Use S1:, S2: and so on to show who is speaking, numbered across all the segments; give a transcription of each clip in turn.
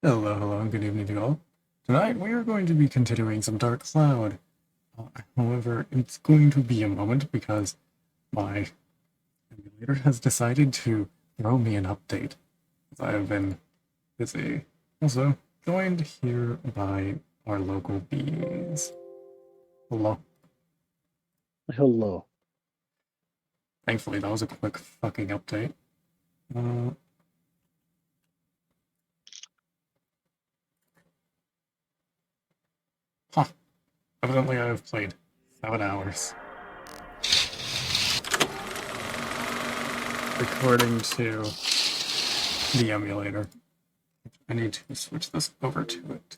S1: Hello, hello, and good evening to all. Tonight we are going to be continuing some Dark Cloud. However, it's going to be a moment because my emulator has decided to throw me an update. I have been busy. Also, joined here by our local bees. Hello.
S2: Hello.
S1: Thankfully, that was a quick fucking update. Uh, huh. Evidently, I have played 7 hours. According to the emulator. I need to switch this over to it.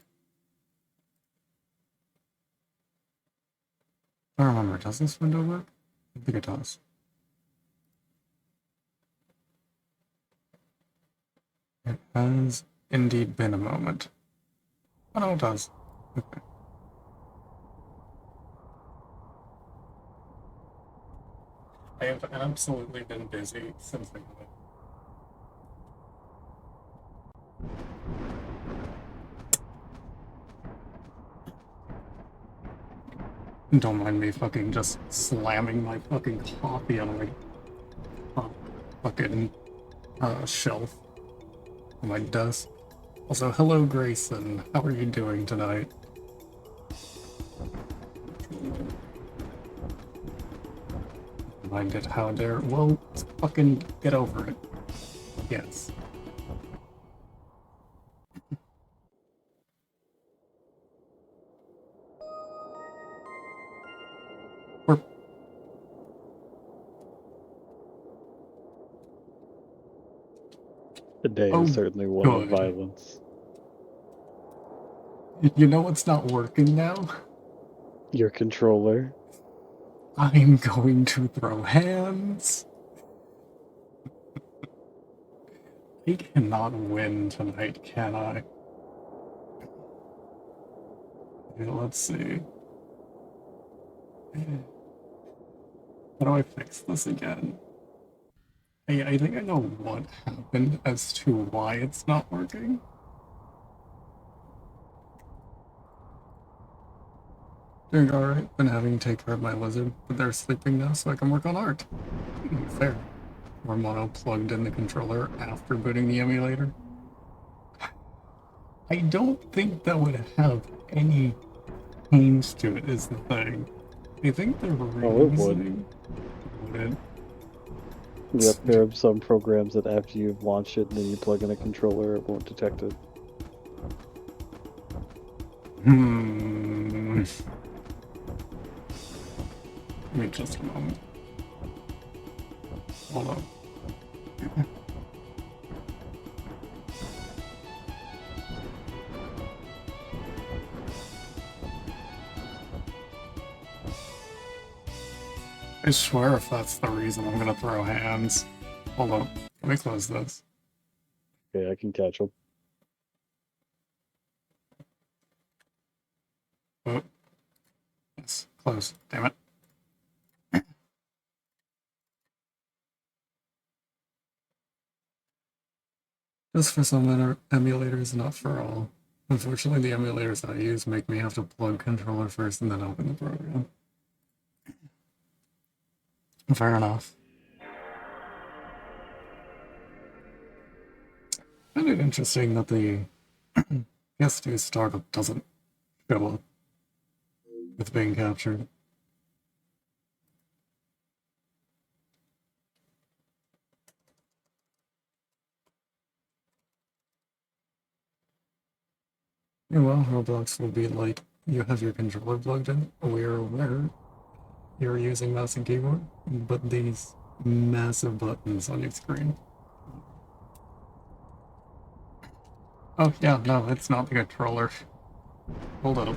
S1: I don't remember, does this window work? I think it does. It has indeed been a moment. Oh no, it does. Okay. I have absolutely been busy since I got it. Don't mind me fucking just slamming my fucking coffee on my fucking shelf on my desk. Also, hello Grayson. How are you doing tonight? Mind it, how dare. Well, fucking get over it. Yes. Or
S2: The day is
S1: oh,
S2: certainly one of
S1: good.
S2: violence.
S1: You know what's not working now?
S2: Your controller.
S1: I'm going to throw hands. I cannot win tonight, can I? Okay, let's see. How do I fix this again? I think I know what happened as to why it's not working. Doing alright. Been having to take care of my lizard, but they're sleeping now, so I can work on art. Fair. Mono plugged in the controller after booting the emulator. I don't think that would have any change to it, is the thing. I think the
S2: Oh, it would.
S1: reasoning would
S2: Yep, there are some programs that after you've launched it and then you plug in a controller, it won't detect it.
S1: Give me just a moment. Hold on. I swear if that's the reason, I'm gonna throw hands. Hold on. Let me close this.
S2: Okay, I can catch them.
S1: Oh, yes. Close. Damn it. Just for some emulators, not for all. Unfortunately, the emulators I use make me have to plug controller first and then open the program. Fair enough. I find it interesting that the PS2 startup doesn't show up with being captured. Yeah, well, Roblox will be like, you have your controller plugged in. We are aware you're using mouse and keyboard, but these massive buttons on your screen. Oh, yeah, no, it's not the controller. Hold up.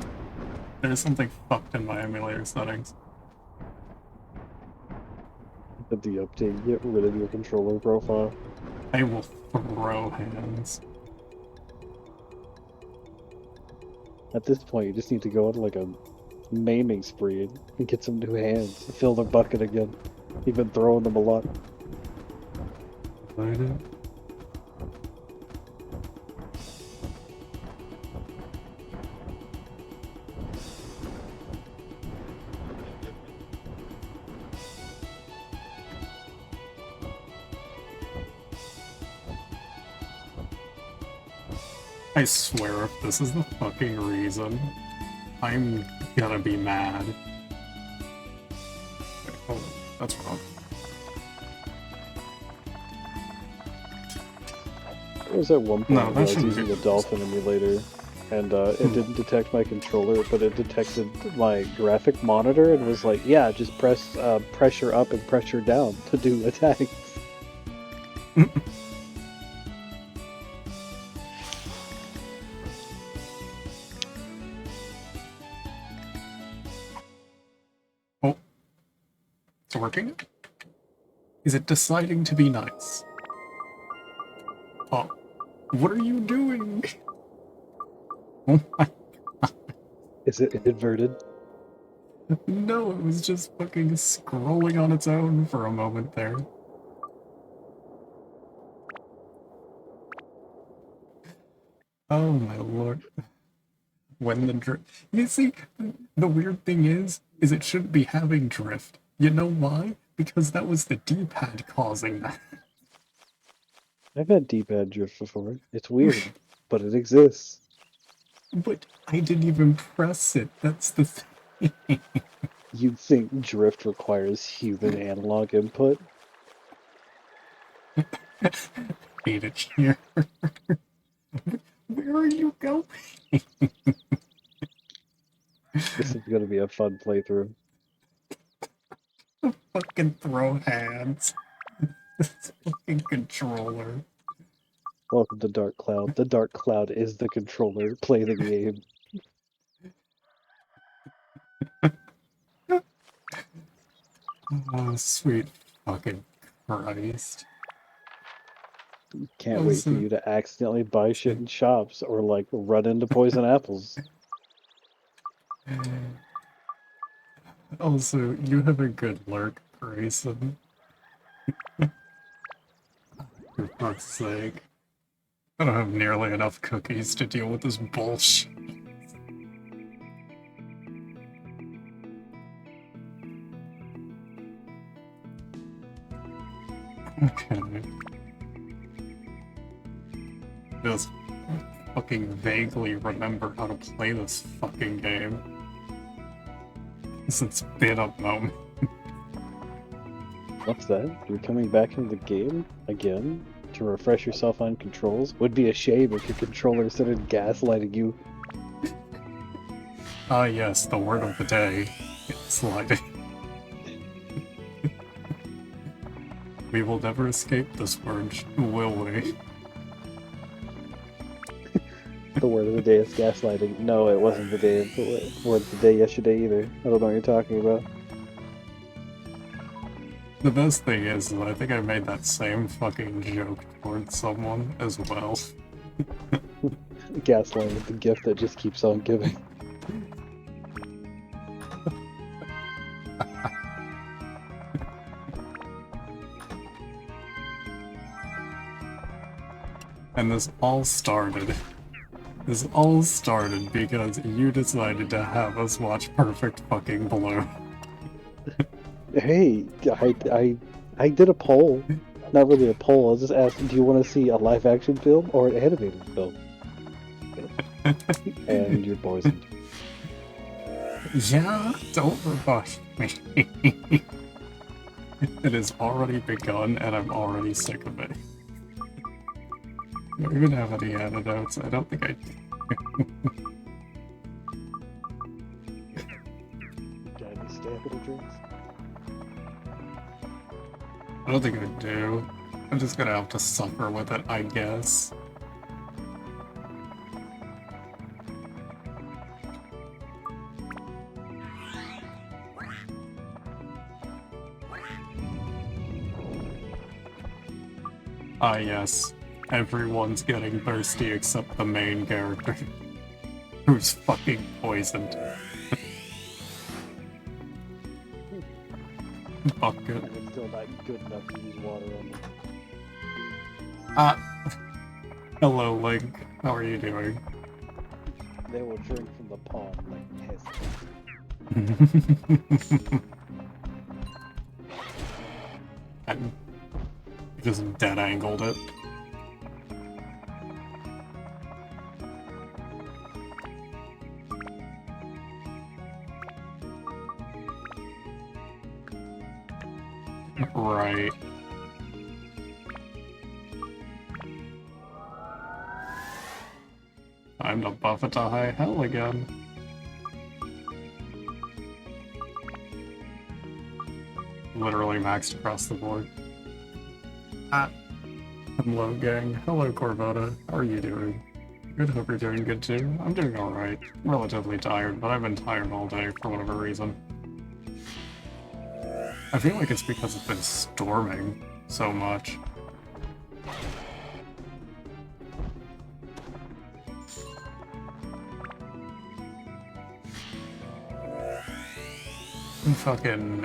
S1: There's something fucked in my emulator settings.
S2: Did the update get rid of your controller profile?
S1: I will throw hands.
S2: At this point, you just need to go on like a maiming spree and get some new hands. Fill the bucket again. You've been throwing them a lot.
S1: I swear if this is the fucking reason, I'm gonna be mad. Wait, hold on. That's wrong.
S2: There was at one point
S1: No,
S2: where
S1: that
S2: I was
S1: shouldn't
S2: using
S1: be.
S2: the Dolphin emulator, and it didn't detect my controller, but it detected my graphic monitor and was like, "Yeah, just press pressure up and pressure down to do attacks."
S1: Oh, it's working? Is it deciding to be nice? Oh, what are you doing? Oh my,
S2: Is it inverted?
S1: no, it was just fucking scrolling on its own for a moment there. Oh my lord. When the drift. You see, the weird thing is it shouldn't be having drift. You know why? Because that was the D-pad causing that.
S2: I've had D-pad drift before. It's weird, but it exists.
S1: But I didn't even press it. That's the thing.
S2: You'd think drift requires human analog input.
S1: Hate it here. Where are you going?
S2: This is going to be a fun playthrough.
S1: Fucking throw hands. This fucking controller.
S2: Welcome to Dark Cloud. The Dark Cloud is the controller. Play the game.
S1: Oh, sweet fucking Christ.
S2: Can't wait for
S1: Also,
S2: you to accidentally buy shit in shops or like run into poison apples.
S1: also, you have a good lurk, Grayson. For fuck's sake. I don't have nearly enough cookies to deal with this bullshit. Okay. Just fucking vaguely remember how to play this fucking game. Since it's been a moment.
S2: What's that? You're coming back into the game again to refresh yourself on controls? Would be a shame if your controller started gaslighting you.
S1: Ah, yes, the word of the day. Sliding. We will never escape this word, will we?
S2: The word of the day is gaslighting. No, it wasn't the word of the day yesterday either. I don't know what you're talking about.
S1: The best thing is that I think I made that same fucking joke towards someone as well.
S2: Gaslighting is the gift that just keeps on giving.
S1: And this all started. This all started because you decided to have us watch Perfect fucking Blue.
S2: Hey, I did a poll. Not really a poll. I was just asking, do you want to see a live action film or an animated film? And you're poisoned.
S1: Yeah, don't rebuff me. It has already begun and I'm already sick of it. Do I even have any antidotes? I don't think I do.
S2: Got any stamina drinks?
S1: I don't think I do. I'm just gonna have to suffer with it, I guess. Ah, yes. Everyone's getting thirsty except the main character. Who's fucking poisoned. Bucket.
S2: And it's still not good enough to use water on them.
S1: Ah. Hello, Link. How are you doing?
S2: They will drink from the pond like peasants.
S1: And just dead angled it. Time to buff it to high hell again. Literally maxed across the board. Ah. Hello, gang. Hello, Corvota. How are you doing? Good, hope you're doing good too. I'm doing alright. Relatively tired, but I've been tired all day for whatever reason. I feel like it's because it's been storming so much.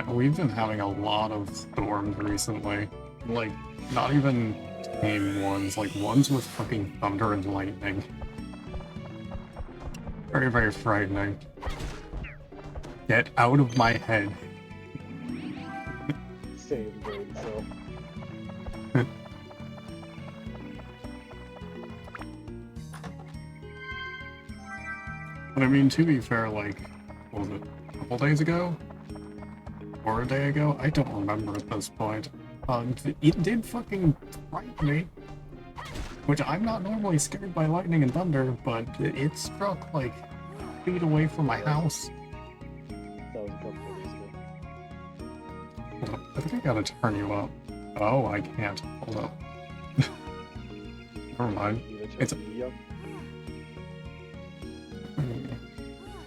S1: We've been having a lot of storms recently. Like, not even tame ones, like ones with fucking thunder and lightning. Very, very frightening. Get out of my head.
S2: Same brain cell.
S1: But I mean, to be fair, like, what was it, a couple days ago? Or a day ago? I don't remember at this point. It did fucking frighten me. Which I'm not normally scared by lightning and thunder, but it struck like feet away from my house.
S2: That was a couple of days ago.
S1: Hold up, I think I gotta turn you up. Oh, I can't. Hold up. Never mind. It's
S2: me up.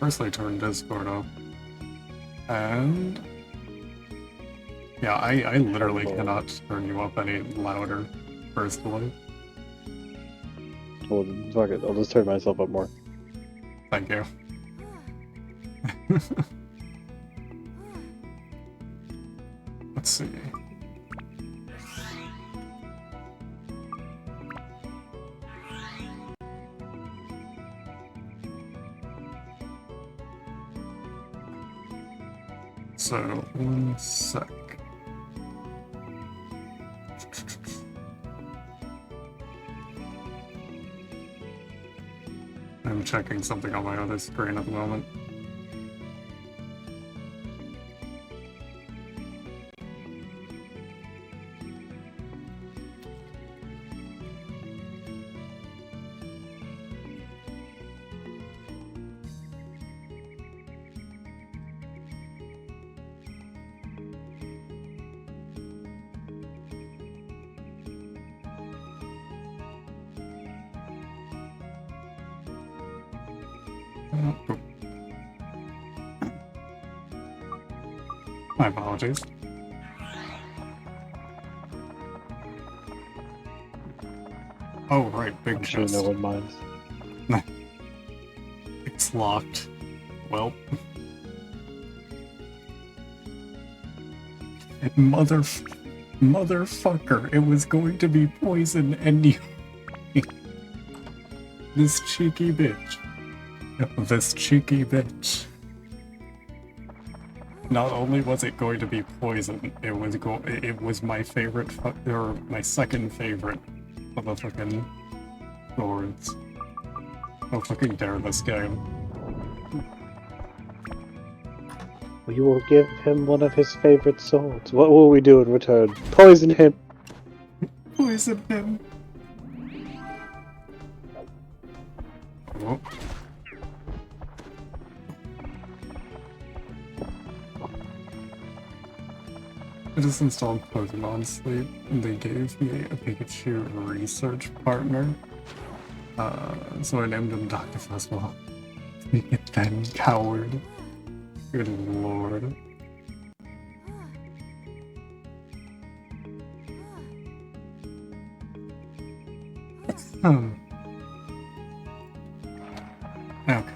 S1: Firstly, turn Discord up. And yeah, I literally cannot turn you up any louder, personally.
S2: Well, fuck it. I'll just turn myself up more.
S1: Thank you. Let's see. So, one sec. I'm checking something on my other screen at the moment. My apologies. Oh, right, big
S2: I'm sure
S1: chest.
S2: no one minds.
S1: It's locked. Well. Motherfucker, it was going to be poison anyway. This cheeky bitch. This cheeky bitch. Not only was it going to be poison, it was my favorite, or my second favorite of the fucking swords. I'll fucking dare this game.
S2: We will give him one of his favorite swords. What will we do in return? Poison him!
S1: Poison him! Oh. I just installed Pokemon Sleep, and they gave me a Pikachu research partner. So I named him Dr. Fuzzball. Then coward. Good lord. Okay.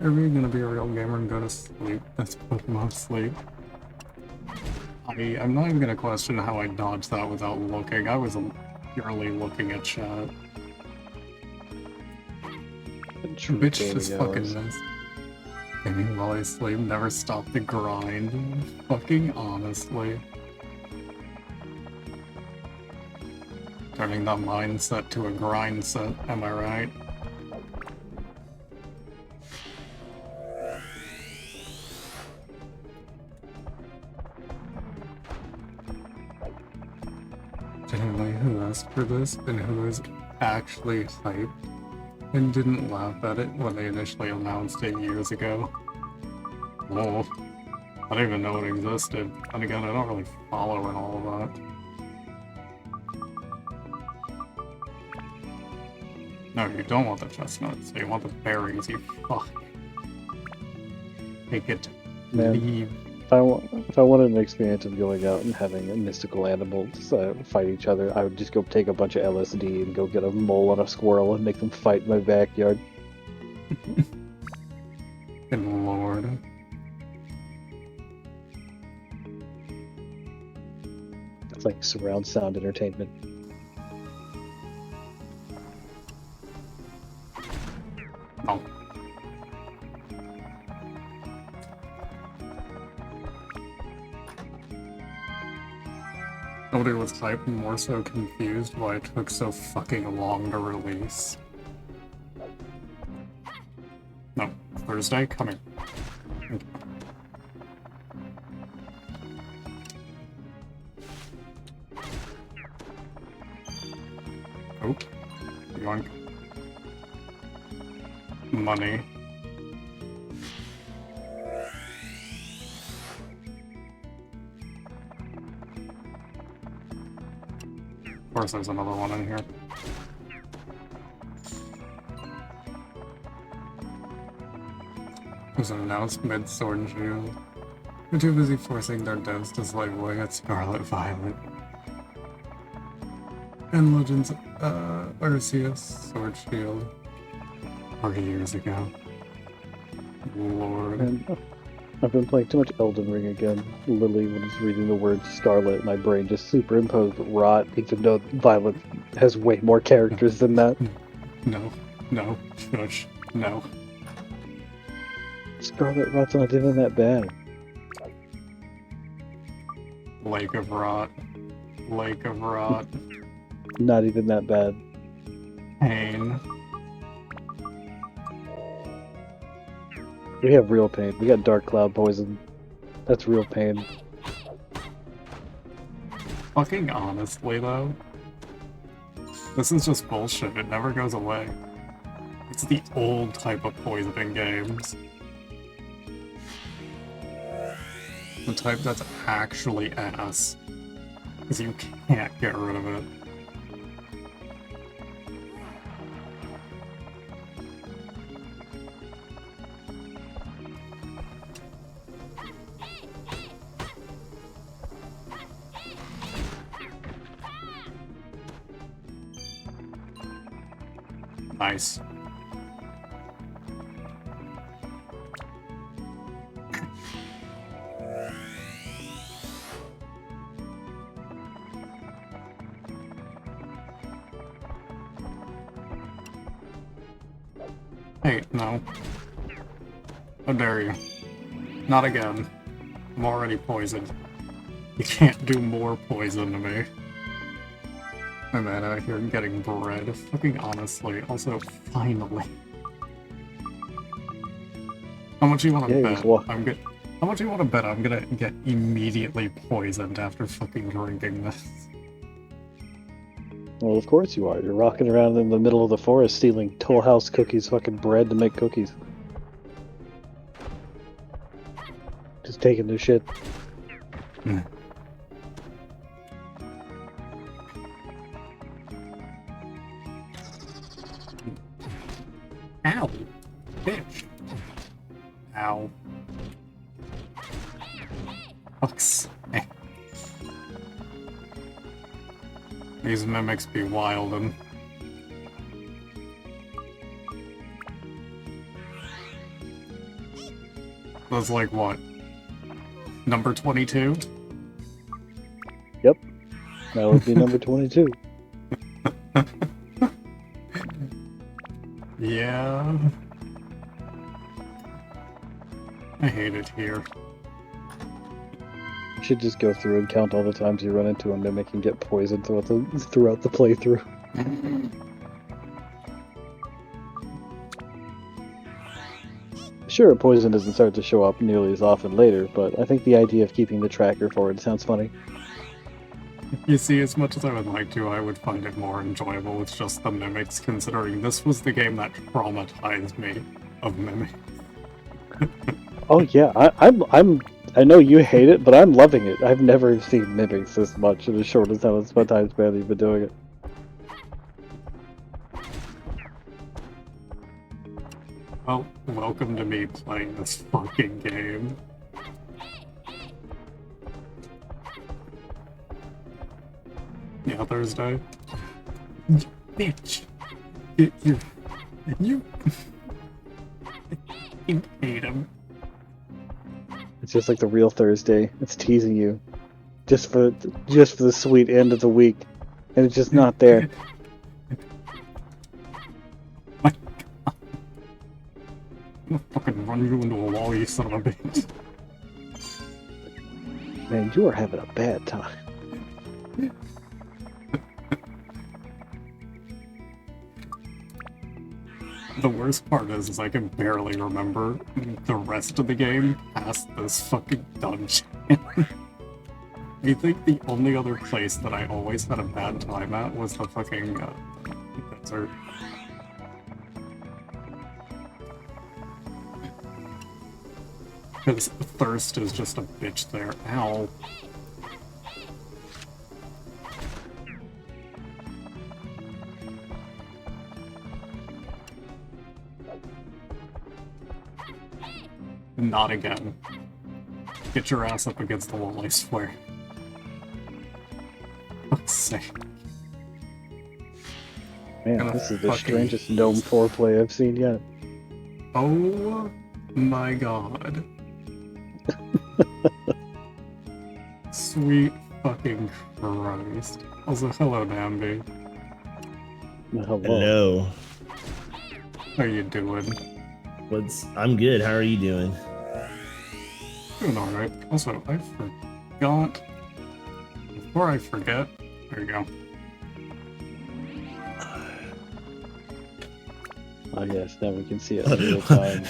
S1: Are we gonna be a real gamer and go to sleep? That's Pokemon Sleep. I'm not even gonna question how I dodged that without looking. I was purely looking at chat. Bitch just fucking missed. Gaming while I sleep, never stop the grind. Fucking honestly. Turning that mindset to a grind set, am I right? genuinely who asked for this and who is actually hyped and didn't laugh at it when they initially announced it years ago. Whoa. I didn't even know it existed. And again, I don't really follow in all of that. No, you don't want the chestnuts. You want the berries, you fuck. Take it.
S2: Man.
S1: Leave.
S2: If I wanted an experience of going out and having a mystical animals fight each other, I would just go take a bunch of LSD and go get a mole and a squirrel and make them fight in my backyard.
S1: Good lord.
S2: It's like surround sound entertainment.
S1: Oh. Nobody was hyped and more so confused why it took so fucking long to release. No, Thursday? Come here. Okay. Oh. Yoink. Money. Of course there's another one in here. It was announced mid-Sword and Shield. They're too busy forcing their devs to slave away at Scarlet Violet. And Legends, Arceus, Sword Shield. 40 years ago. Lord.
S2: And I've been playing too much Elden Ring again. Literally, when I was reading the word Scarlet, my brain just superimposed Rot, even though Violet has way more characters than that.
S1: No. No. Shush. No.
S2: Scarlet Rot's not even that bad.
S1: Lake of Rot. Lake of Rot.
S2: Not even that bad.
S1: Pain.
S2: We have real pain. We got Dark Cloud Poison. That's real pain.
S1: Fucking honestly, though, this is just bullshit. It never goes away. It's the old type of poison in games. The type that's actually ass. Because you can't get rid of it. Nice. Hey, no. How dare you? Not again. I'm already poisoned. You can't do more poison to me. My man out here getting bread. Fucking honestly. Also, finally. How much you want to bet? I'm good. How much you want to bet I'm gonna get immediately poisoned after fucking drinking this?
S2: Well, of course you are. You're rocking around in the middle of the forest stealing Toll House Cookies fucking bread to make cookies. Just taking their shit.
S1: Ow! Bitch! Ow. Fuck's sake. These mimics be wildin'. That's like what? Number 22?
S2: Yep. That would be number 22.
S1: Yeah. I hate it here.
S2: You should just go through and count all the times you run into a mimic and get poisoned throughout the playthrough. Sure, poison doesn't start to show up nearly as often later, but I think the idea of keeping the tracker for it sounds funny.
S1: You see, as much as I would like to, I would find it more enjoyable with just the mimics, considering this was the game that traumatized me of mimics.
S2: Oh yeah, I know you hate it, but I'm loving it. I've never seen mimics this much in the shortest amount of time span you've been doing it.
S1: Well, welcome to me playing this fucking game. Yeah, Thursday. You bitch. You hate him.
S2: It's just like the real Thursday. It's teasing you, just for the sweet end of the week, and it's just not there.
S1: My God. I'm gonna fucking run you into a wall, you son of a bitch.
S2: Man, you are having a bad time.
S1: The worst part is I can barely remember the rest of the game past this fucking dungeon. I think the only other place that I always had a bad time at was the fucking desert. Because thirst is just a bitch there. Ow. Not again. Get your ass up against the wall, I swear. Fuck's sake.
S2: Man,
S1: Gonna
S2: this is the
S1: fucking-
S2: strangest gnome foreplay I've seen yet.
S1: Oh my god. Sweet fucking Christ. Also, hello, Nambi.
S2: Hello.
S3: Hello.
S1: How you doing?
S3: I'm good. How are you doing?
S1: Doing alright. Also, I forgot. Before I forget, there you go.
S2: Oh yes, now we can see it in real time.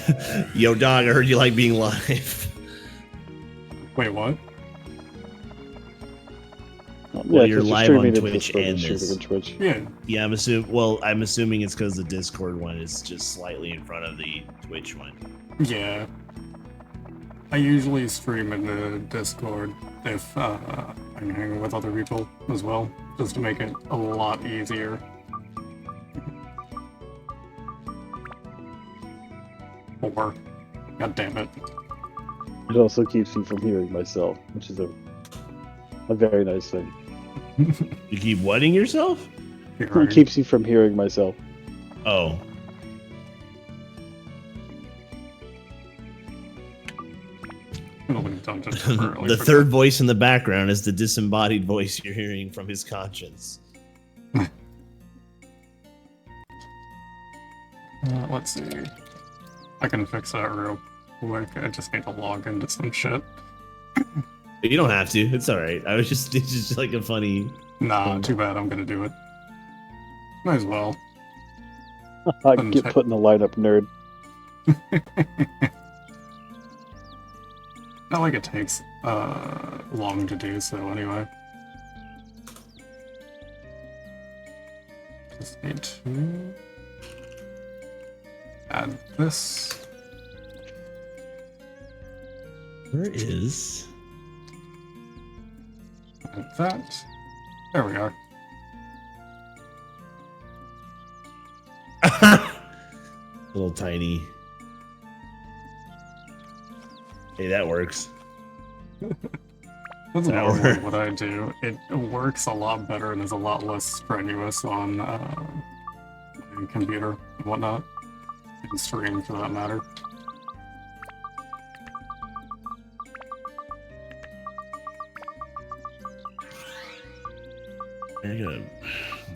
S3: Yo, dog, I heard you like being live.
S1: Wait, what?
S3: Well, you're
S2: because
S3: live
S2: streaming
S3: on
S2: to
S3: Twitch
S2: Discord
S3: and
S2: streaming
S3: this.
S2: on Twitch.
S1: Yeah.
S3: Yeah, I'm assuming it's because the Discord one is just slightly in front of the Twitch one.
S1: Yeah. I usually stream in the Discord if I'm hanging with other people as well, just to make it a lot easier. Or, god damn it.
S2: It also keeps me from hearing myself, which is a very nice thing.
S3: You keep wetting yourself?
S2: It keeps you from hearing myself.
S3: Oh. The third voice in the background is the disembodied voice you're hearing from his conscience.
S1: Let's see. I can fix that real quick. I just need to log into some shit.
S3: You don't have to. It's all right. It's just like a funny.
S1: Nah, too bad. I'm gonna do it. Might as well.
S2: I get put in the lineup, nerd.
S1: Not like it takes long to do so anyway. Just need to add this.
S3: Where is?
S1: Add that. There we are.
S3: Little tiny. Hey, that works.
S1: That's
S3: That
S1: normally
S3: works.
S1: what I do. It works a lot better and is a lot less strenuous on my computer and whatnot. And stream for that matter.
S3: I gotta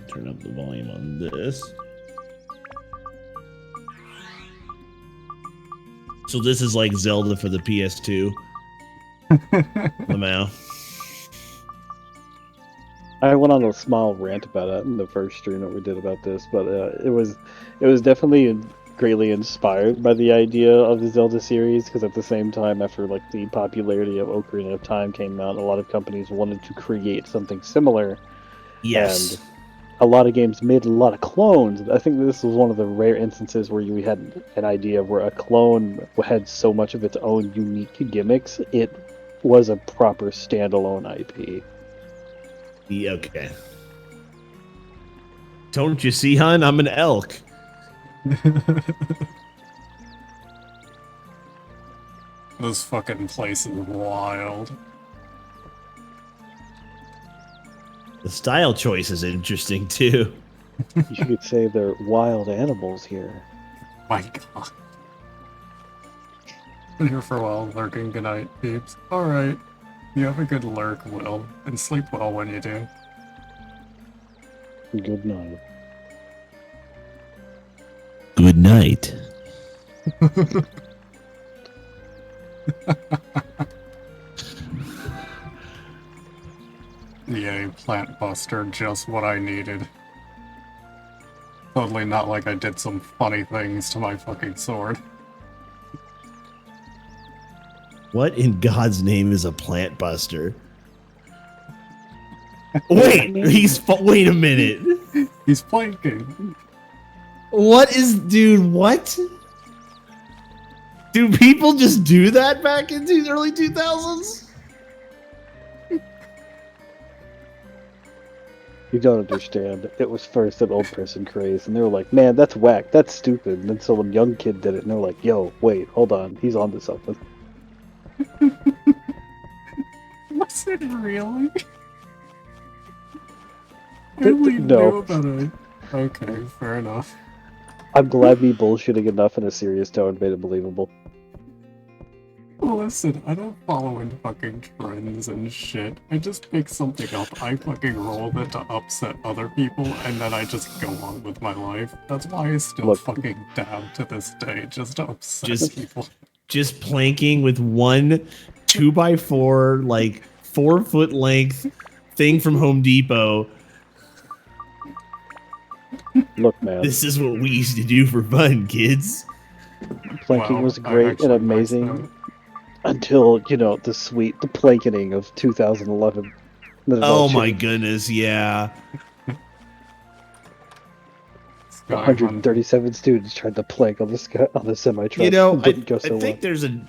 S3: turn up the volume on this. So this is like Zelda for the PS2. Lamau.
S2: I went on a small rant about it in the first stream that we did about this, but it was definitely greatly inspired by the idea of the Zelda series, because at the same time, after like the popularity of Ocarina of Time came out, a lot of companies wanted to create something similar,
S3: Yes.
S2: and a lot of games made a lot of clones. I think this was one of the rare instances where you had an idea where a clone had so much of its own unique gimmicks, it was a proper standalone IP.
S3: Yeah, okay. Don't you see, hun? I'm an elk.
S1: This fucking place is wild.
S3: The style choice is interesting too.
S2: You could say they're wild animals here.
S1: My god. Been here for a while, lurking. Good night, peeps. Alright. You have a good lurk, Will, and sleep well when you do.
S2: Good night.
S3: Good night.
S1: Yay, Plant Buster, just what I needed. Totally not like I did some funny things to my fucking sword.
S3: What in God's name is a plant buster? Wait, wait a minute.
S1: He's planking.
S3: What is, dude? What? Do people just do that back in the early 2000s?
S2: You don't understand. It was first an old person craze, and they were like, man, that's whack, that's stupid. And then some young kid did it, and they're like, yo, wait, hold on, he's onto something.
S1: Was it really? I only knew
S2: No.
S1: about it. Okay, fair enough.
S2: I'm glad me bullshitting enough in a serious tone made it believable.
S1: Listen, I don't follow in fucking trends and shit. I just pick something up, I fucking roll it to upset other people, and then I just go on with my life. That's why I still
S2: Look.
S1: fucking dab to this day, just to upset
S3: Just-
S1: people.
S3: Just planking with one 2x4, like 4-foot length thing from Home Depot.
S2: Look, man,
S3: This is what we used to do for fun, kids.
S2: planking
S1: Well,
S2: was
S1: I
S2: great and
S1: actually liked
S2: amazing
S1: that.
S2: until, you know, the planketing of 2011. Then it all
S3: Oh my
S2: changed.
S3: goodness, yeah.
S1: Sky
S2: 137 students tried to plank on the semi truck.
S3: You know, I
S2: Didn't go so well.
S3: think there's an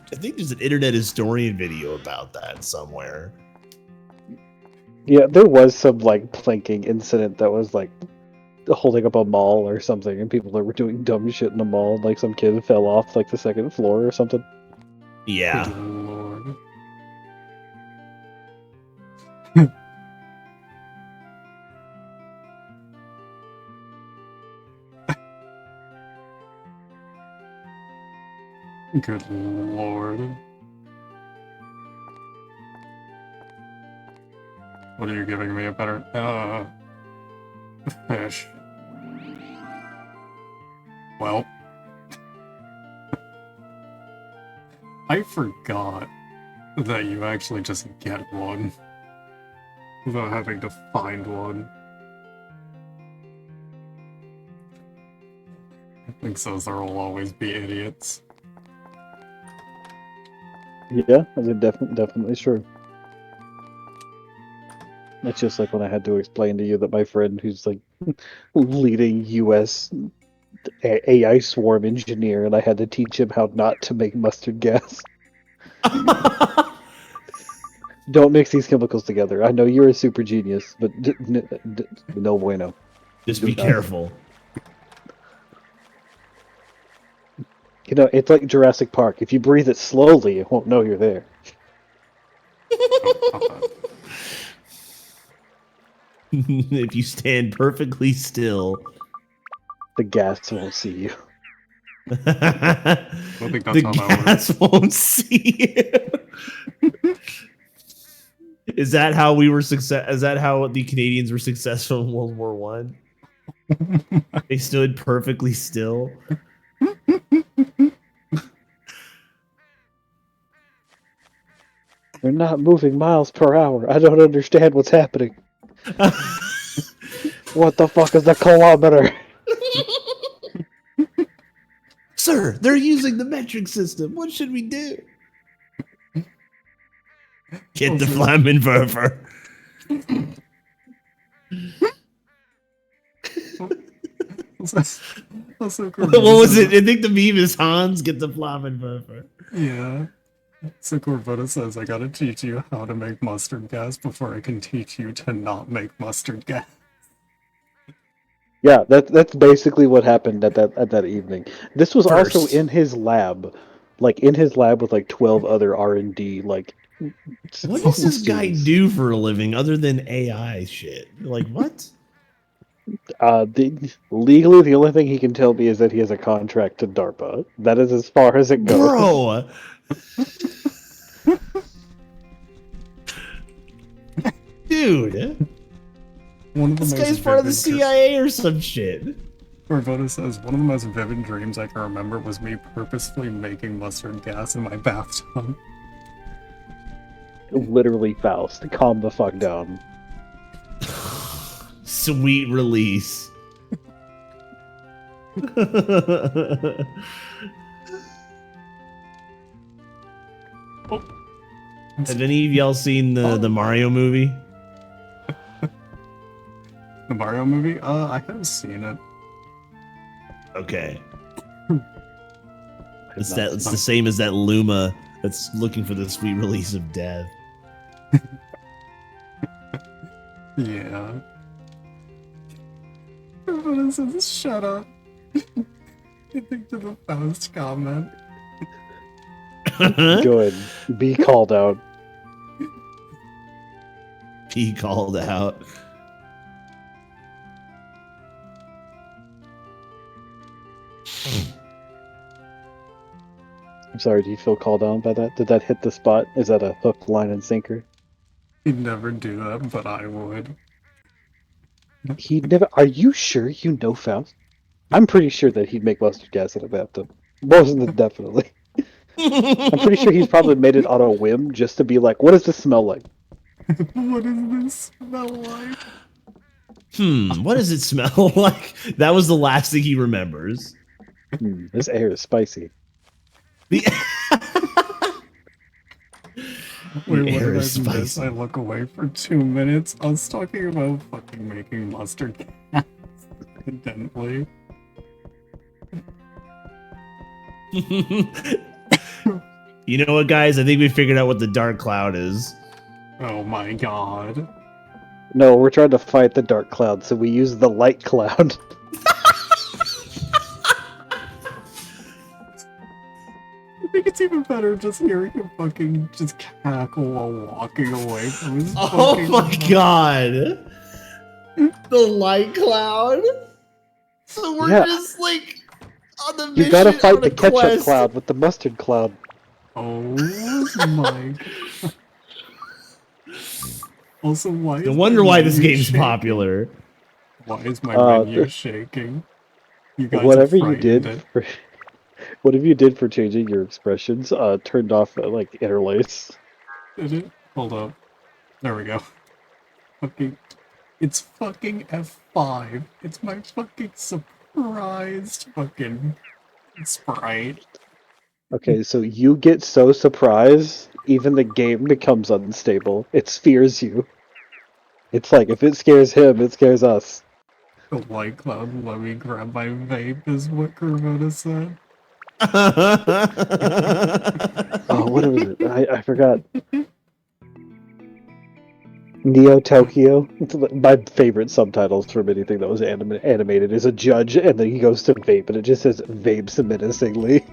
S3: internet historian video about that somewhere.
S2: Yeah, there was some like planking incident that was like holding up a mall or something, and people that were doing dumb shit in the mall. Like some kid fell off like the second floor or something.
S3: Yeah.
S1: Good lord. Good lord. What are you giving me? A better fish. Well, I forgot that you actually just get one without having to find one. I think those will always be idiots.
S2: Yeah, I mean, definitely true. It's just like when I had to explain to you that my friend who's like leading U.S. AI swarm engineer, and I had to teach him how not to make mustard gas. Don't mix these chemicals together. I know you're a super genius, but no bueno.
S3: Just
S2: Do
S3: be
S2: not.
S3: careful.
S2: You know, it's like Jurassic Park. If you breathe it slowly, it won't know you're there.
S3: If you stand perfectly still.
S2: The gas won't see you.
S1: I don't think that's
S3: The
S1: how that works.
S3: gas won't see you. Is that how we were success? Is that how the Canadians were successful in World War One? They stood perfectly still.
S2: They're not moving miles per hour. I don't understand what's happening. What the fuck is a kilometer?
S3: Sir, they're using the metric system. What should we do? Get the
S1: Also-
S3: Flammenwerfer.
S1: Also,
S3: What was it? I think the meme is Hans, get the Flammenwerfer.
S1: Yeah. So Corvoda says, I gotta teach you how to make mustard gas before I can teach you to not make mustard gas.
S2: Yeah, that's basically what happened at that evening. This was also
S3: First.
S2: in his lab, like in his lab with like 12 other R&D like.
S3: What does this guy
S2: students.
S3: do for a living other than AI shit? Like, what?
S2: Legally, the only thing he can tell me is that he has a contract to DARPA. That is as far as it goes.
S3: Bro! Dude,
S1: One of the
S3: this
S1: most
S3: guy's part of the
S1: vivid
S3: CIA or some shit.
S1: Corvoda says, one of the most vivid dreams I can remember was me purposefully making mustard gas in my bathtub.
S2: Literally, Faust, calm the fuck down.
S3: Sweet release. Have any of y'all seen the Mario movie?
S1: The Mario movie? I have seen it.
S3: Okay.
S2: I've
S3: It's
S2: not
S3: that it's
S2: seen
S3: the same as that Luma that's looking for the sweet release of death.
S1: Yeah. Corvoda says, shut up. I think to the Faust comment.
S2: it. Good. Be called out.
S3: He called out.
S2: I'm sorry, do you feel called out by that? Did that hit the spot? Is that a hook, line, and sinker?
S1: He'd never do that, but I would.
S2: He never. Are you sure you know Faust? I'm pretty sure that he'd make mustard gas in a bathtub. Most than definitely. I'm pretty sure he's probably made it on a whim just to be like, what does this smell like?
S1: What does this smell like?
S3: What does it smell like? That was the last thing he remembers.
S2: This air is spicy.
S3: The
S1: Wait, what
S3: air
S1: did I
S3: is
S1: miss?
S3: spicy.
S1: I look away for 2 minutes. I was talking about fucking making mustard gas. Accidentally.
S3: You know what, guys? I think we figured out what the dark cloud is.
S1: Oh my god.
S2: No, we're trying to fight the dark cloud, so we use the light cloud.
S1: I think it's even better just hearing him fucking just cackle while walking away from his
S3: Oh
S1: fucking
S3: my god! The light cloud. So we're
S2: Yeah.
S3: just like on the mission.
S2: You gotta fight
S3: on
S2: the
S3: a
S2: ketchup
S3: quest.
S2: cloud with the mustard cloud.
S1: Oh my god. Also, why
S3: No
S1: is
S3: wonder
S1: my
S3: why this
S1: menu
S3: game's
S1: shaking?
S3: popular.
S1: Why is my
S2: Uh,
S1: menu shaking? You guys
S2: Whatever
S1: have
S2: you did
S1: frightened it.
S2: for, whatever you did for changing your expressions, turned off like interlace.
S1: Did it? Hold up. There we go. Fucking. It's fucking F5. It's my fucking surprised fucking sprite.
S2: Okay, so you get so surprised, even the game becomes unstable. It fears you. It's like if it scares him, it scares us.
S1: The white cloud, let me grab my vape, is what Corvoda said.
S2: Oh, what was it? I forgot. Neo Tokyo. It's my favorite subtitles from anything that was animated is a judge, and then he goes to vape, and it just says "vapes menacingly."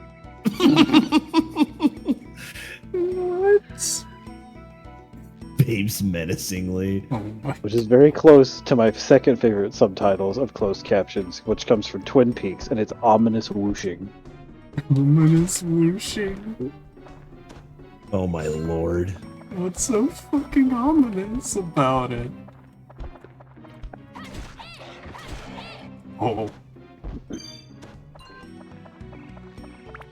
S1: What?
S3: Babes menacingly.
S1: Oh my.
S2: Which is very close to my second favorite subtitles of closed captions, which comes from Twin Peaks, and it's ominous whooshing.
S1: Luminous whooshing.
S3: Oh my lord.
S1: What's so fucking ominous about it? Oh.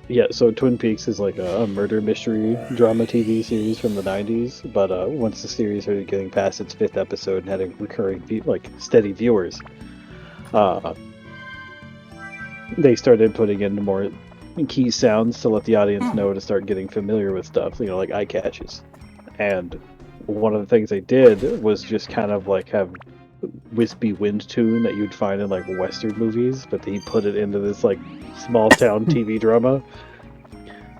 S2: Yeah, so Twin Peaks is like a murder mystery drama TV series from the 90s, but once the series started getting past its 5th episode and having recurring, steady viewers, they started putting in more key sounds to let the audience know to start getting familiar with stuff, like eye catches. And one of the things they did was just kind of like have wispy wind tune that you'd find in like Western movies, but he put it into this like small town TV drama.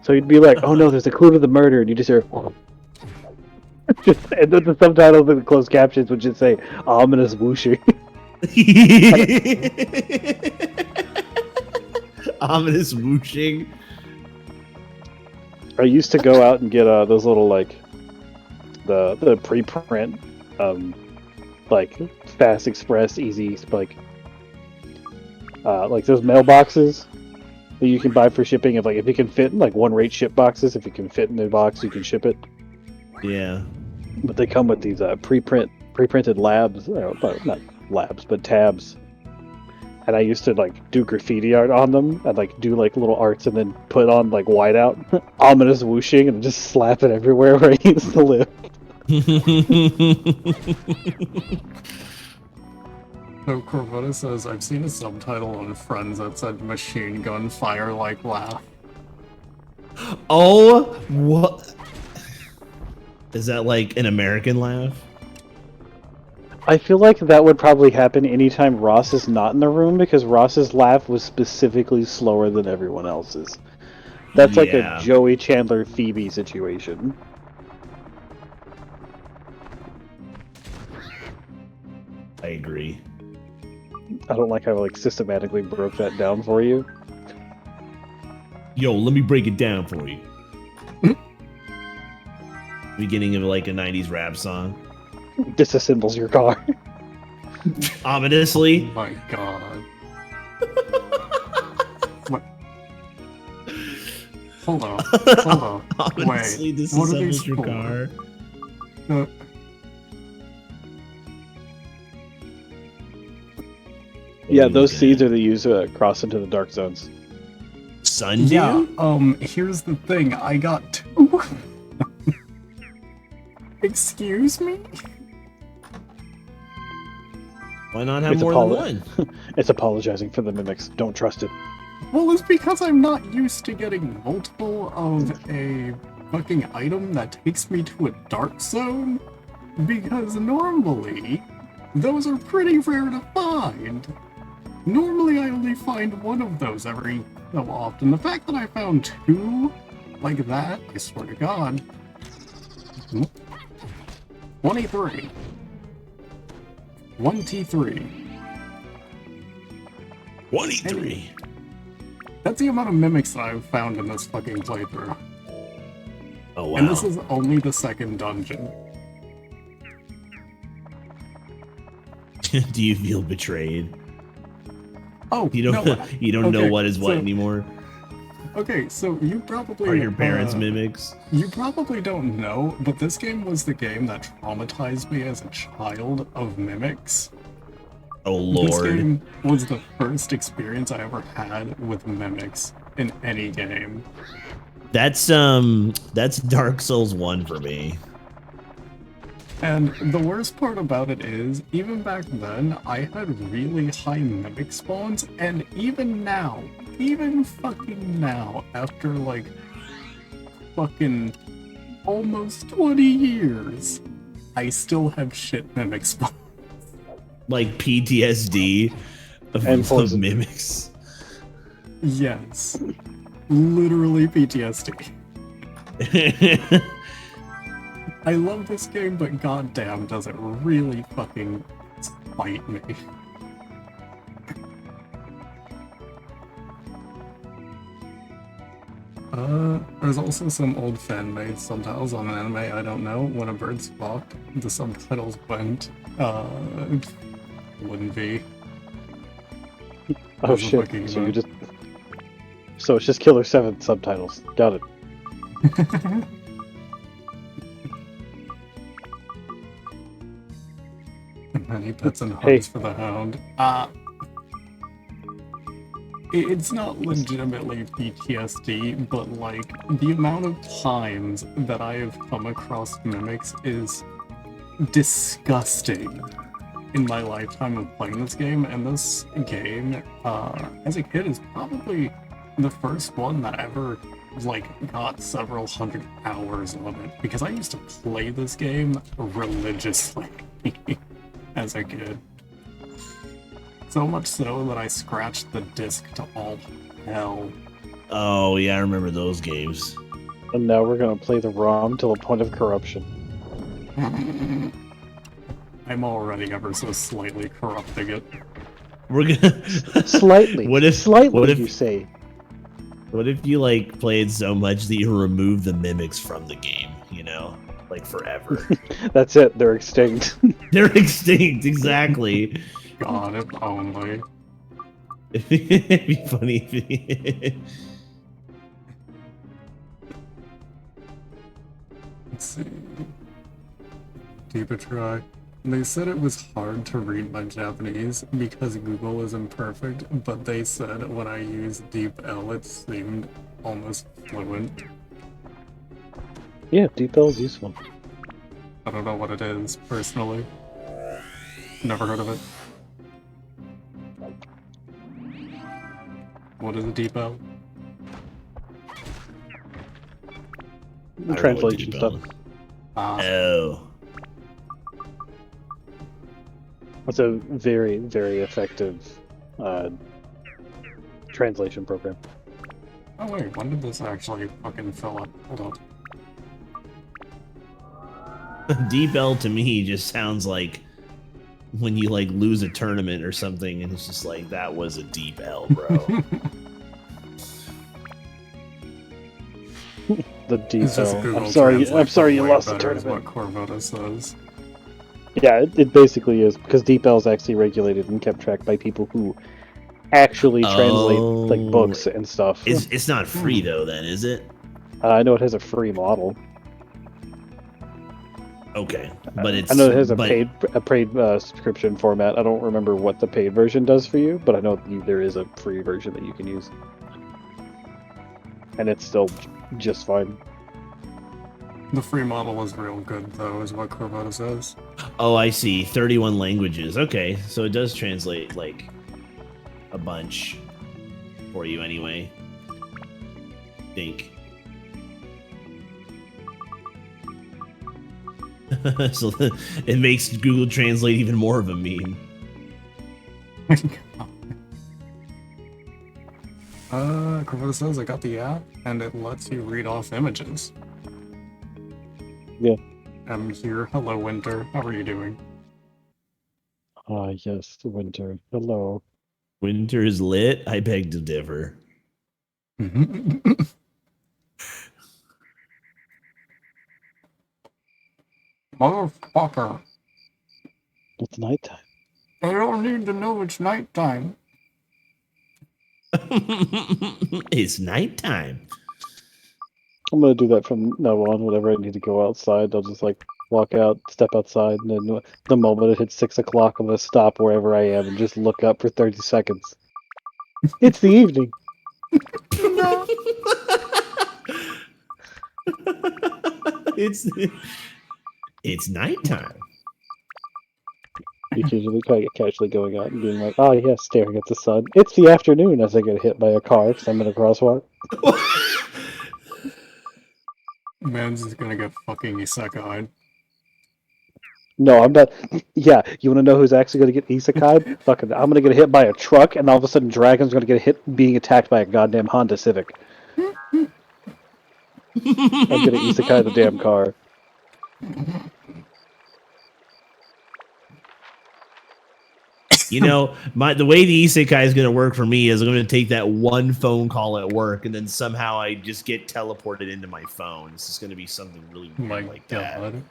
S2: So you'd be like, "Oh no, there's a clue to the murder," and you just hear, and then the subtitles and the closed captions would just say ominous whooshing.
S3: Ominous whooshing.
S2: I used to go out and get those little like the pre-print like Fast Express Easy like those mailboxes that you can buy for shipping. If you can fit in like one rate ship boxes, if you can fit in the box, you can ship it.
S3: Yeah.
S2: But they come with these pre-printed labs, not labs, but tabs. And I used to like do graffiti art on them and like do like little arts and then put on like whiteout, ominous whooshing, and just slap it everywhere where I used to live.
S1: So Corvoda says, I've seen a subtitle on Friends that said machine gun fire like laugh.
S3: Oh, what? Is that like an American laugh?
S2: I feel like that would probably happen anytime Ross is not in the room because Ross's laugh was specifically slower than everyone else's. That's like
S3: Yeah.
S2: a Joey Chandler Phoebe situation.
S3: I agree.
S2: I don't like how I like systematically broke that down for you.
S3: Yo, let me break it down for you. Beginning of like a 90s rap song.
S2: Disassembles your car.
S3: Ominously.
S1: Oh my god. What? Hold on. Hold on.
S3: Ominously
S1: Wait, what are these
S3: disassembles your
S1: for?
S3: car.
S2: Yeah, those seeds are the use to cross into the dark zones.
S3: Sundew?
S1: Yeah, here's the thing. I got two. Excuse me?
S3: Why not have
S2: It's
S3: more
S2: apolo-
S3: than one?
S2: It's apologizing for the mimics. Don't trust it.
S1: Well, it's because I'm not used to getting multiple of a fucking item that takes me to a dark zone. Because normally, those are pretty rare to find. Normally, I only find one of those every so often. The fact that I found two like that, I swear to God. 23. 1T3.
S3: 23.
S1: That's the amount of mimics that I've found in this fucking playthrough.
S3: Oh, wow.
S1: And this is only the second dungeon.
S3: Do you feel betrayed?
S1: Oh,
S3: You don't
S1: no.
S3: you don't know
S1: Okay,
S3: what is what
S1: so-
S3: anymore?
S1: Okay, so you probably
S3: Are your parents mimics?
S1: You probably don't know, but this game was the game that traumatized me as a child of mimics.
S3: Oh
S1: This
S3: lord.
S1: game was the first experience I ever had with mimics in any game.
S3: That's Dark Souls 1 for me.
S1: And the worst part about it is, even back then, I had really high mimic spawns, and even fucking now, after like fucking almost 20 years, I still have shit mimic spawns.
S3: Like PTSD
S2: And
S3: of
S2: poison.
S3: mimics.
S1: Yes. Literally PTSD. I love this game, but goddamn does it really fucking spite me. There's also some old fan-made subtitles on an anime I don't know. When a bird squawked, the subtitles went, wouldn't be.
S2: Oh
S1: Those are
S2: shit!
S1: fucking
S2: So
S1: good.
S2: so it's just Killer 7 subtitles. Got it.
S1: Many pets and
S2: Hey.
S1: hugs for the hound. It's not legitimately PTSD, but like the amount of times that I have come across mimics is disgusting in my lifetime of playing this game. And this game, as a kid, is probably the first one that ever like got several hundred hours on it because I used to play this game religiously as a kid. So much so that I scratched the disc to all hell.
S3: Oh yeah, I remember those games.
S2: And now we're gonna play the ROM to the point of corruption.
S1: I'm already ever so slightly corrupting it.
S3: We're gonna
S2: Slightly.
S3: What if?
S2: Slightly,
S3: What if?
S2: you say?
S3: What if you like played so much that you remove the mimics from the game? You know, like forever.
S2: That's it. They're extinct.
S3: They're extinct. Exactly.
S1: God, if only.
S3: It'd be funny. If
S1: Let's see. Deep a try. They said it was hard to read my Japanese because Google is imperfect, but they said when I used DeepL it seemed almost fluent.
S2: Yeah, DeepL is useful.
S1: I don't know what it is, personally. Never heard of it. What is a DeepL?
S3: I don't know what
S2: Translation
S3: DeepL
S2: stuff.
S3: is.
S1: Ah,
S3: Oh.
S2: It's a very, very effective translation program.
S1: oh wait, when did this actually fucking fill up? Hold on.
S3: Deep L to me just sounds like when you like lose a tournament or something, and it's just like that was a deep L, bro.
S2: The
S1: It's just
S2: DeepL.
S1: Google
S2: I'm sorry.
S1: Translate,
S2: I'm sorry.
S1: but
S2: You
S1: way
S2: lost the
S1: better is
S2: tournament.
S1: what Corvoda says.
S2: Yeah, it basically is because DeepL is actually regulated and kept tracked by people who actually translate like
S3: Oh.
S2: books and stuff.
S3: It's not free though, then, is it?
S2: I know it has a free model.
S3: Okay, but it's
S2: I know it has a
S3: but
S2: paid subscription format. I don't remember what the paid version does for you, but I know there is a free version that you can use, and it's still just fine.
S1: The free model is real good, though, is what Corvoda says.
S3: oh, I see. 31 languages. Okay, so it does translate like a bunch for you anyway. I think. So it makes Google Translate even more of a meme.
S1: Corvoda says I got the app, and it lets you read off images.
S2: Yeah.
S1: I'm here. Hello, Winter. How are you doing?
S2: Ah, yes, winter. Hello.
S3: Winter is lit. I beg to differ.
S1: Motherfucker.
S2: It's nighttime.
S1: I don't need to know it's nighttime.
S3: It's nighttime.
S2: I'm gonna do that from now on. Whenever I need to go outside, I'll just like walk out, step outside, and then the moment it hits 6 o'clock, I'm gonna stop wherever I am and just look up for 30 seconds. It's the evening.
S1: No.
S3: It's nighttime.
S2: It's usually quite casually going out and being like, "Oh yes," staring at the sun. It's the afternoon as I get hit by a car because I'm in a crosswalk.
S1: Man's is gonna get fucking isekai'd.
S2: No, I'm not. Yeah, you want to know who's actually going to get isekai? Fucking, I'm going to get hit by a truck, and all of a sudden, Dragon's going to get hit being attacked by a goddamn Honda Civic. I'm going to isekai the damn car.
S3: You know, the way the isekai is going to work for me is I'm going to take that one phone call at work, and then somehow I just get teleported into my phone. It's just going to be something really weird
S1: My
S3: like that.
S1: God.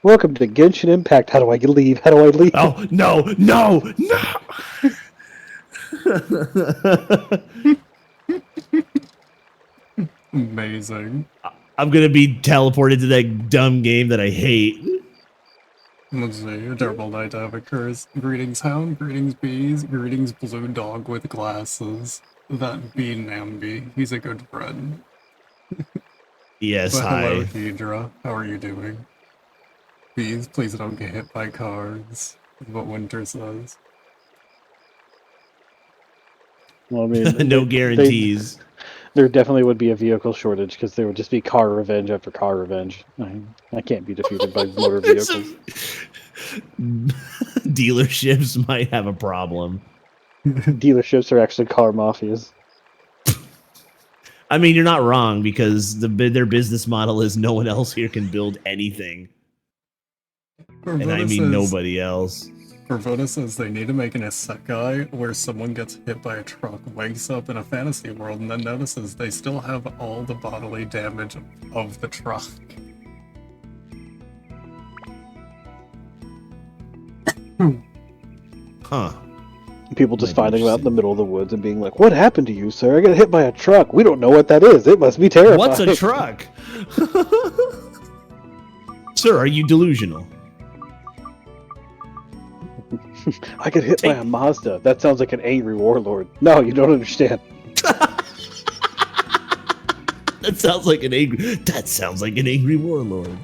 S2: Welcome to Genshin Impact. How do I leave? How do I leave?
S3: Oh no, no, no!
S1: Amazing.
S3: I'm gonna be teleported to that dumb game that I hate.
S1: Let's see. A terrible night to have occurs. Greetings, hound. Greetings, bees. Greetings, blue dog with glasses. That be Nambi. He's a good friend.
S3: Yes,
S1: But hello,
S3: hi.
S1: Hedra. How are you doing? Bees, please don't get hit by cars. Is what Winter says.
S2: Well, I mean,
S3: No guarantees.
S2: there definitely would be a vehicle shortage because there would just be car revenge after car revenge. I can't be defeated by motor
S3: It's
S2: vehicles.
S3: Dealerships might have a problem.
S2: Dealerships are actually car mafias.
S3: I mean, you're not wrong because their business model is no one else here can build anything, and I mean nobody else.
S1: Vervoda says they need to make an isekai where someone gets hit by a truck, wakes up in a fantasy world, and then notices they still have all the bodily damage of the truck.
S3: Huh.
S2: People just
S3: Might be
S2: finding him out in the
S3: interesting.
S2: middle of the woods and being like, "What happened to you, sir? I got hit by a truck. We don't know what that is. It must be terrifying."
S3: What's a truck? Sir, are you delusional?
S2: I get hit by a Mazda. That sounds like an angry warlord. No, you don't understand.
S3: That sounds like an angry warlord.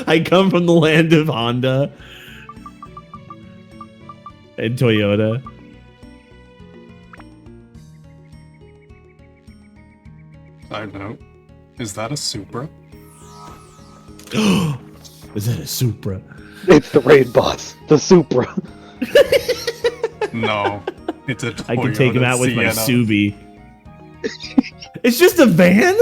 S3: I come from the land of Honda and Toyota.
S1: Side note, is that a Supra?
S3: Is that a Supra?
S2: It's the raid boss, the Supra.
S1: No, it's a Toyota
S3: I can take him out with my
S1: Sienna.
S3: Subi. It's just a van?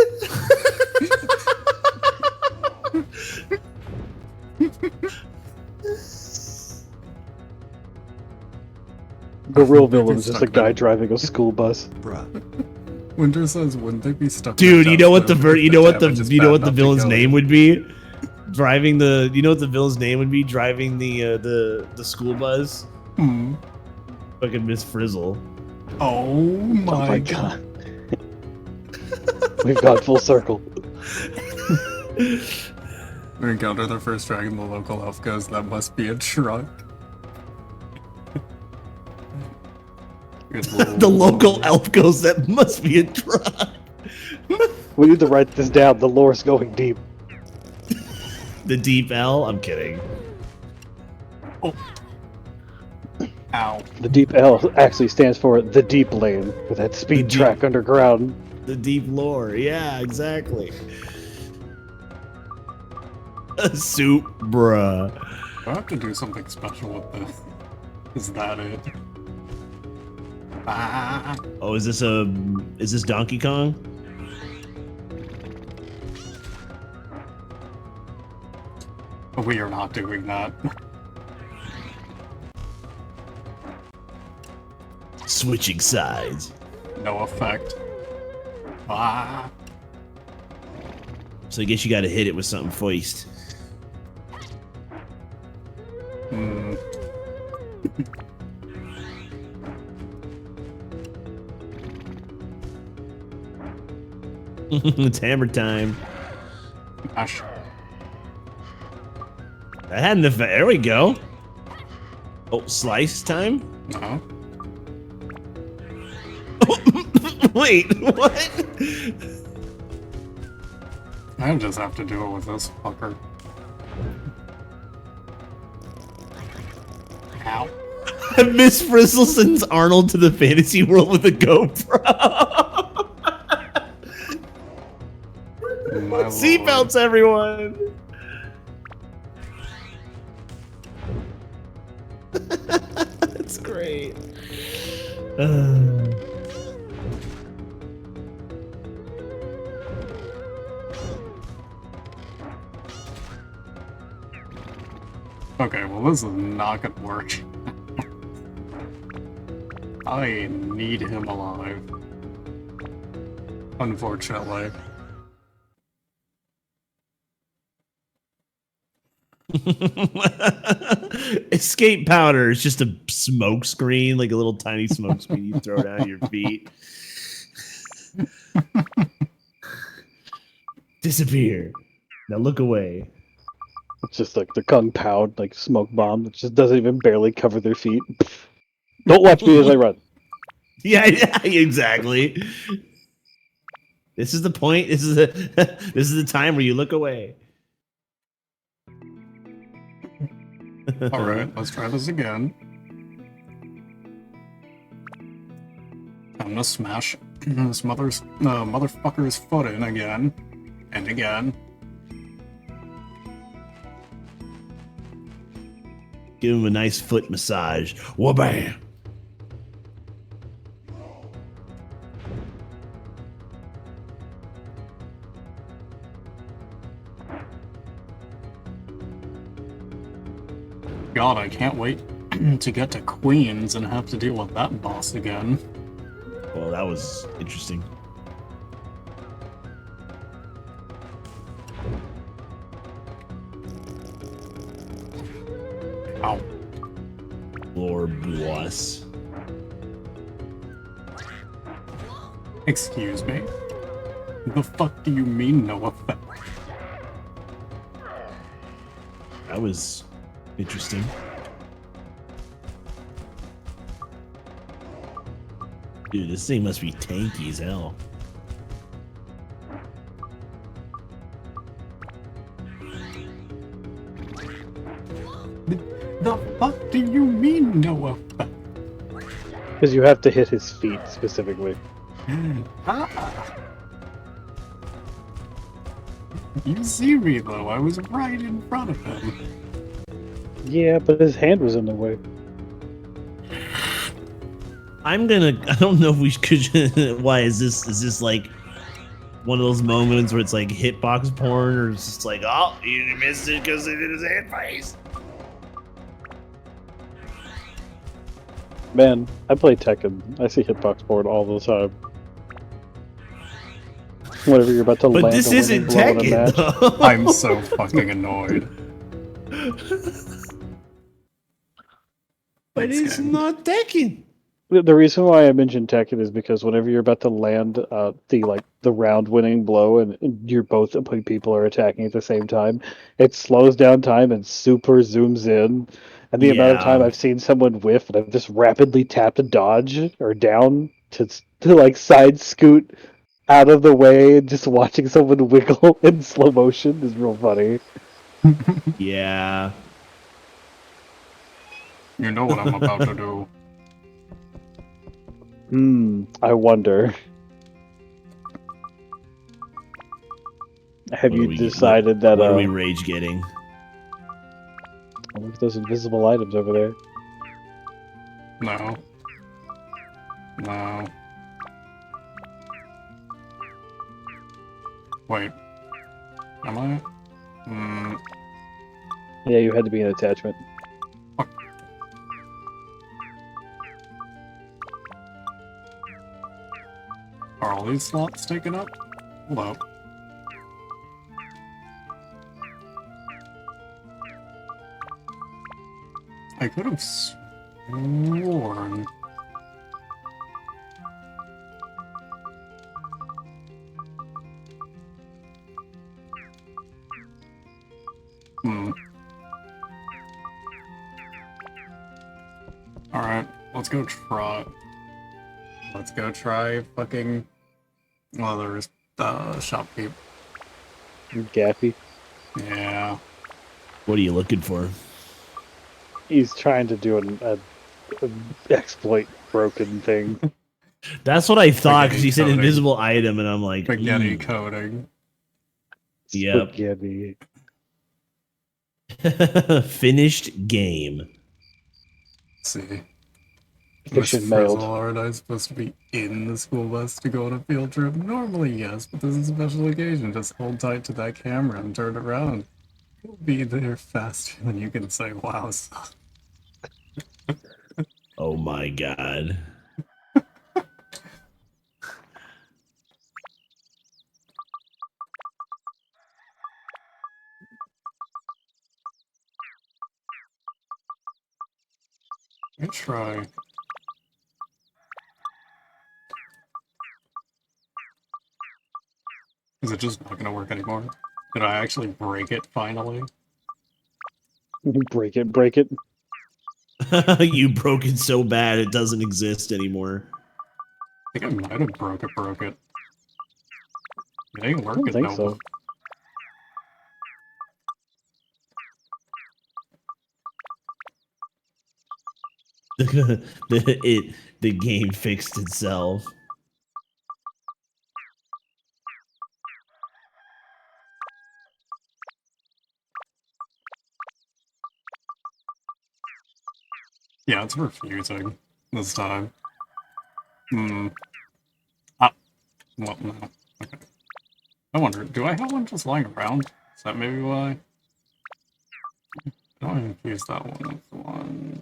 S2: The real
S1: They'd be
S2: villain's just a
S1: stuck
S2: guy
S1: there.
S2: driving a school bus.
S1: Winter says, wouldn't they be stuck?
S3: Dude,
S1: in
S3: you
S1: a
S3: know what the
S1: Tesla if
S3: you know what the
S1: damage is
S3: you know
S1: bad
S3: what the
S1: enough to
S3: villain's
S1: kill
S3: name
S1: you?
S3: would be? Driving the you know what the villain's name would be? Driving the school bus?
S1: Hmm.
S3: Fucking Miss Frizzle.
S1: Oh
S2: Oh
S1: my
S2: my
S1: god.
S2: god. We've gone full circle.
S1: We encounter the first dragon, the local elf goes, that must be a truck. Good
S3: The local elf goes, that must be a truck.
S2: We need to write this down. The lore's going deep.
S3: The deep L? I'm kidding.
S1: Ow.
S2: The deep L actually stands for the deep lane, with that speed
S3: The deep-
S2: track underground.
S3: The deep lore. Yeah, exactly. A soup, bruh.
S1: Do I have to do something special with this? Is that it? Ah.
S3: Oh, is this Donkey Kong?
S1: We are not doing that.
S3: Switching sides.
S1: No effect. Ah.
S3: So I guess you gotta hit it with something first.
S1: Hmm.
S3: It's hammer time.
S1: Gosh.
S3: That had an effect. There we go. Oh, slice time?
S1: No.
S3: Wait, what?
S1: I just have to do it with this fucker. Ow.
S3: Miss Frizzle sends Arnold to the fantasy world with a GoPro.
S1: My lord.
S3: Seatbelts, everyone. That's great.
S1: Okay, well this is not gonna work. I need him alive. Unfortunately.
S3: Escape powder is just a smoke screen, like a little tiny smoke screen you throw down your feet. Disappear. Now look away.
S2: It's just like the Kung Pao, like smoke bomb that just doesn't even barely cover their feet. Don't watch me as I run.
S3: Yeah, exactly. This is the point. This is this is the time where you look away.
S1: Alright, let's try this again. I'm gonna smash this motherfucker's foot in again. And again.
S3: Give him a nice foot massage. Wha-bam!
S1: God, I can't wait to get to Queens and have to deal with that boss again.
S3: Well, that was interesting.
S1: Ow.
S3: Lord bless.
S1: Excuse me? The fuck do you mean no effect?
S3: That was interesting. Dude, this thing must be tanky as hell.
S1: The fuck do you mean no effect?
S2: Because you have to hit his feet specifically.
S1: Ah. You see me though, I was right in front of him.
S2: Yeah, but his hand was in the way.
S3: I don't know if we could. Why is this like one of those moments where it's like hitbox porn, or it's just like, oh, you missed it because it did his hand face.
S2: Man, I play Tekken. I see hitbox board all the time. Whenever you're about to
S3: But
S2: land
S3: this
S2: a winning
S3: isn't
S2: blow in a
S3: Tekken.
S2: match.
S3: Though.
S1: I'm so fucking annoyed.
S3: But
S1: Thanks,
S3: it's
S1: game.
S3: not Tekken.
S2: The reason why I mentioned Tekken is because whenever you're about to land the round winning blow and you're both people are attacking at the same time, it slows down time and super zooms in. And the amount of time
S3: Yeah.
S2: I've seen someone whiff and I've just rapidly tapped a dodge or down to like side scoot out of the way and just watching someone wiggle in slow motion is real funny.
S3: Yeah.
S1: You know what I'm about to do.
S2: I wonder. Have
S3: What are
S2: you
S3: we-
S2: decided that
S3: What are we rage getting?
S2: look at those invisible items over there?
S1: No. No. Wait. Am I?
S2: Yeah, you had to be an attachment.
S1: Are all these slots taken up? Hold up. I could have sworn. Alright, let's go try. Let's go try fucking. Well, there's shopkeep.
S2: Gappy.
S1: Yeah.
S3: What are you looking for?
S2: He's trying to do an exploit broken thing.
S3: That's what I thought because he said
S1: Spaghetti
S3: invisible item, and I'm like,
S1: Spaghetti coding.
S3: Yep.
S2: Spaghetti.
S3: Finished game.
S1: Let's see.
S2: Mission
S1: Was
S2: mailed.
S1: Frizzle Art I supposed to be in the school bus to go on a field trip? Normally, yes, but this is a special occasion. Just hold tight to that camera and turn around. You'll be there faster than you can say, wow, son.
S3: Oh my god.
S1: Let me try. Is it just not gonna work anymore? Did I actually break it finally?
S2: Break it, break it.
S3: You broke it so bad it doesn't exist anymore.
S1: I think I might have broke it. It ain't
S2: I
S1: working
S2: don't think
S1: though.
S2: so.
S3: The game fixed itself.
S1: Yeah, it's refusing this time. Hmm. Ah. Well, no. Okay. I wonder, do I have one just lying around? Is that maybe why? I don't confuse that one with the one.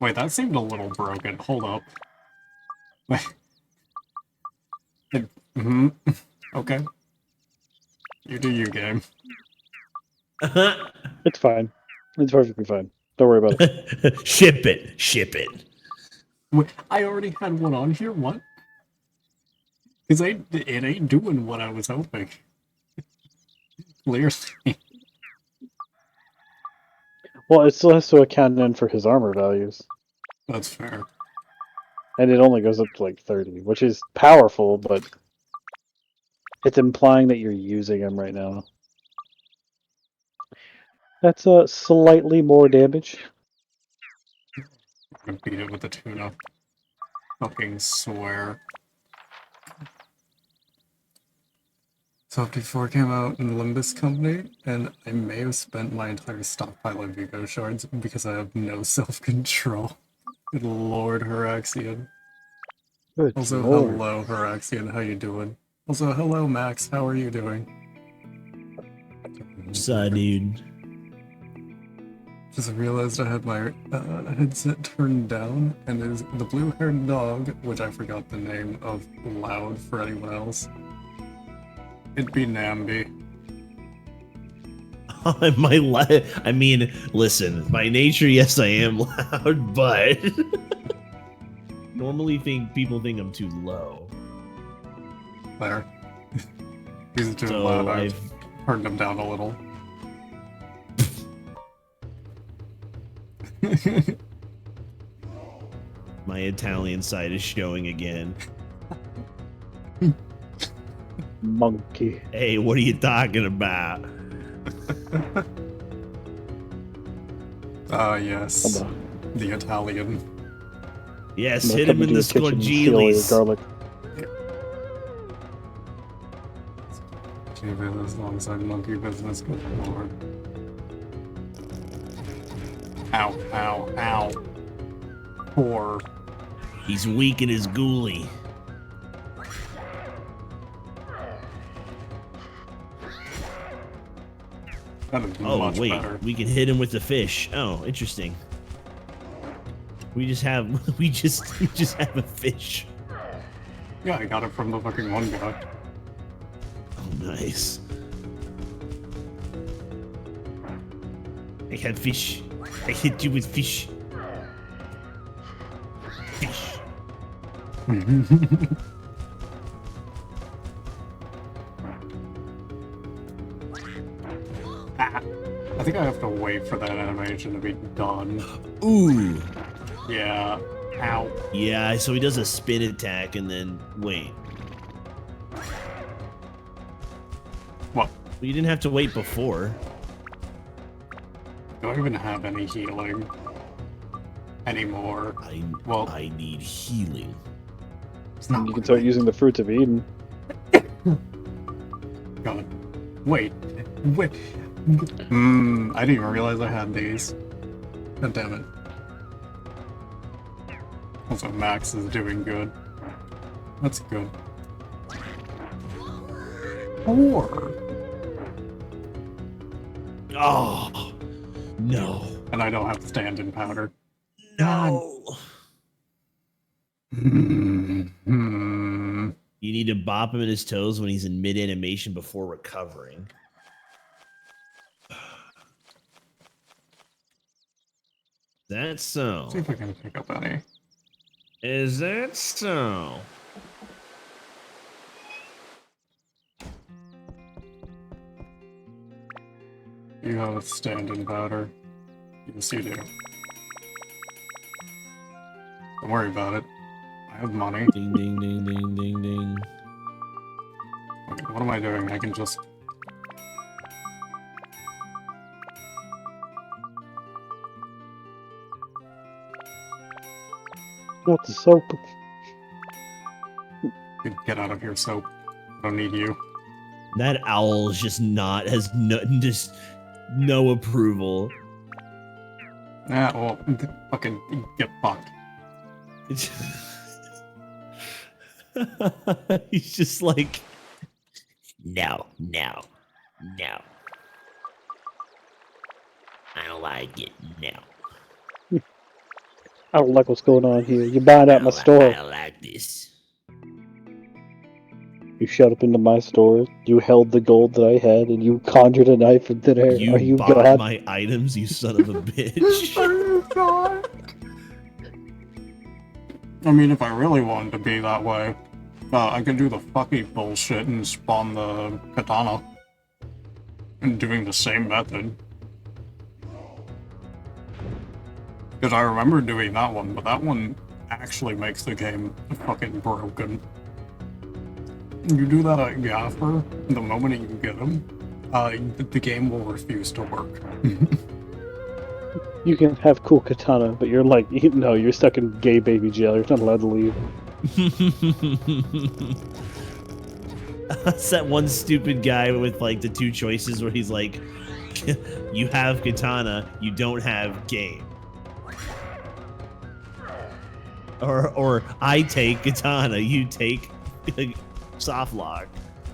S1: Wait, that seemed a little broken. Hold up. Wait. Hmm. Okay. You do you, game.
S2: It's fine. It's perfectly fine. Don't worry about it.
S3: Ship it. Ship it.
S1: Wait, I already had one on here? What? Because it ain't doing what I was hoping. Clearly.
S2: Well, it still has to account in for his armor values.
S1: That's fair.
S2: And it only goes up to like 30, which is powerful, but it's implying that you're using him right now. That's slightly more damage.
S1: I'm gonna beat it with the tuna. Fucking swear. Softy 4 came out in Limbus Company, and I may have spent my entire stockpile of Vigo shards because I have no self-control. Good Lord, Heraxian.
S2: Good
S1: Also,
S2: lord.
S1: hello, Heraxian, how you doing? Also, hello, Max, how are you doing?
S3: Dude.
S1: Just realized I had my headset turned down, and is the blue-haired dog, which I forgot the name of loud for anyone else. It'd be Nambi.
S3: I mean, listen, by nature, yes, I am loud, but normally people think I'm too low.
S1: There. He's too
S3: So
S1: loud.
S3: I've
S1: I've turned him down a little.
S3: my Italian side is showing again.
S2: Monkey.
S3: Hey, what are you talking about?
S1: Ah, yes.
S2: I'm
S1: The Italian.
S3: Yes,
S2: gonna
S3: hit
S2: come
S3: him in
S2: into
S3: the
S2: your kitchen and steal all your
S3: scorgilis.
S2: garlic.
S1: Jesus, alongside monkey business, good lord. Ow, ow, ow. Poor.
S3: He's weak in his ghoulie.
S1: That is
S3: Oh,
S1: much
S3: wait,
S1: better.
S3: we can hit him with the fish. Oh, interesting. We just have have a fish.
S1: Yeah, I got it from the fucking one guy.
S3: Oh, nice. I had fish. I hit you with fish. Fish.
S1: Ah, I think I have to wait for that animation to be done.
S3: Ooh.
S1: Yeah. Ow.
S3: Yeah, so he does a spin attack and then wait.
S1: What?
S3: Well, you didn't have to wait before.
S1: Do I even have any healing anymore? Well-
S3: I need healing.
S1: It's not
S2: You can start using the fruits of Eden.
S1: God. Wait. Wait. I didn't even realize I had these. God damn it. Also, Max is doing good. That's good. Or,
S3: Oh no.
S1: and I don't have stand-in powder.
S3: No.
S1: Hmm.
S3: You need to bop him in his toes when he's in mid animation before recovering. That's so.
S1: See if I can pick up any.
S3: Is that so?
S1: You have a stand-in powder. Yes, you do. Don't worry about it. I have money.
S3: Ding ding ding ding ding ding.
S1: Okay, what am I doing? I can just...
S2: Not the soap.
S1: Get out of here, soap. I don't need you.
S3: That owl is just not has no approval.
S1: Yeah, well, fucking get fucked.
S3: He's just like, no, no, no. I don't like it. No.
S2: I don't like what's going on here. You're buying out my store.
S3: I don't like this.
S2: You showed up into my store. You held the gold that I had, and you conjured a knife from thin air. Are you
S3: bought
S2: God?
S3: my items, you son of a bitch.
S1: I mean, if I really wanted to be that way, I could do the fucky bullshit and spawn the katana. And doing the same method. Because I remember doing that one, but that one actually makes the game fucking broken. You do that at Gaffer, the moment you get him, the game will refuse to work.
S2: You can have cool katana, but you're like, no, you're stuck in gay baby jail. You're not allowed to leave.
S3: That's that one stupid guy with like the two choices where he's like, you have katana, you don't have game. Or I take katana, you take soft lock.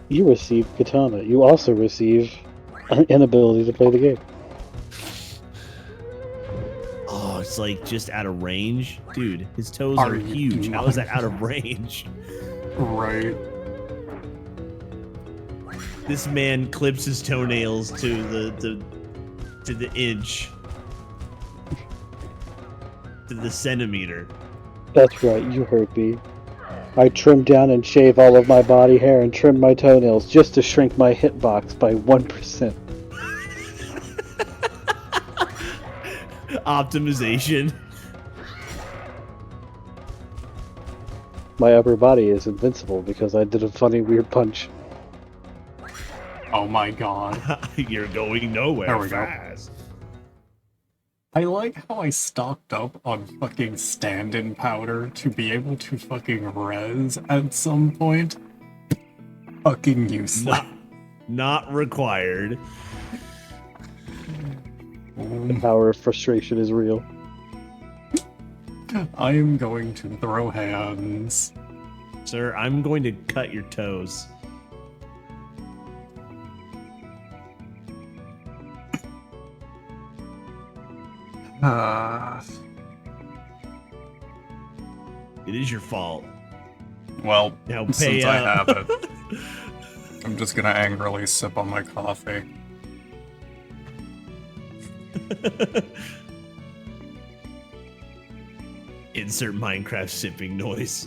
S2: You receive katana. You also receive an inability to play the game.
S3: Oh, it's like just out of range? Dude, his toes
S1: Are
S3: are
S1: you
S3: huge. How is that
S1: not?
S3: out of range?
S1: Right.
S3: This man clips his toenails to the inch. To the centimeter.
S2: That's right, you heard me. I trim down and shave all of my body hair and trim my toenails just to shrink my hitbox by 1%.
S3: Optimization.
S2: My upper body is invincible because I did a funny weird punch.
S1: Oh my god.
S3: You're going nowhere
S1: There we go.
S3: fast.
S1: I like how I stocked up on fucking stand-in powder to be able to fucking res at some point. Fucking useless.
S3: Not required.
S2: The power of frustration is real.
S1: I am going to throw hands.
S3: Sir, I'm going to cut your toes. It is your fault.
S1: Well,
S3: Now pay
S1: since I
S3: up.
S1: have it, I'm just gonna angrily sip on my coffee.
S3: Insert Minecraft sipping noise.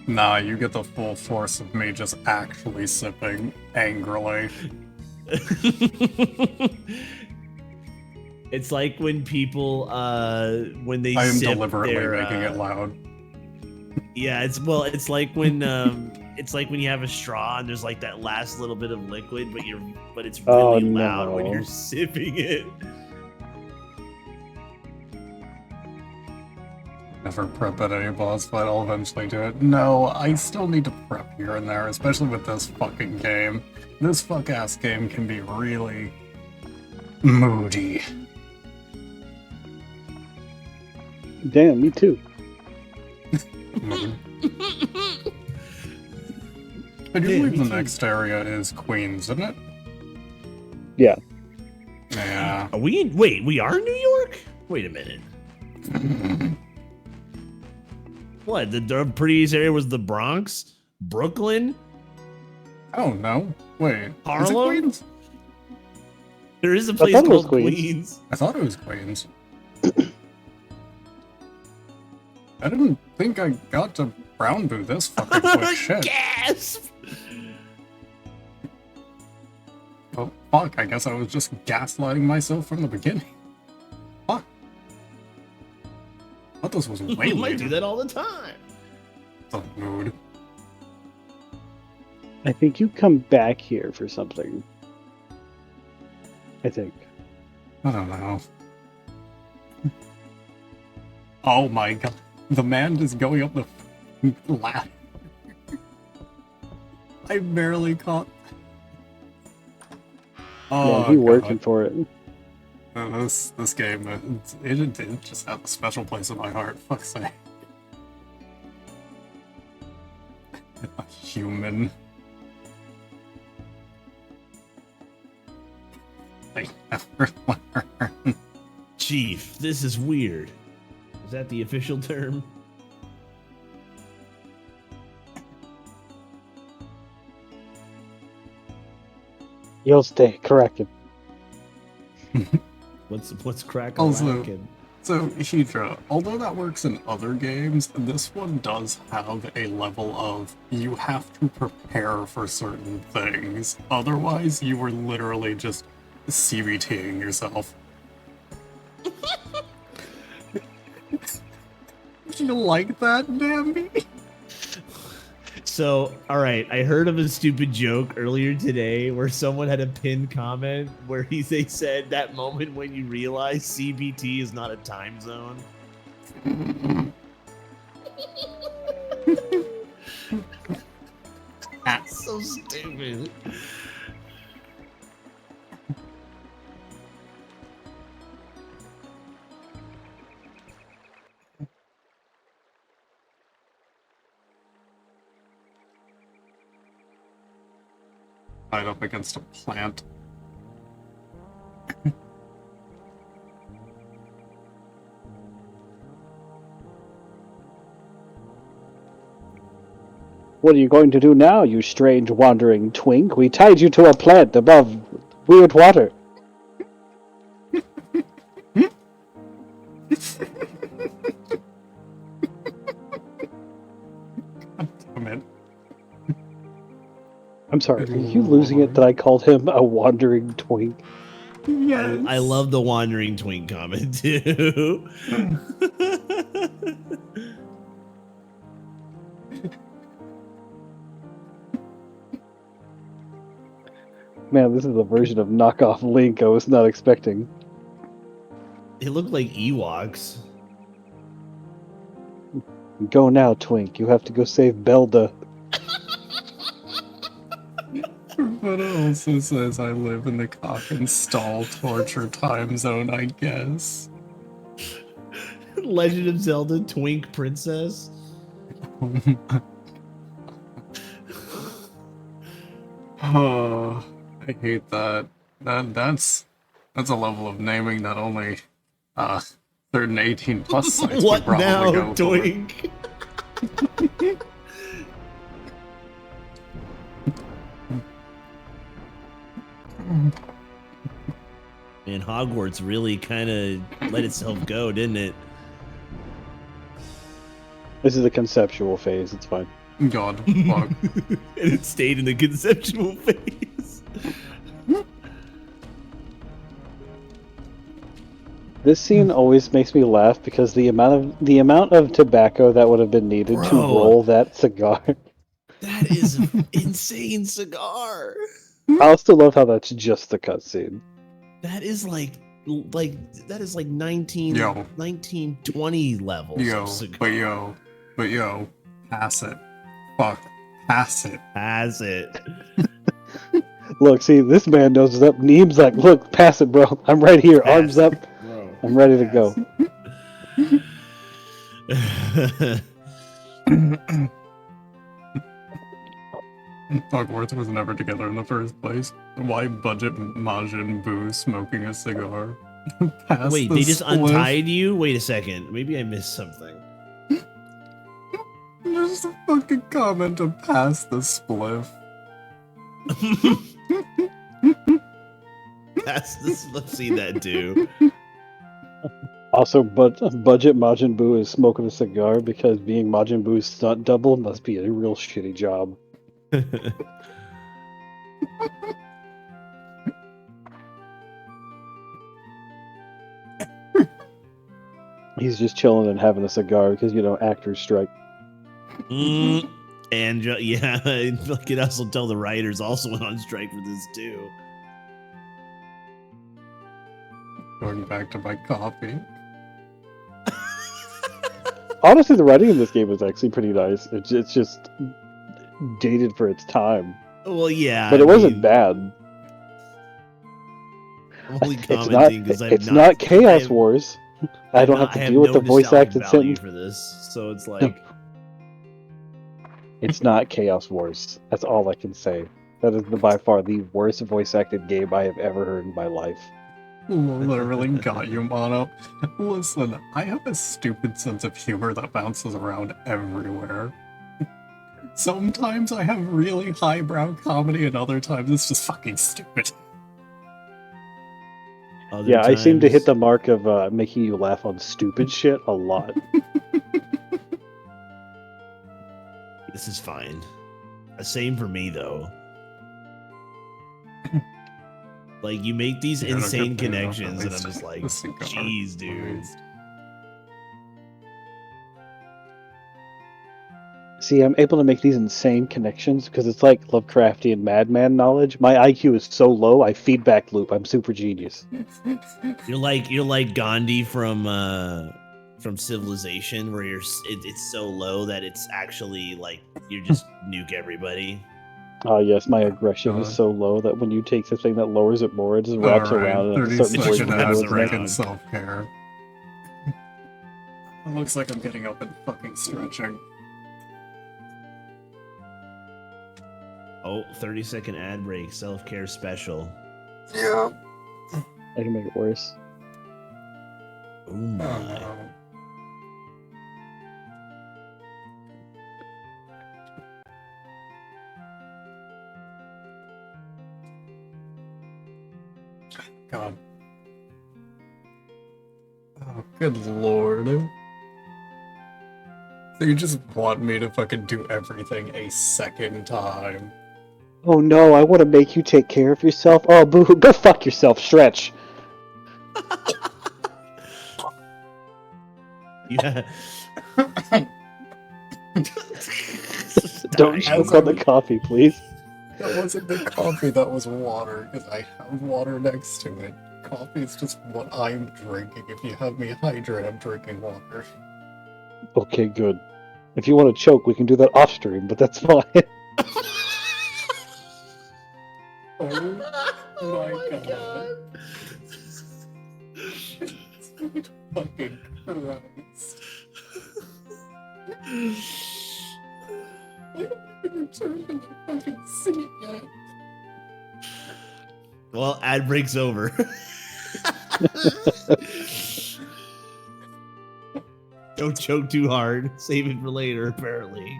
S1: Nah, you get the full force of me just actually sipping angrily.
S3: It's like when people when they
S1: I am
S3: sip
S1: deliberately
S3: their,
S1: making it loud.
S3: Yeah, it's like when it's like when you have a straw and there's like that last little bit of liquid, but it's
S2: Oh,
S3: really loud when
S2: no.
S3: you're sipping it.
S1: Never prep at any boss fight, I'll eventually do it. No, I still need to prep here and there, especially with this fucking game. This fuck-ass game can be really moody.
S2: Damn, me too.
S1: Mood. I do
S3: Yeah,
S1: believe
S3: me
S1: the
S3: too.
S1: next area is Queens, isn't it?
S2: Yeah.
S1: Yeah.
S3: Are we in, wait, we are in New York? Wait a minute. What? The prettiest area was the Bronx? Brooklyn?
S1: Oh no. Wait. Is it
S3: Harlem?
S1: Queens?
S3: There is a place
S2: thought it was
S3: called
S2: Queens.
S3: Queens.
S1: I thought it was Queens. I didn't think I got to Brown Boo this fucking quick shit.
S3: Gasp!
S1: Well, fuck, I guess I was just gaslighting myself from the beginning. Fuck. I thought this was way
S3: We might
S1: later.
S3: do that all the time.
S1: The mood.
S2: I think you come back here for something. I think.
S1: I don't know. Oh my god. The man is going up the ladder. I barely caught. Oh,
S2: Man, he
S1: God.
S2: working for it.
S1: This game, it just has a special place in my heart. Fuck's sake. A human. They never learn.
S3: Chief, this is weird. Is that the official term?
S2: You'll stay corrected.
S3: What's crack
S1: Also- So, Hydra, although that works in other games, this one does have a level of you have to prepare for certain things. Otherwise, you are literally just CBTing yourself. Do you like that, Nambi?
S3: So, all right, I heard of a stupid joke earlier today where someone had a pinned comment where they said that moment when you realize CBT is not a time zone. That's so stupid.
S1: Tied up against a plant.
S2: What are you going to do now, you strange wandering twink? We tied you to a plant above weird water.
S1: Damn it.
S2: I'm sorry, are you losing it that I called him a wandering twink?
S1: Yes.
S3: I love the wandering twink comment too.
S2: Man, this is a version of knockoff Link I was not expecting.
S3: They look like Ewoks.
S2: Go now, twink. You have to go save Belda.
S1: But it also says I live in the cock and stall torture time zone, I guess.
S3: Legend of Zelda Twink Princess.
S1: Oh, I hate that. That's a level of naming that only certain 18 plus sites would
S3: What
S1: probably
S3: now,
S1: go for.
S3: Twink? Man, Hogwarts really kind of let itself go, didn't it?
S2: This is the conceptual phase, it's fine.
S1: God, fuck.
S3: And it stayed in the conceptual phase.
S2: This scene always makes me laugh because the amount of tobacco that would have been needed to
S3: Bro.
S2: roll that cigar.
S3: That is an insane cigar.
S2: I also love how that's just the cutscene.
S3: That is like that is like 1920 levels.
S1: Yo,
S3: of cigar.
S1: but yo, pass it. Fuck, pass it.
S3: Has it.
S2: Look, see, this man knows what's up. Neem's like, look, pass it, bro. I'm right here, arms up.
S3: Bro.
S2: I'm ready to go.
S1: Hogwarts was never together in the first place. Why budget Majin Buu smoking a cigar? Pass
S3: Wait,
S1: the
S3: they just
S1: spliff.
S3: untied you? Wait a second. Maybe I missed something.
S1: Just a fucking comment to pass the spliff.
S3: That's this. Let's see that too.
S2: Also, budget Majin Buu is smoking a cigar because being Majin Buu's stunt double must be a real shitty job. He's just chilling and having a cigar because, you know, actors strike.
S3: And yeah, I can also tell the writers also went on strike for this too.
S1: Going back to my coffee.
S2: Honestly, the writing in this game is actually pretty nice. It's just dated for its time,
S3: Well, yeah,
S2: but it wasn't bad.
S3: I'm only
S2: It's not.
S3: commenting because
S2: It's not Chaos Wars. I don't have to deal with the voice
S3: nostalgic
S2: acted
S3: value
S2: sentence.
S3: for this, so it's like
S2: It's not Chaos Wars. That's all I can say. That is by far the worst voice acted game I have ever heard in my life.
S1: Literally got you, Mono. Listen, I have a stupid sense of humor that bounces around everywhere. Sometimes I have really highbrow comedy, and other times it's just fucking stupid.
S3: other
S2: Yeah, I seem to hit
S3: times-
S2: the mark of making you laugh on stupid shit a lot.
S3: This is fine. Same for me though. Like you make these
S1: Yeah,
S3: insane
S1: good thing I don't
S3: connections,
S1: have
S3: and I'm
S1: this-
S3: just like,
S1: this cigar.
S3: jeez, dude.
S2: See, I'm able to make these insane connections because it's like Lovecraftian madman knowledge. My IQ is so low, I feedback loop. I'm super genius.
S3: You're like Gandhi from Civilization, where it's so low that it's actually like you just nuke everybody.
S2: Oh yes, my aggression is
S1: God.
S2: so low that when you take something that lowers it more, it just wraps around and at a
S1: 30
S2: certain
S3: It
S2: point
S3: just
S1: second
S2: you
S1: ad
S3: wraps
S2: know it's
S3: around.
S1: break and self-care. It looks like I'm getting up and fucking stretching.
S3: Oh, 30-second ad break, self-care special.
S1: Yeah.
S2: I can make it worse.
S3: Oh my.
S1: Oh, God. Oh, good lord. So you just want me to fucking do everything a second time.
S2: Oh no, I want to make you take care of yourself. Oh boo, go fuck yourself, Stretch.
S3: Yeah.
S2: Don't
S3: Dying.
S2: choke on the coffee, please.
S1: That wasn't the coffee, that was water, because I have water next to it. Coffee is just what I'm drinking. If you have me hydrate, I'm drinking water.
S2: Okay, good. If you want to choke, we can do that off stream, but that's fine.
S1: Oh my god. Fucking Christ. I haven't even returned to the fucking seat yet.
S3: Well, ad break's over. Don't choke too hard. Save it for later, apparently.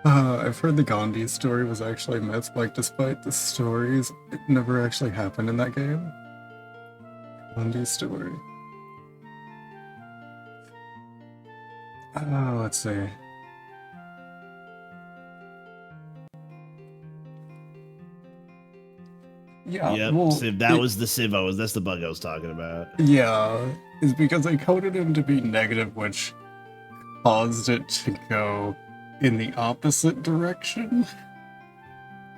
S1: I've heard the Gandhi story was actually a myth, like despite the stories, it never actually happened in that game. Gandhi story. Let's see. Yeah,
S3: Yep.
S1: well,
S3: Civ, that was the Civ that's the bug I was talking about.
S1: yeah, is because I coded him to be negative, which caused it to go in the opposite direction.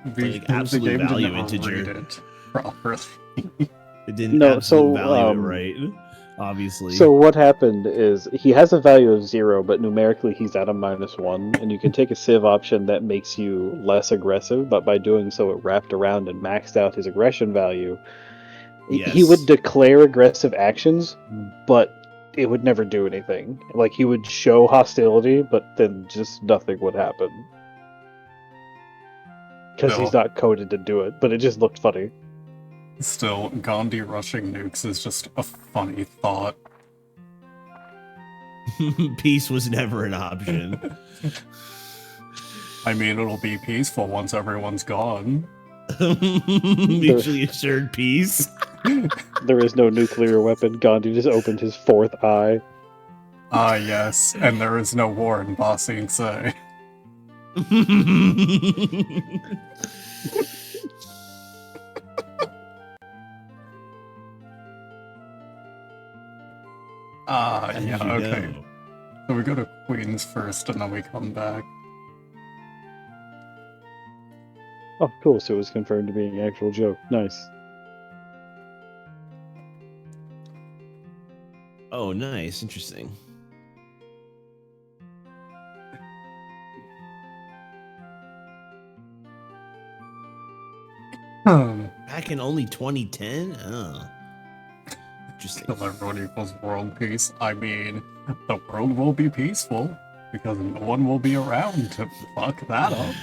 S1: Because the
S3: absolute
S1: game
S3: value
S1: didn't
S3: integer.
S1: read it properly.
S3: It didn't
S2: No,
S3: absolute
S2: so,
S3: value it right. Obviously.
S2: So what happened is he has a value of 0, but numerically he's at a -1, and you can take a Civ option that makes you less aggressive, but by doing so it wrapped around and maxed out his aggression value. He
S3: Yes.
S2: would declare aggressive actions, but it would never do anything. Like he would show hostility, but then just nothing would happen. Because he's
S1: No.
S2: not coded to do it, but it just looked funny.
S1: Still, Gandhi rushing nukes is just a funny thought.
S3: Peace was never an option.
S1: I mean, it'll be peaceful once everyone's gone.
S3: Mutually assured peace.
S2: There is no nuclear weapon. Gandhi just opened his 4th eye.
S1: Ah, yes, and there is no war in Ba Sing Se. Ah,
S3: How did
S1: yeah,
S3: you
S1: okay.
S3: know?
S1: So we go to Queens first, and then we come back.
S2: Oh, cool. So it was confirmed to be an actual joke. Nice.
S3: Oh, nice. Interesting. Back in only 2010? Oh. Interesting.
S1: Kill everyone equals world peace. I mean, the world will be peaceful because no one will be around to fuck that up.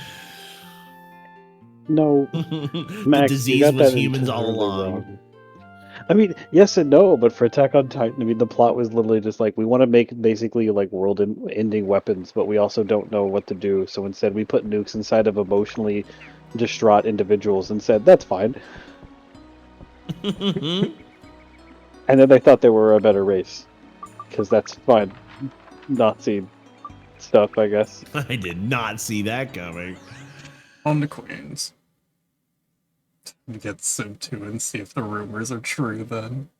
S2: No,
S3: The
S2: Max, you
S3: disease
S2: got
S3: was
S2: that
S3: humans all
S2: entirely
S3: along.
S2: wrong. I mean, yes and no, but for Attack on Titan, I mean, the plot was literally just like, we want to make basically like world-ending weapons, but we also don't know what to do. So instead, we put nukes inside of emotionally distraught individuals and said, that's fine. And then they thought they were a better race. Because that's fine. Nazi stuff, I guess.
S3: I did not see that coming.
S1: On the Queens. To get Civ 2 and see if the rumors are true then.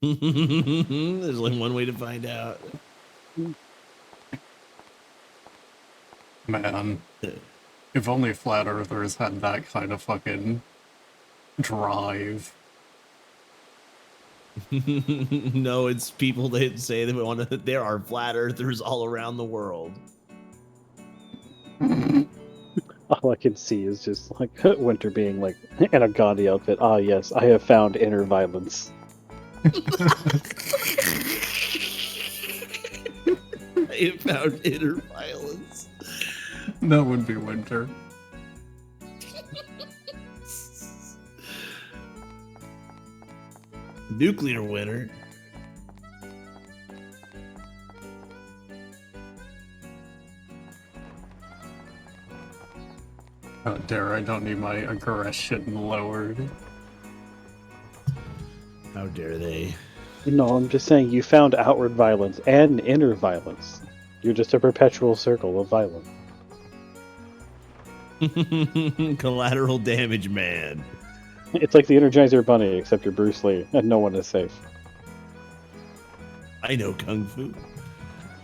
S3: There's only one way to find out.
S1: Man, if only flat earthers had that kind of fucking drive.
S3: No, it's people that say they want to. There are flat earthers all around the world.
S2: All I can see is just like Winter being like in a gaudy outfit. Ah, yes, I have found inner violence.
S3: I have found inner violence.
S1: That would be Winter.
S3: Nuclear winter.
S1: How dare I don't need my aggression lowered.
S3: How dare they?
S2: No, I'm just saying you found outward violence and inner violence. You're just a perpetual circle of violence.
S3: Collateral damage, man.
S2: It's like the Energizer Bunny, except you're Bruce Lee, and no one is safe.
S3: I know kung fu.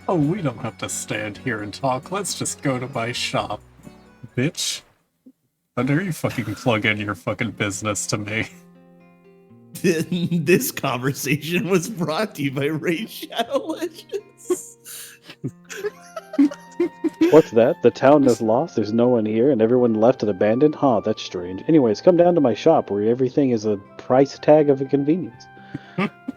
S1: Oh, we don't have to stand here and talk. Let's just go to my shop, bitch. How dare you fucking plug in your fucking business to me?
S3: This conversation was brought to you by Raid Shadow Legends.
S2: What's that? The town is lost, there's no one here, and everyone left and abandoned? Huh, that's strange. Anyways, come down to my shop where everything is a price tag of a convenience.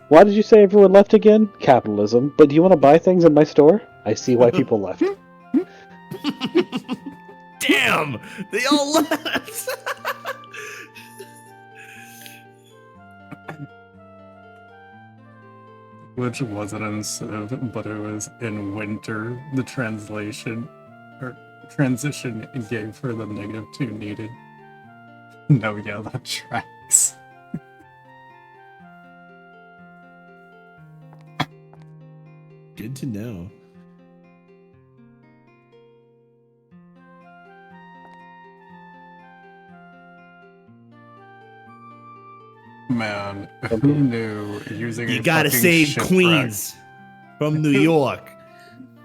S2: Why did you say everyone left again? Capitalism. But do you want to buy things in my store? I see why people left.
S3: Damn! They all left!
S1: Which wasn't in Civ, but it was in Winter. The translation or transition it gave for the -2 needed. No, yeah, that tracks.
S3: Good to know.
S1: Man,
S2: Okay.
S1: who knew using
S3: You
S1: a
S3: gotta
S1: fucking
S3: save
S1: shipwreck-
S3: Queens from New York.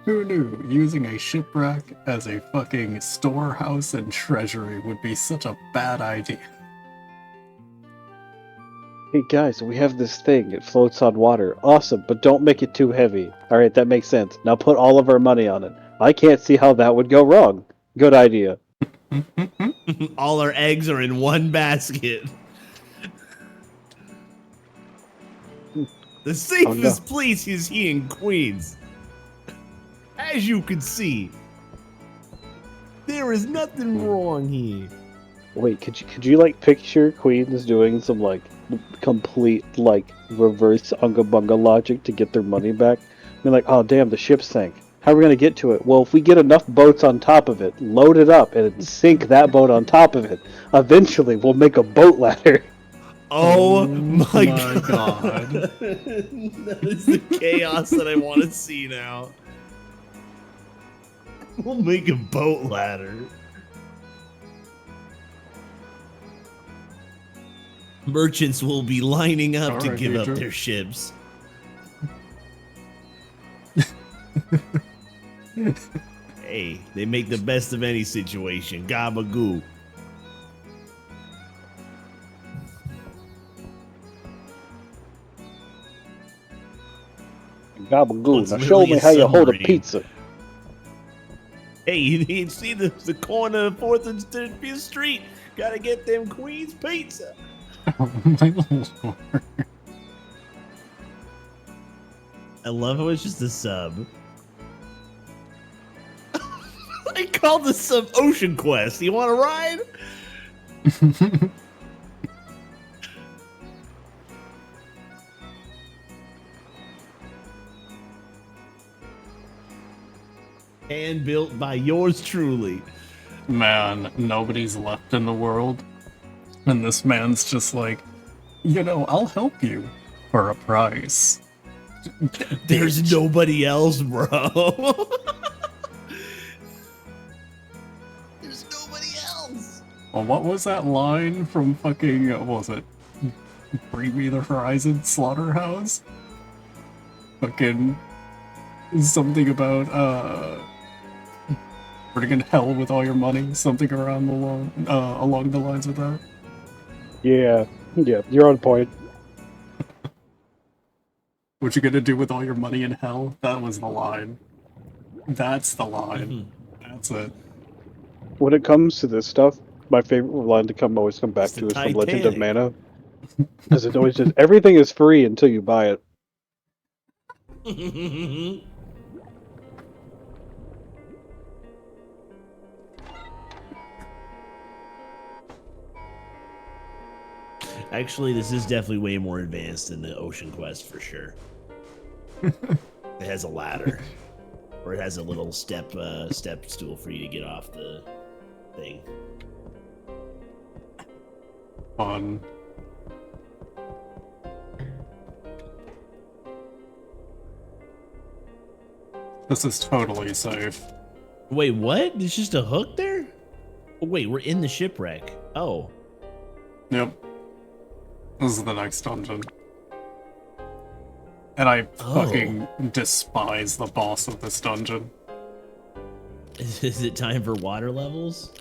S1: Who knew using a shipwreck as a fucking storehouse and treasury would be such a bad idea?
S2: Hey guys, we have this thing. It floats on water. Awesome, but don't make it too heavy. Alright, that makes sense. Now put all of our money on it. I can't see how that would go wrong. Good idea.
S3: All our eggs are in one basket. The safest place is here in Queens. As you can see, there is nothing wrong here.
S2: Wait, could you like picture Queens doing some like complete like reverse unga bunga logic to get their money back? I mean, like, oh damn, the ship sank. How are we gonna get to it? Well, if we get enough boats on top of it, load it up, and sink that boat on top of it, eventually we'll make a boat ladder.
S3: Oh my
S1: my
S3: god. That is the chaos that I want to see now. We'll make a boat ladder. Merchants will be lining up to
S1: Alright,
S3: give up
S1: Major.
S3: their ships. Hey, they make the best of any situation. Gabagoo.
S2: Gabagool.
S3: It's
S2: Now show
S3: literally
S2: me
S3: a
S2: how you hold a
S3: submarine.
S2: pizza.
S3: Hey, you see the corner of 4th and 5th Street? Gotta get them Queens pizza.
S1: Oh my lord.
S3: I love how it's just a sub. I called the sub Ocean Quest. You want to ride? Hand built by yours truly.
S1: Man, nobody's left in the world. And this man's just like, you know, I'll help you for a price.
S3: There's
S1: Bitch.
S3: nobody else, bro. There's nobody else.
S1: Well, what was that line from fucking, what was it? Bring Me the Horizon Slaughterhouse? Fucking something about, friggin' hell with all your money, something around the along the lines of that.
S2: Yeah, you're on point.
S1: What you gonna do with all your money in hell? That was the line. That's the line. That's it.
S2: When it comes to this stuff, my favorite line to always come back
S3: It's the
S2: to is from Legend of
S3: Titanic.
S2: Mana. Because it always just everything is free until you buy it.
S3: Actually, this is definitely way more advanced than the Ocean Quest for sure. It has a ladder, or it has a little step stool for you to get off the thing.
S1: Fun. This is totally safe.
S3: Wait, what? There's just a hook there? Oh, wait, we're in the shipwreck. Oh.
S1: Yep. This is the next dungeon. And I fucking despise the boss of this dungeon.
S3: Is it time for water levels?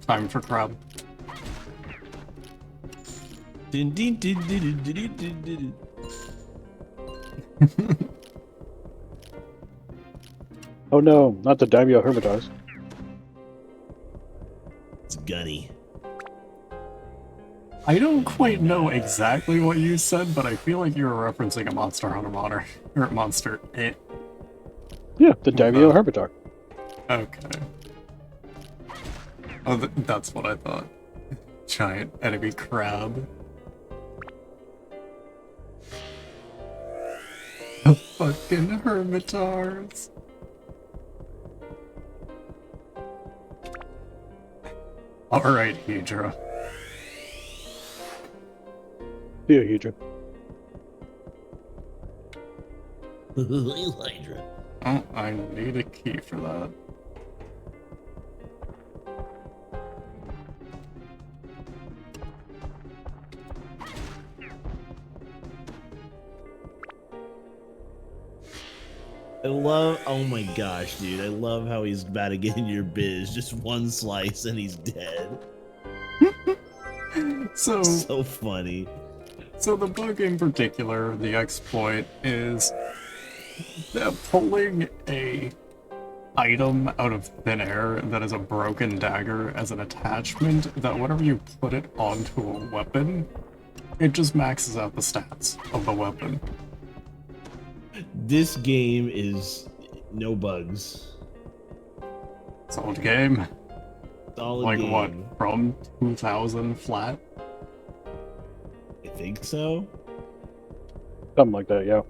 S1: Time for crab.
S3: Dun, dun, dun, dun, dun, dun, dun, dun.
S2: Oh no, not the Daimyo Hermitage.
S3: It's Gunny.
S1: I don't quite know exactly what you said, but I feel like you were referencing a Monster Hunter Monster or Monster It.
S2: Yeah, the Daimyo Hermitage.
S1: Okay. Oh, that's what I thought. Giant enemy crab. The fucking Hermitars. Alright, Hydra.
S2: Yeah, Hydra.
S3: Hydra.
S1: Oh, I need a key for that.
S3: I love, oh my gosh, dude. I love how he's about to get in your biz. Just one slice and he's dead.
S1: So
S3: So funny.
S1: So the bug in particular, the exploit, is pulling a item out of thin air that is a broken dagger as an attachment that whenever you put it onto a weapon, it just maxes out the stats of the weapon.
S3: This game is no bugs.
S1: Solid game.
S3: Solid
S1: Like
S3: game.
S1: what, from 2000 flat?
S3: I think so.
S2: Something like that, yeah.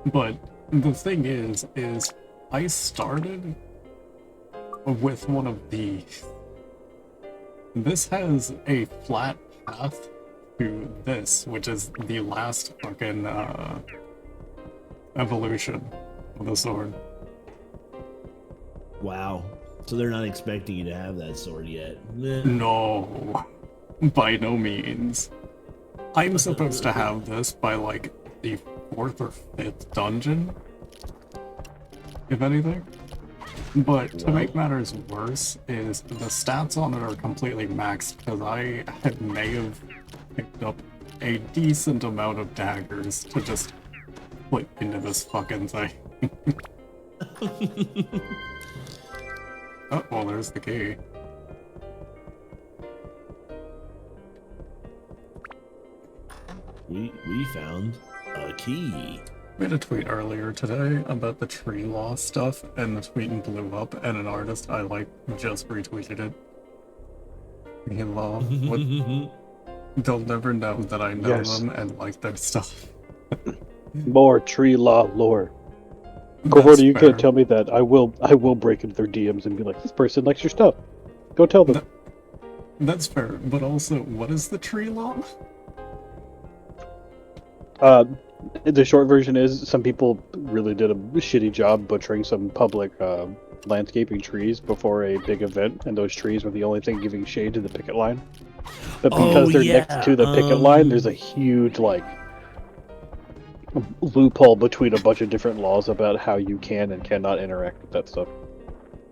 S1: But the thing is I started with one of these. This has a flat path to this, which is the last fucking evolution of the sword.
S3: Wow. So they're not expecting you to have that sword yet. Meh.
S1: No, by no means. I'm supposed to have this by like the 4th or 5th dungeon, if anything. But to make matters worse is the stats on it are completely maxed because may have picked up a decent amount of daggers to just put into this fucking thing. Oh, well, there's the key.
S3: We found a key.
S1: Made a tweet earlier today about the tree law stuff, and the tweet blew up, and an artist I like just retweeted it. Tree law. What? They'll never know that I know
S2: Yes.
S1: them and like their stuff.
S2: More tree law lore.
S1: That's
S2: Corvoda, you
S1: fair.
S2: can't tell me that. I will break into their DMs and be like, this person likes your stuff. Go tell them.
S1: That's fair, but also, what is the tree law?
S2: The short version is some people really did a shitty job butchering some public landscaping trees before a big event, and those trees were the only thing giving shade to the picket line. But because they're next to the picket line, there's a huge loophole between a bunch of different laws about how you can and cannot interact with that stuff.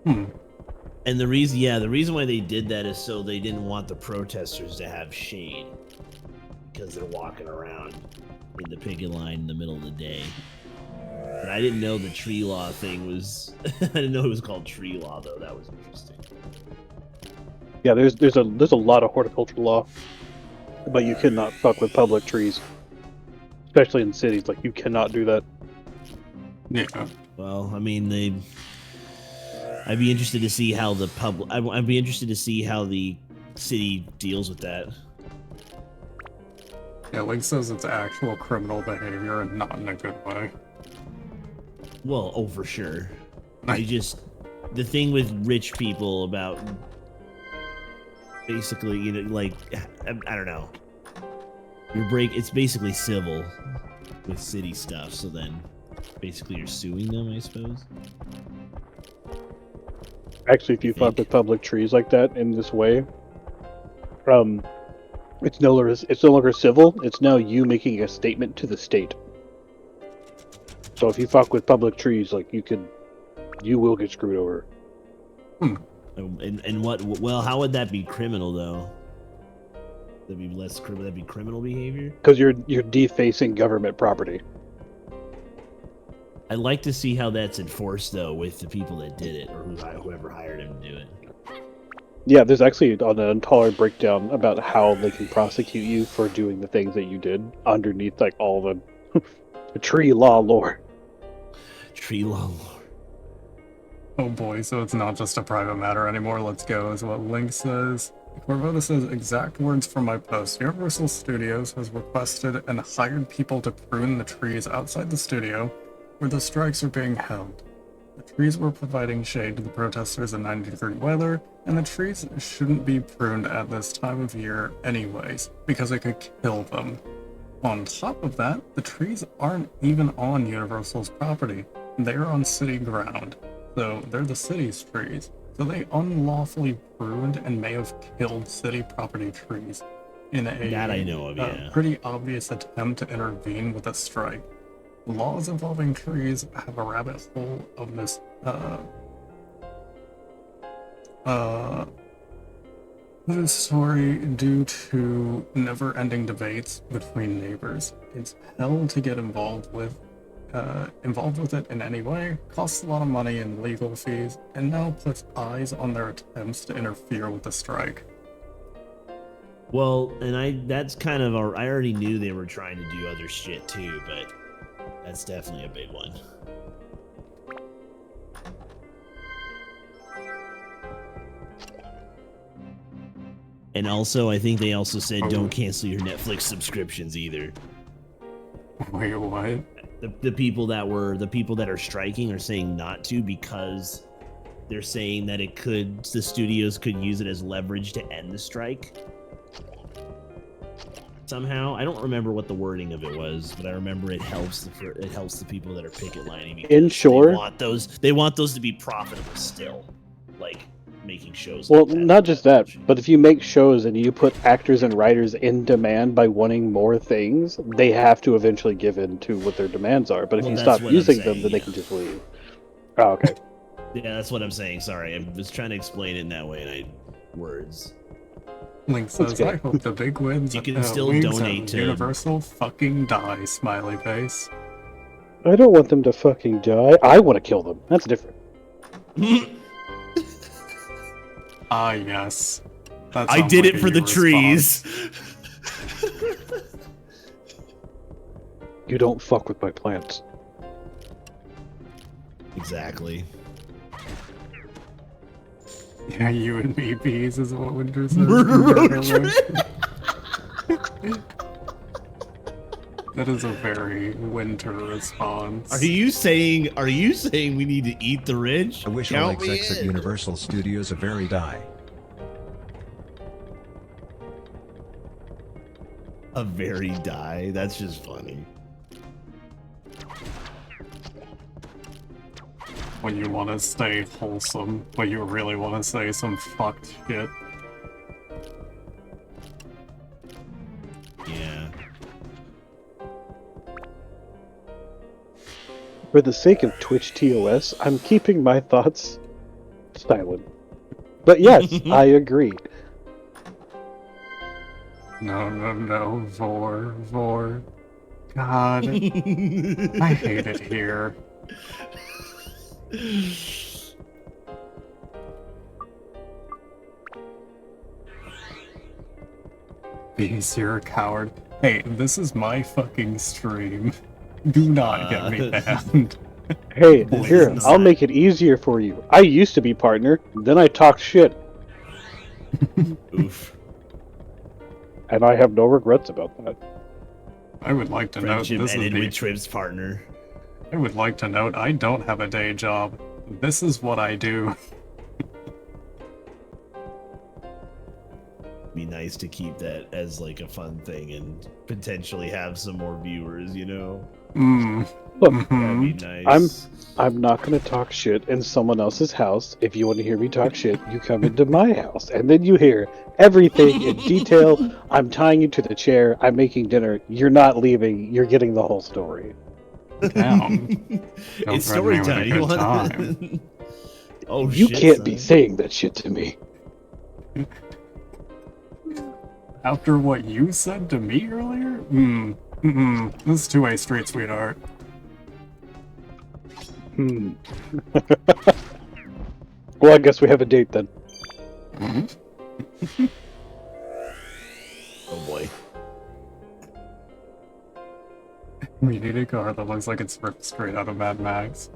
S3: And the reason why they did that is so they didn't want the protesters to have shade because they're walking around in the picket line in the middle of the day. But I didn't know the tree law thing was. I didn't know it was called tree law though. That was interesting.
S2: Yeah, there's a lot of horticultural law, but you cannot fuck with public trees, especially in cities. Like, you cannot do that.
S1: Yeah.
S3: Well, I mean, I'd be interested to see how I'd be interested to see how the city deals with that.
S1: Yeah, Link says it's actual criminal behavior and not in a good way.
S3: Well, oh, for sure. The thing with rich people about basically, like, I don't know. It's basically civil with city stuff, so then basically you're suing them, I suppose.
S2: Actually, if you fuck with public trees like that in this way, it's no longer civil. It's now you making a statement to the state. So if you fuck with public trees, like, you will get screwed over.
S3: And what? Well, how would that be criminal though? That'd be less criminal. That'd be criminal behavior.
S2: Because you're defacing government property.
S3: I'd like to see how that's enforced though with the people that did it or whoever hired him to do it.
S2: Yeah, there's actually an entire breakdown about how they can prosecute you for doing the things that you did underneath, like, all the tree law lore.
S3: Tree law.
S1: Oh boy, so it's not just a private matter anymore. Let's go, is what Link says. Corvoda says, exact words from my post. Universal Studios has requested and hired people to prune the trees outside the studio where the strikes are being held. The trees were providing shade to the protesters in 90-degree weather, and the trees shouldn't be pruned at this time of year anyways, because it could kill them. On top of that, the trees aren't even on Universal's property. They're on city ground, so they're the city's trees. So they unlawfully pruned and may have killed city property trees in
S3: That I know of, yeah.
S1: pretty obvious attempt to intervene with a strike. Laws involving trees have a rabbit hole of this story due to never-ending debates between neighbors. It's hell to get involved with it in any way, costs a lot of money in legal fees, and now puts eyes on their attempts to interfere with the strike.
S3: Well, and that's kind of I already knew they were trying to do other shit too, but that's definitely a big one. And also, I think they also said don't cancel your Netflix subscriptions either.
S1: Wait, what?
S3: The people that are striking are saying not to because they're saying that the studios could use it as leverage to end the strike. Somehow, I don't remember what the wording of it was, but I remember it helps the people that are picket lining.
S2: In short,
S3: they want those to be profitable still. Like, making shows.
S2: Well,
S3: like that.
S2: not just that, but if you make shows and you put actors and writers in demand by wanting more things, they have to eventually give in to what their demands are. But if
S3: Well,
S2: you
S3: that's
S2: stop
S3: what I'm
S2: using them,
S3: saying,
S2: then they
S3: yeah.
S2: can just leave. Oh, okay.
S3: Yeah, that's what I'm saying. Sorry, I was trying to explain it in that way, and words.
S1: Link says,
S2: okay.
S1: I hope the big wins,
S3: You can still
S1: wings
S3: donate
S1: and
S3: to-
S1: Universal fucking die, smiley face.
S2: I don't want them to fucking die. I want to kill them. That's different.
S1: Ah, yes. That
S3: I
S1: sounds
S3: did
S1: like
S3: it
S1: a
S3: for the
S1: you
S3: trees.
S1: response.
S2: You don't fuck with my plants.
S3: Exactly.
S1: Yeah, you and me, bees, is what Winter says.
S3: Murder road
S1: That is a very Winter response.
S3: Are you saying we need to eat the ridge?
S4: I wish all
S3: Count me
S4: execs at
S3: in.
S4: Universal Studios a very die.
S3: A very die. That's just funny.
S1: When you want to stay wholesome, but you really want to say some fucked shit.
S3: Yeah.
S2: For the sake of Twitch TOS, I'm keeping my thoughts silent. But yes, I agree.
S1: No, Vor. God, I hate it here. Bees, you're a coward. Hey, this is my fucking stream. Do not get me banned.
S2: Hey,
S3: This
S2: here,
S3: is
S2: I'll
S3: not-
S2: make it easier for you. I used to be partner, then I talked shit,
S3: Oof.
S2: and I have no regrets about that.
S1: I would like to note
S3: Friendship
S1: this is
S3: ended
S1: the
S3: with Trip's partner.
S1: I would like to note I don't have a day job. This is what I do.
S3: Be nice to keep that as like a fun thing and potentially have some more viewers, you know?
S2: Look,
S3: That'd
S1: Mhm.
S3: be nice.
S2: I'm not gonna talk shit in someone else's house. If you want to hear me talk shit, you come into my house, and then you hear everything in detail. I'm tying you to the chair. I'm making dinner. You're not leaving. You're getting the whole story.
S1: Damn. Don't
S3: It's
S1: threaten me
S3: story
S1: with a
S3: time. You
S1: good
S3: want
S1: time.
S3: Oh
S2: You
S3: shit,
S2: can't be
S3: son.
S2: saying that shit to me.
S1: After what you said to me earlier? This is two-way street, sweetheart.
S2: Well, I guess we have a date then.
S3: Oh boy.
S1: We need a car that looks like it's ripped straight out of Mad Max.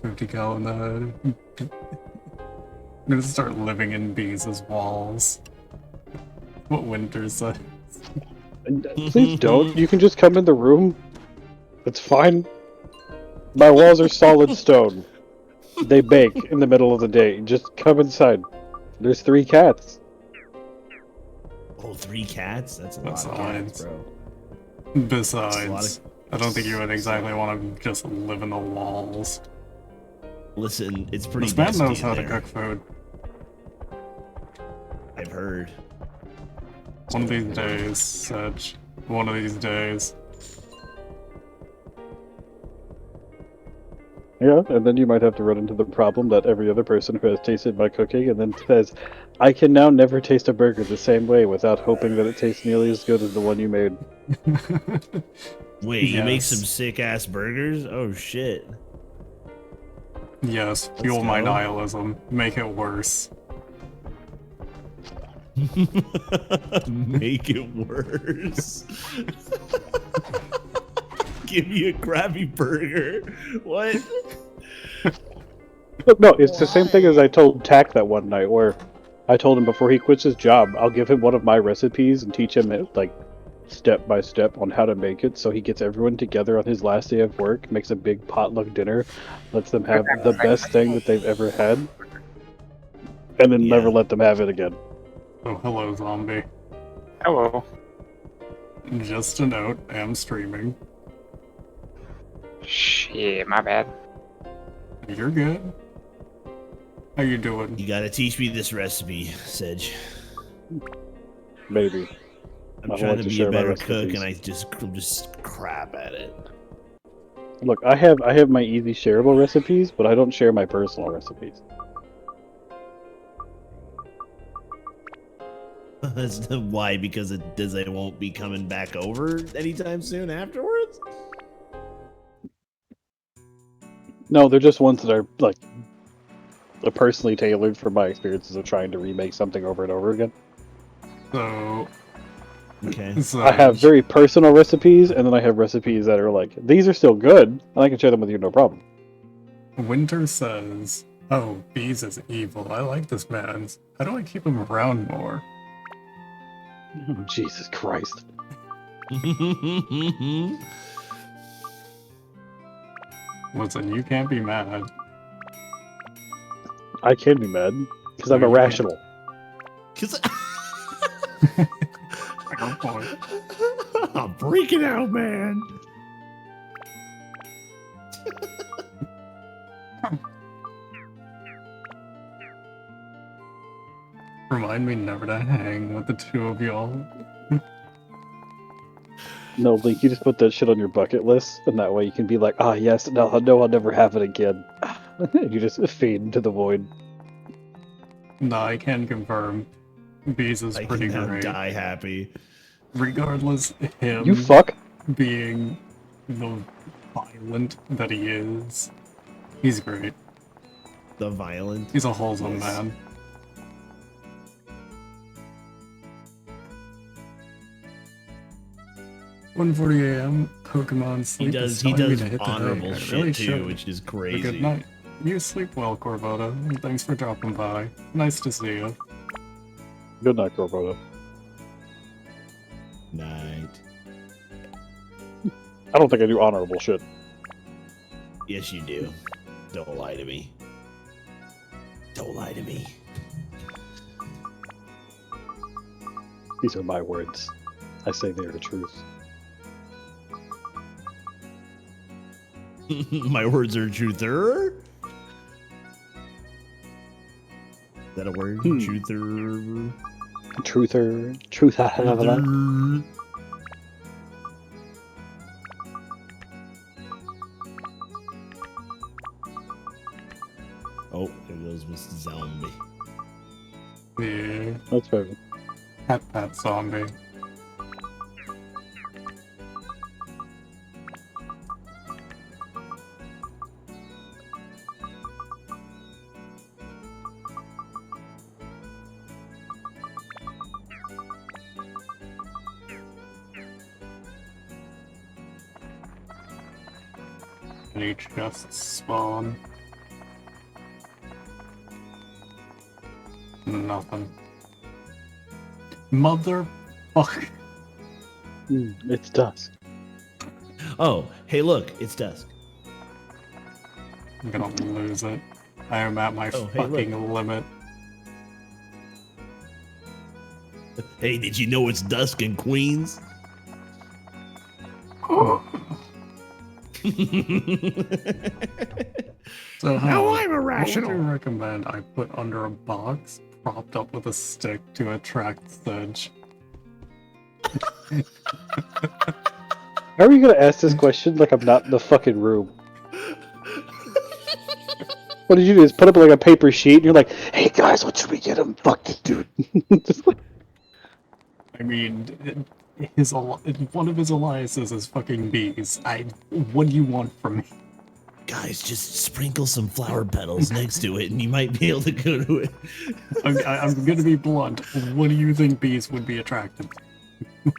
S1: 50 cal in the hood. I'm gonna start living in Bees' walls. What Winter said.
S2: Please don't. You can just come in the room. It's fine. My walls are solid stone. They bake in the middle of the day. Just come inside. There's 3 cats.
S3: Oh, 3 cats? That's a lot of
S1: Besides.
S3: cats, bro.
S1: Besides, I don't think you would exactly want to just live in the walls.
S3: Listen, it's pretty
S1: This man
S3: dusty
S1: knows
S3: in
S1: how to
S3: there.
S1: cook food.
S3: I've heard.
S1: One of these days, Sedge. One of these days.
S2: Yeah, and then you might have to run into the problem that every other person who has tasted my cooking and then says, I can now never taste a burger the same way without hoping that it tastes nearly as good as the one you made.
S3: Wait, you make
S1: Yes.
S3: some sick ass burgers? Oh shit.
S1: Yes, fuel my
S3: go.
S1: nihilism. Make it worse.
S3: Make it worse. Give me a crappy burger. What?
S2: But no, it's the same thing as I told Tack that one night where I told him before he quits his job, I'll give him one of my recipes and teach him it, like step by step on how to make it so he gets everyone together on his last day of work, makes a big potluck dinner, lets them have the best thing that they've ever had, and then
S3: Yeah.
S2: never let them have it again.
S1: Oh, hello, zombie.
S5: Hello.
S1: Just a note, I am streaming.
S5: Shit, my bad.
S1: You're good. How you doing?
S3: You gotta teach me this recipe, Sedge.
S2: Maybe.
S3: I'm
S2: I don't
S3: trying
S2: like
S3: to
S2: to
S3: be
S2: share
S3: a
S2: my
S3: better cook,
S2: recipes.
S3: and I'm just crap at it.
S2: Look, I have my easy shareable recipes, but I don't share my personal recipes.
S3: Why? Because they won't be coming back over anytime soon afterwards?
S2: No, they're just ones that are like personally tailored for my experiences of trying to remake something over and over again.
S1: So,
S3: Okay.
S2: I have very personal recipes, and then I have recipes that are like, these are still good, and I can share them with you no problem.
S1: Winter says, "Oh, Bees is evil. I like this man. How do I keep him around more?"
S2: Oh, Jesus Christ.
S1: Listen, you can't be mad.
S2: I can be mad, because
S1: No,
S2: I'm
S1: you can't.
S2: irrational.
S3: Cause
S1: Fair point.
S3: I'm freaking out, man.
S1: Remind me never to hang with the two of y'all.
S2: No, Link, you just put that shit on your bucket list, and that way you can be like, ah, yes, no, I'll never have it again. You just fade into the void.
S1: No, I can confirm. Bees is
S3: I
S1: pretty
S3: can now
S1: great.
S3: die happy.
S1: Regardless, him
S2: You fuck.
S1: being the violent that he is, he's great.
S3: The violent.
S1: He's a wholesome
S3: Yes.
S1: man. "1:40 a.m. Pokemon sleep is
S3: He
S1: telling me
S3: does
S1: to hit the hay.
S3: honorable
S1: I
S3: shit
S1: really
S3: too,
S1: should.
S3: which is
S1: But
S3: crazy.
S1: good night. You sleep well, Corvoda, and thanks for dropping by. Nice to see you."
S2: Good night, Corvoda.
S3: Night.
S2: I don't think I do honorable shit.
S3: Yes, you do. Don't lie to me. Don't lie to me.
S2: These are my words. I say they are the truth.
S3: My words are truther. Is that a word? Truther.
S2: Truther. Truth.
S3: Truther. Oh, there goes Mr. Zombie.
S1: The
S2: That's fair.
S1: Pat zombie. Any chests spawn? Nothing. Motherfucker.
S2: It's dusk.
S3: Oh, hey, look, it's dusk.
S1: I'm gonna lose it. I am at my
S3: Oh, hey,
S1: fucking limit.
S3: Hey, did you know it's dusk in Queens?
S1: So
S3: Now
S1: how,
S3: I'm irrational.
S1: What would you recommend I put under a box propped up with a stick to attract Sedge?
S2: How are you gonna ask this question like I'm not in the fucking room? What did you do? Is put up like a paper sheet and you're like, hey guys, what should we get him? Fucking dude. Just like,
S1: I mean, one of his alliances is fucking bees. What do you want from me?
S3: Guys, just sprinkle some flower petals next to it and you might be able to go to it.
S1: I'm gonna be blunt. What do you think bees would be attracted to?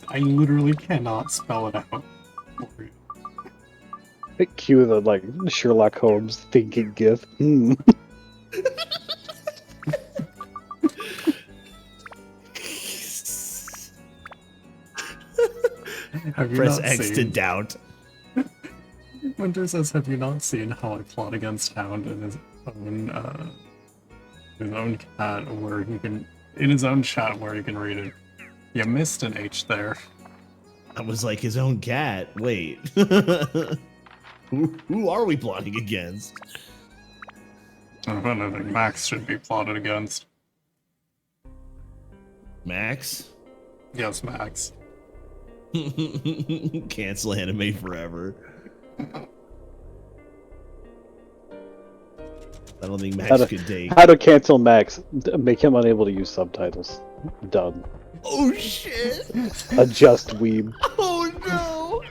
S1: I literally cannot spell it out for you.
S2: cue the like Sherlock Holmes thinking gif.
S1: Have you
S3: Press
S1: not
S3: X to
S1: seen?
S3: doubt.
S1: Winter says, "Have you not seen how I plot against Hound in his own cat, where he can in his own chat where he can read it? You missed an H there.
S3: I was like his own cat. Wait. Who are we plotting against?
S1: If anything, Max should be plotted against.
S3: Max?
S1: Yes, Max.
S3: Cancel anime forever. I don't think Max could take.
S2: How to cancel Max? Make him unable to use subtitles. Done.
S3: Oh shit!
S2: Adjust weeb.
S3: Oh no!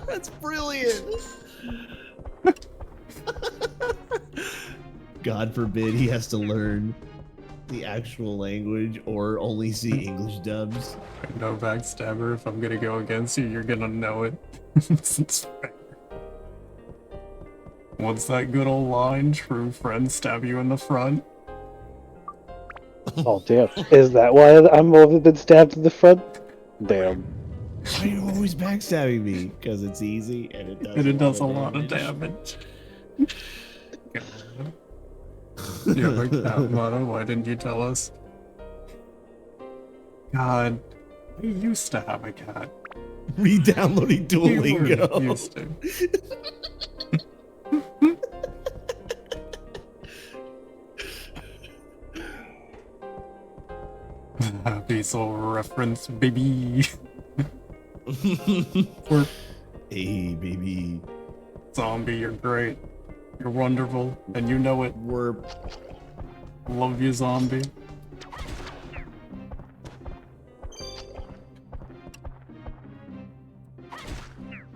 S3: That's brilliant. God forbid he has to learn the actual language or only see English dubs.
S1: No backstabber. If I'm gonna go against you, you're gonna know it. It's fair. What's that good old line? True friends stab you in the front.
S2: Oh damn! Is that why I'm always been stabbed in the front? Damn.
S3: Why are you always backstabbing me? Because it's easy and it does.
S1: And it does a lot of damage. God. You have a cat motto? Why didn't you tell us? God, we used to have a cat.
S3: Re-downloading
S1: We were
S3: Duolingo.
S1: used to. Happy soul reference, baby. Or
S3: Hey, baby.
S1: zombie, you're great. You're wonderful, and you know it.
S3: We're
S1: Love you, zombie.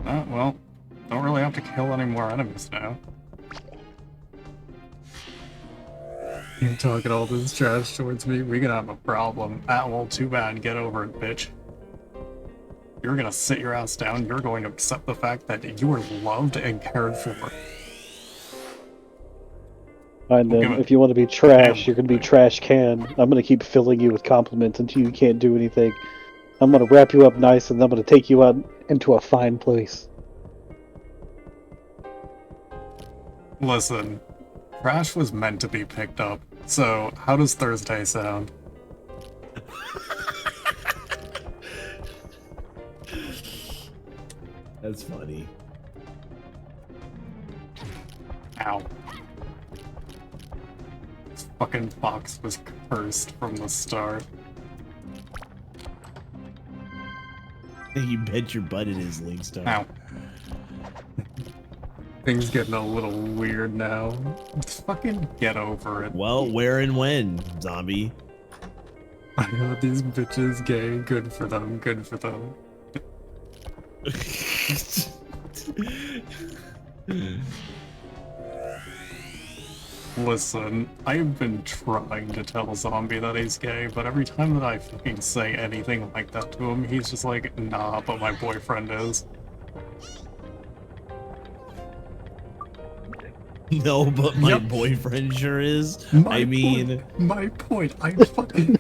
S1: Well, don't really have to kill any more enemies now. You talking all this trash towards me? We're gonna have a problem. Ah, well, too bad. Get over it, bitch. You're gonna sit your ass down. You're going to accept the fact that you are loved and cared for.
S2: And then, if you want to be trash, you're gonna be trash can. I'm gonna keep filling you with compliments until you can't do anything. I'm gonna wrap you up nice, and I'm gonna take you out into a fine place.
S1: Listen, trash was meant to be picked up. So, how does Thursday sound?
S3: That's funny.
S1: Ow. This fucking box was cursed from the start.
S3: You bet your butt it is, Linkstone.
S1: Ow. Things getting a little weird now. Just fucking get over it.
S3: Well, where and when, zombie?
S1: I know these bitches gay. Good for them. Good for them. Listen, I've been trying to tell Zombie that he's gay, but every time that I fucking say anything like that to him, he's just like, nah, but my boyfriend is.
S3: No, but my
S1: Yep.
S3: boyfriend sure is.
S1: My
S3: I mean,
S1: my point. I fucking.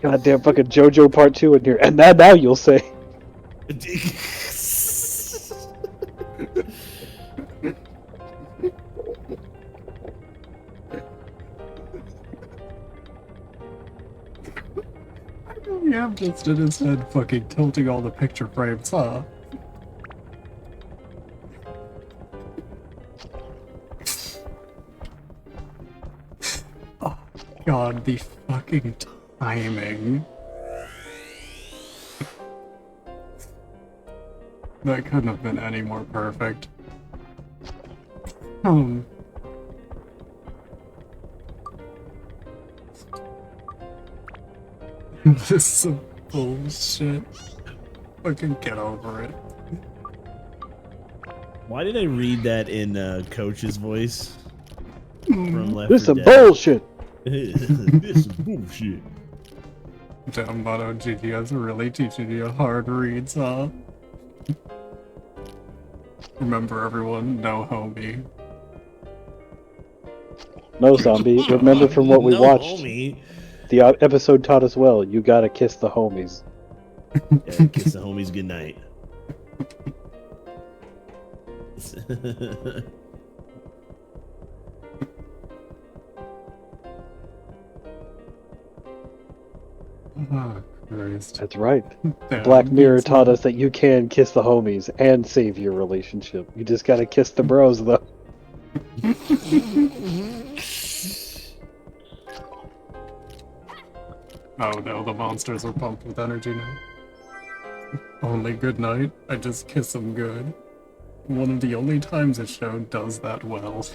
S2: Goddamn fucking JoJo Part 2 in here, and that now you'll say.
S1: I really am just in his head fucking tilting all the picture frames, huh? Oh, God, the fucking timing. That couldn't have been any more perfect. This is some bullshit. Fucking get over it.
S3: why did I read that in Coach's voice from Left
S2: This is
S3: 4
S2: some
S3: Dead?
S2: bullshit!
S3: This is bullshit.
S1: Damn, Moto GTS really teaching you hard reads, huh? Remember, everyone, no homie.
S2: No, zombie. Remember from what we
S3: No,
S2: watched,
S3: homie.
S2: the episode taught us well. You gotta kiss the homies.
S3: Yeah, kiss the homies goodnight.
S1: Oh, Christ.
S2: That's right.
S1: Damn,
S2: Black Mirror
S1: it's
S2: taught
S1: not-
S2: us that you can kiss the homies and save your relationship. You just gotta kiss the bros, though.
S1: Oh no, the monsters are pumped with energy now. Only good night, I just kiss them good. One of the only times this show does that well.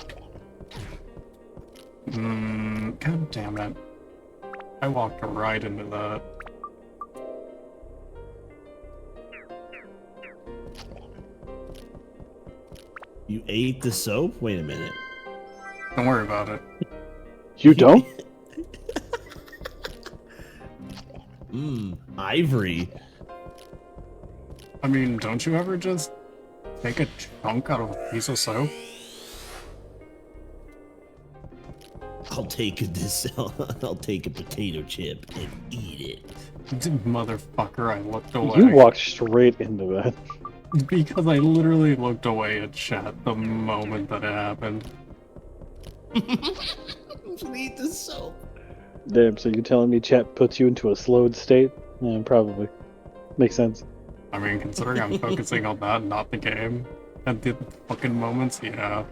S1: God damn it. I walked right into that.
S3: You ate the soap? Wait a minute.
S1: Don't worry about it.
S2: You don't?
S3: Ivory.
S1: I mean, don't you ever just take a chunk out of a piece of soap?
S3: I'll take this. I'll take a potato chip and eat it.
S1: Motherfucker, I looked away.
S2: You walked straight into that.
S1: Because I literally looked away at chat the moment that it happened.
S3: Eat the soap.
S2: Damn, so you're telling me chat puts you into a slowed state? Yeah, probably. Makes sense.
S1: I mean, considering I'm focusing on that, not the game, at the fucking moments, yeah.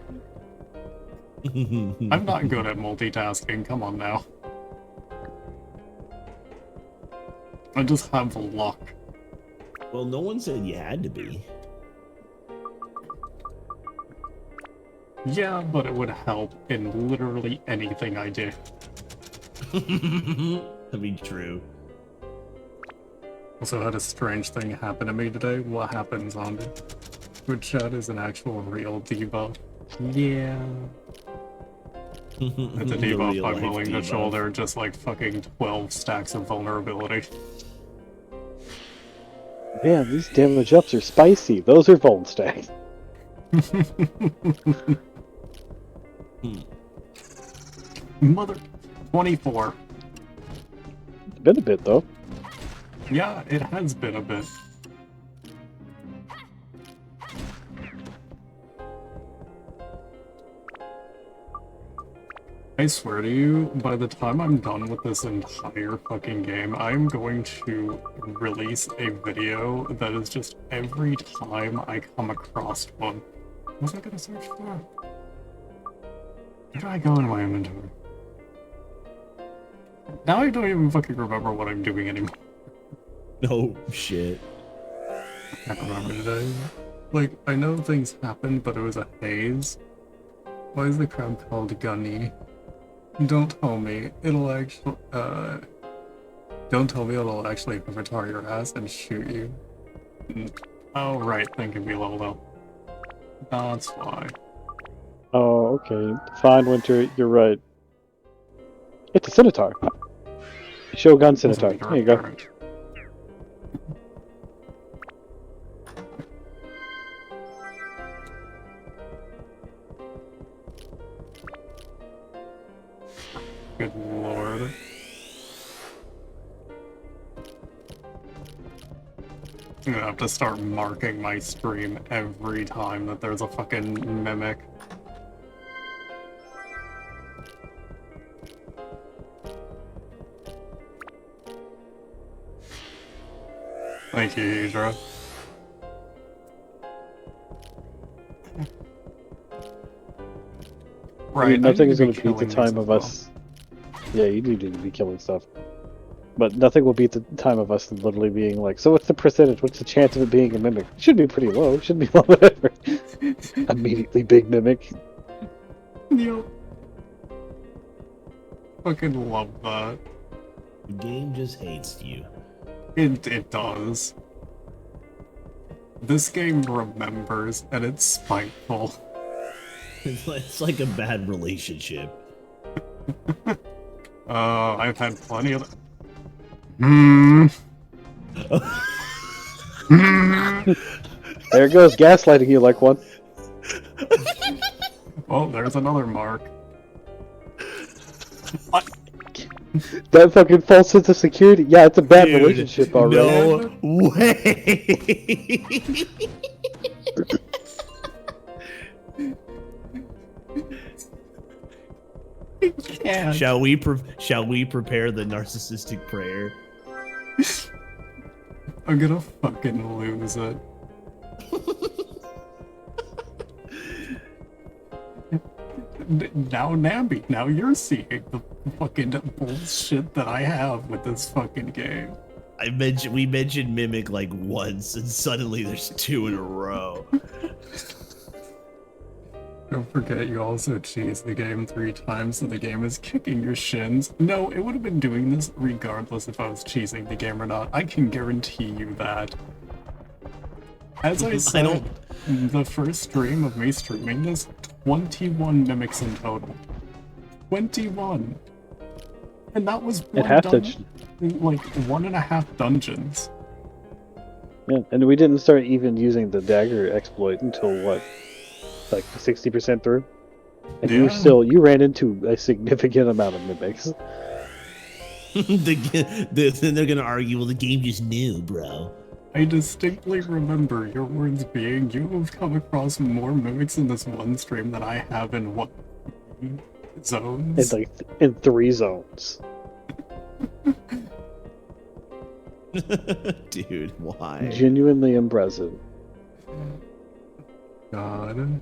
S1: I'm not good at multitasking, come on now. I just have luck.
S3: Well, no one said you had to be.
S1: Yeah, but it would help in literally anything I do.
S3: That'd be true.
S1: Also had a strange thing happen to me today. What happened, zombie? Good chat is an actual real debuff. Yeah. It's a
S3: The
S1: debuff
S3: real
S1: I'm
S3: life
S1: willing to
S3: debuff.
S1: shoulder just like fucking 12 stacks of vulnerability.
S2: Man, these damage ups are spicy. Those are Vuln stacks.
S1: Mother 24.
S2: It's been a bit, though.
S1: Yeah, it has been a bit. I swear to you, by the time I'm done with this entire fucking game, I'm going to release a video that is just every time I come across one. What was I gonna search for? Where do I go in my inventory? Now I don't even fucking remember what I'm doing anymore.
S3: No shit.
S1: I can't remember today. Like, I know things happened, but it was a haze. Why is the crab called Gunny? Don't tell me it'll actually, don't tell me it'll actually avatar your ass and shoot you. Oh, right, thing can be leveled up. That's why.
S2: Oh, okay. Fine, Winter, you're right. It's a Scimitar. Shogun Scimitar. There you go.
S1: Good lord. I'm gonna have to start marking my stream every time that there's a fucking mimic. Thank you, Hydra.
S2: I mean, nothing
S1: need
S2: is
S1: to
S2: going
S1: be
S2: to beat the
S1: killing these
S2: time
S1: as
S2: of
S1: well.
S2: us. Yeah, you need to be killing stuff. But nothing will beat the time of us literally being like, so what's the percentage? What's the chance of it being a mimic? It should be pretty low. It shouldn't be low, whatever. Immediately big mimic.
S1: Yep. Fucking love that.
S3: The game just hates you.
S1: It does. This game remembers, and it's spiteful.
S3: It's like a bad relationship.
S1: I've had plenty of. Hmm.
S2: There it goes, gaslighting you like one.
S1: Oh, there's another mark.
S2: That fucking false sense of security. Yeah, it's a bad
S3: Dude,
S2: relationship already.
S3: No way.
S1: Yeah.
S3: Shall we prepare the narcissistic prayer?
S1: I'm gonna fucking lose it. Now, Nambi, now you're seeing the fucking bullshit that I have with this fucking game.
S3: We mentioned Mimic like once, and suddenly there's 2 in a row.
S1: Don't forget, you also cheese the game 3 times, so the game is kicking your shins. No, it would have been doing this regardless if I was cheesing the game or not. I can guarantee you that. As I said, the first stream of me streaming this, 21 mimics in total. 21! And that was
S2: And half the
S1: like 1.5 dungeons.
S2: yeah, and we didn't start even using the dagger exploit until what, like 60% through, and
S1: Yeah.
S2: you ran into a significant amount of mimics.
S3: Then they're gonna argue, well, the game just new, bro.
S1: I distinctly remember your words being, you have come across more mimics in this one stream than I have in what zones?
S2: It's like in 3 zones.
S3: Dude, why?
S2: Genuinely impressive.
S1: God.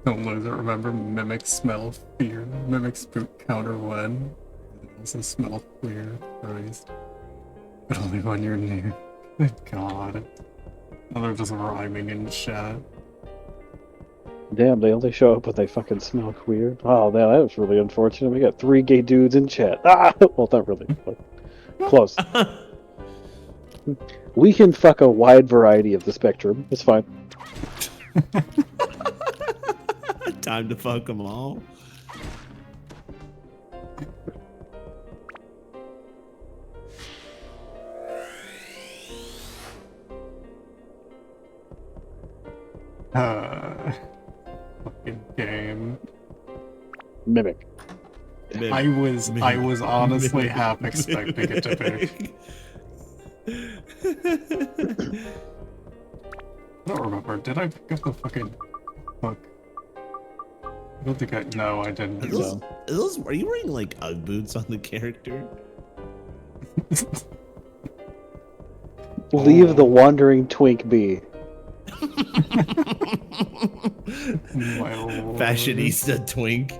S1: Don't lose it. Remember, mimics smell fear. Mimics spook counter when. They also smell queer. Christ. But only when you're near. Good God. Now they're just rhyming in chat.
S2: Damn, they only show up when they fucking smell queer. Oh, man, that was really unfortunate. We got 3 gay dudes in chat. Ah! Well, not really. But close. We can fuck a wide variety of the spectrum. It's fine.
S3: Time to fuck them all.
S1: Fucking game.
S2: Mimic.
S1: I was honestly half expecting it to be. I don't remember. Did I pick up the fucking book? I don't think I. No, I didn't.
S3: Are you wearing like Ugg boots on the character?
S2: Leave the wandering twink be.
S1: My lord.
S3: Fashionista twink.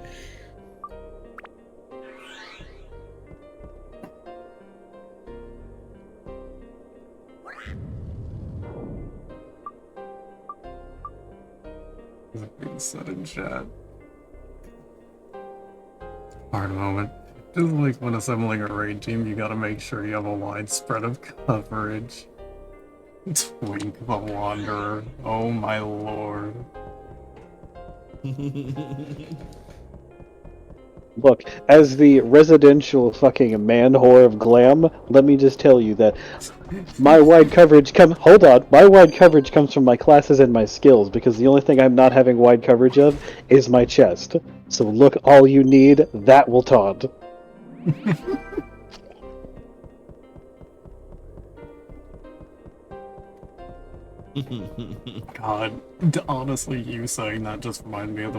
S1: Being said in chat. Hard moment. Just like when assembling a raid team, you gotta make sure you have a wide spread of coverage. Twink the Wanderer. Oh my lord.
S2: Look, as the residential fucking man whore of glam, let me just tell you that my wide coverage my wide coverage comes from my classes and my skills, because the only thing I'm not having wide coverage of is my chest. So look, all you need, that will taunt.
S1: God, honestly, you saying that just reminded me of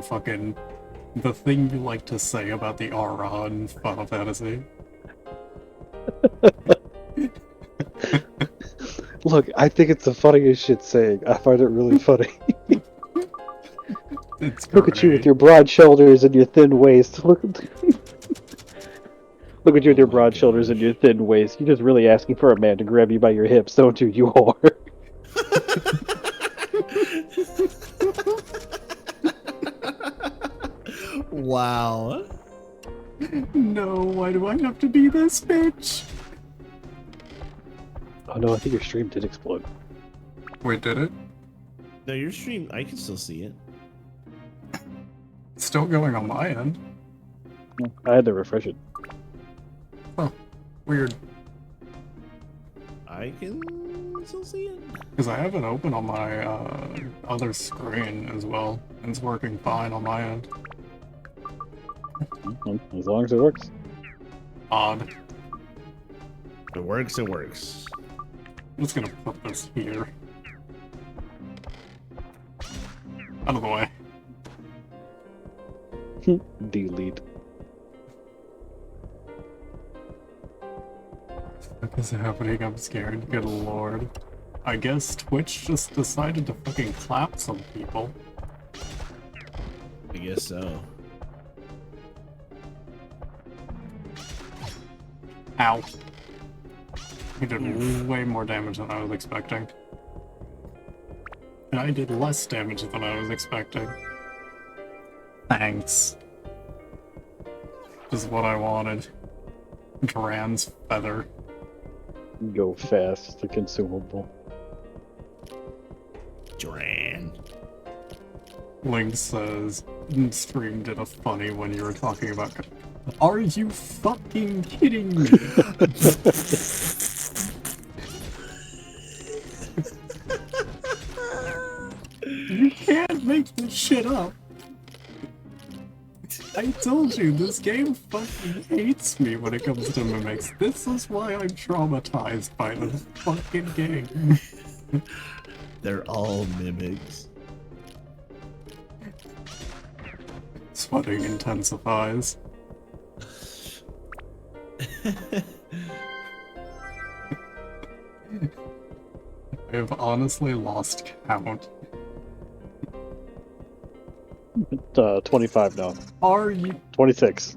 S1: the thing you like to say about the aura in Final Fantasy.
S2: Look, I think it's the funniest shit saying. I find it really funny.
S1: It's
S2: Look at you with
S1: great.
S2: your broad shoulders and your thin waist. Look at you with your
S3: my
S2: broad shoulders
S3: gosh.
S2: and your thin waist. You're just really asking for a man to grab you by your hips, don't you, you whore?
S3: Wow.
S1: No, why do I have to be this bitch?
S2: Oh no, I think your stream did explode.
S1: Wait, did it?
S3: No, your stream, I can still see it.
S1: It's still going on my end.
S2: I had to refresh it.
S1: Weird.
S3: I can still see it.
S1: Because I have it open on my other screen as well. And it's working fine on my end.
S2: As long as it works.
S1: Odd.
S3: If it works, it works.
S1: I'm just gonna put this here. Out of the way.
S2: Delete.
S1: What is happening? I'm scared. Good lord. I guess Twitch just decided to fucking clap some people.
S3: I guess so.
S1: Ow. He did way more damage than I was expecting. And I did less damage than I was expecting. Thanks. Just what I wanted. Dran's feather.
S2: Go fast, the consumable.
S3: Dran.
S1: Link says, stream did a funny when you were talking about. Are you fucking kidding me? You can't make this shit up. I told you, this game fucking hates me when it comes to mimics. This is why I'm traumatized by this fucking game.
S3: They're all mimics.
S1: Sweating intensifies. I've honestly lost count.
S2: 25 now.
S1: Are you
S2: 26.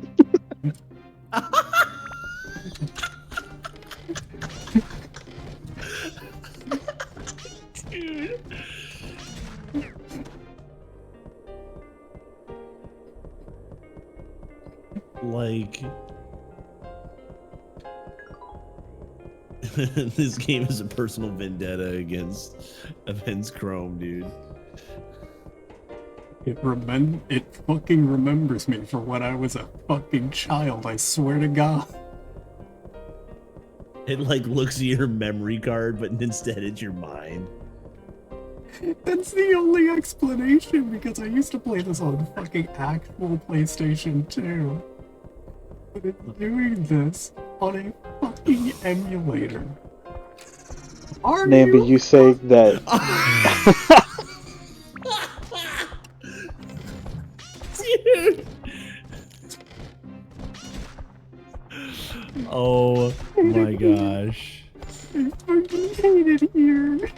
S3: Dude. Like this game is a personal vendetta against Evans Chrome, dude.
S1: It fucking remembers me for when I was a fucking child, I swear to God.
S3: It like looks at your memory card, but instead it's your mind.
S1: That's the only explanation, because I used to play this on fucking actual PlayStation 2. But it's doing this on a fucking emulator. Are
S2: Nambi, you say that.
S3: Dude. Oh my gosh.
S1: I fucking hate it here.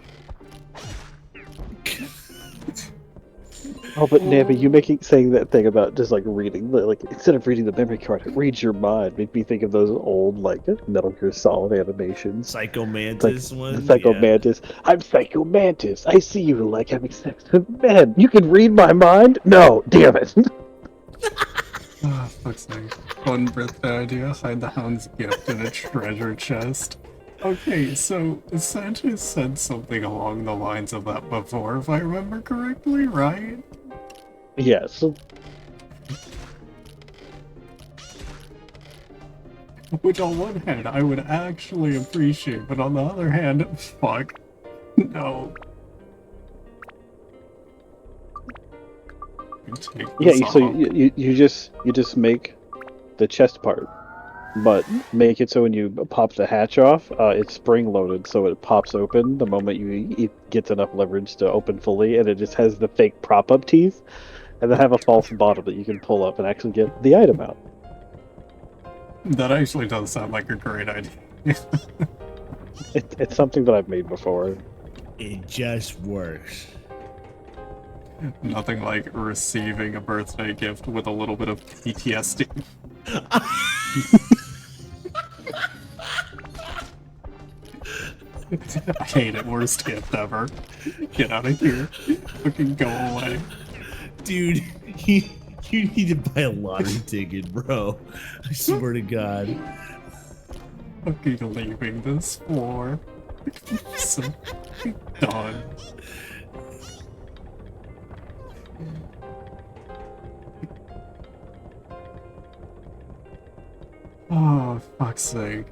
S2: Oh, but Nambi, you saying that thing about just like reading, like instead of reading the memory card, it reads your mind. Made me think of those old like Metal Gear Solid animations.
S3: Psycho
S2: Like
S3: Mantis
S2: the
S3: one.
S2: Psycho
S3: Yeah.
S2: Mantis. I'm Psycho Mantis. I see you like having sex with men. You can read my mind? No, damn it.
S1: Ah, fuck's sake. Fun birthday idea, hide the hound's gift in a treasure chest. Okay, so Santa said something along the lines of that before, if I remember correctly, right?
S2: Yes.
S1: Which on one hand I would actually appreciate, but on the other hand, fuck. No. Take
S2: Yeah,
S1: this
S2: so
S1: off.
S2: you just make the chest part, but make it so when you pop the hatch off, it's spring loaded, so it pops open the moment it gets enough leverage to open fully, and it just has the fake prop up teeth, and then have a false bottom that you can pull up and actually get the item out.
S1: That actually does sound like a great idea.
S2: It's something that I've made before.
S3: It just works.
S1: Nothing like receiving a birthday gift with a little bit of PTSD. I hate it. Worst gift ever. Get out of here. Fucking go away.
S3: Dude, you need to buy a lottery ticket, bro. I swear to God.
S1: Fucking leaving this floor. So done. Oh, fuck's sake.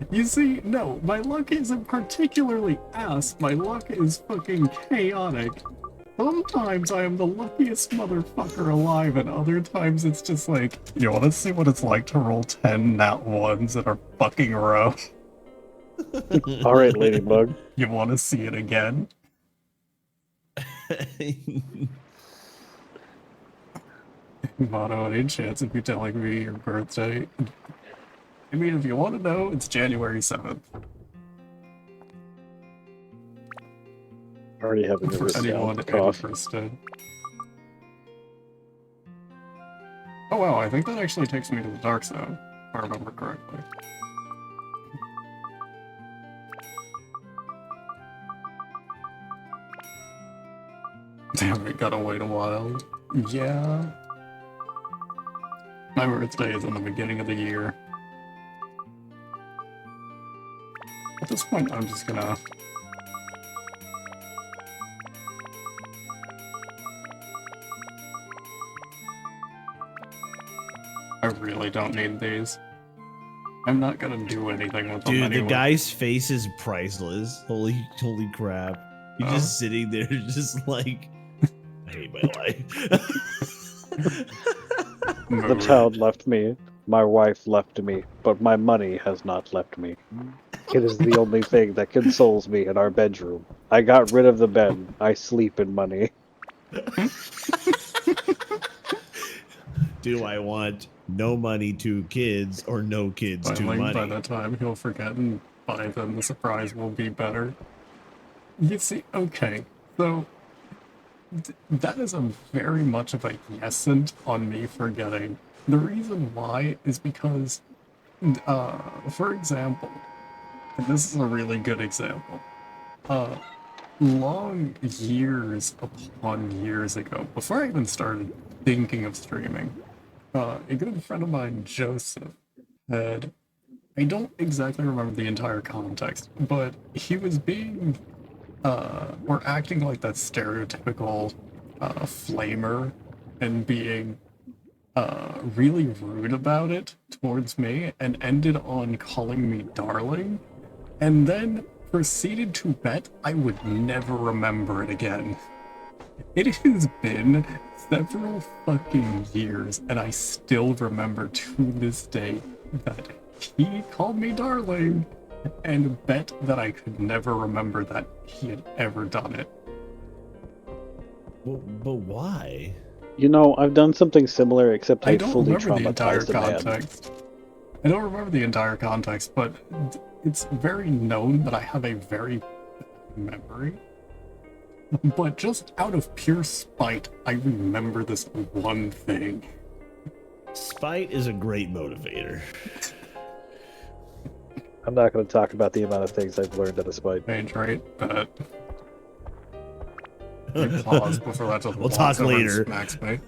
S1: You see, no, my luck isn't particularly ass, my luck is fucking chaotic. Sometimes I am the luckiest motherfucker alive, and other times it's just like, you wanna see what it's like to roll 10 nat ones in a fucking row?
S2: Alright, Ladybug.
S1: You wanna see it again? Mono, any chance of you telling me your birthday? I mean, if you want to know, it's January 7th.
S2: already having a
S1: For
S2: written
S1: anyone
S2: down cough.
S1: interested. Oh wow, I think that actually takes me to the dark zone, if I remember correctly. Damn it, gotta wait a while. Yeah. My birthday is in the beginning of the year. At this point, I'm just gonna... I really don't need these. I'm not gonna do anything with them
S3: Dude,
S1: anyway.
S3: the guy's face is priceless. Holy crap. He's
S1: Oh.
S3: just sitting there, just like, I hate my life.
S2: The child left me, my wife left me, but my money has not left me. It is the only thing that consoles me in our bedroom. I got rid of the bed. I sleep in money.
S3: Do I want no money to kids or no kids to
S1: Finally, by
S3: money?
S1: that time, he'll forget, and by then the surprise will be better. You see, okay, so that is a very much of a yesent on me forgetting. The reason why is because, for example, and this is a really good example, long years upon years ago, before I even started thinking of streaming, a good friend of mine, Joseph, had, I don't exactly remember the entire context, but he was being, or acting like that stereotypical, flamer and being, really rude about it towards me and ended on calling me darling, and then proceeded to bet I would never remember it again. It has been several fucking years, and I still remember to this day that he called me darling and bet that I could never remember that he had ever done it.
S3: But why?
S2: You know, I've done something similar, except
S1: I
S2: I
S1: don't
S2: fully
S1: remember the entire
S2: traumatized a man.
S1: context. I don't remember the entire context, but it's very known that I have a very bad memory. But just out of pure spite, I remember this one thing.
S3: Spite is a great motivator.
S2: I'm not going to talk about the amount of things I've learned at a spite.
S1: Rage rate, but I pause before that doesn't
S3: We'll
S1: walk
S3: talk
S1: over and
S3: later.
S1: smacks me.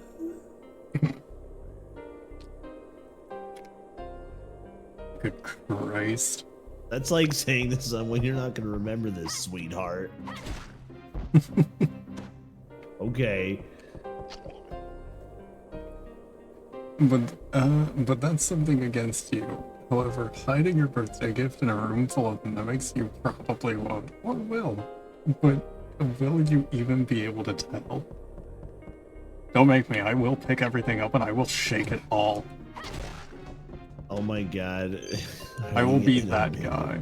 S1: Good Christ.
S3: That's like saying to someone, you're not going to remember this, sweetheart. Okay.
S1: But that's something against you. However, hiding your birthday gift in a room full of mimics, you probably won't, or will. But will you even be able to tell? Don't make me. I will pick everything up and I will shake it all.
S3: Oh my god.
S1: I will be that guy.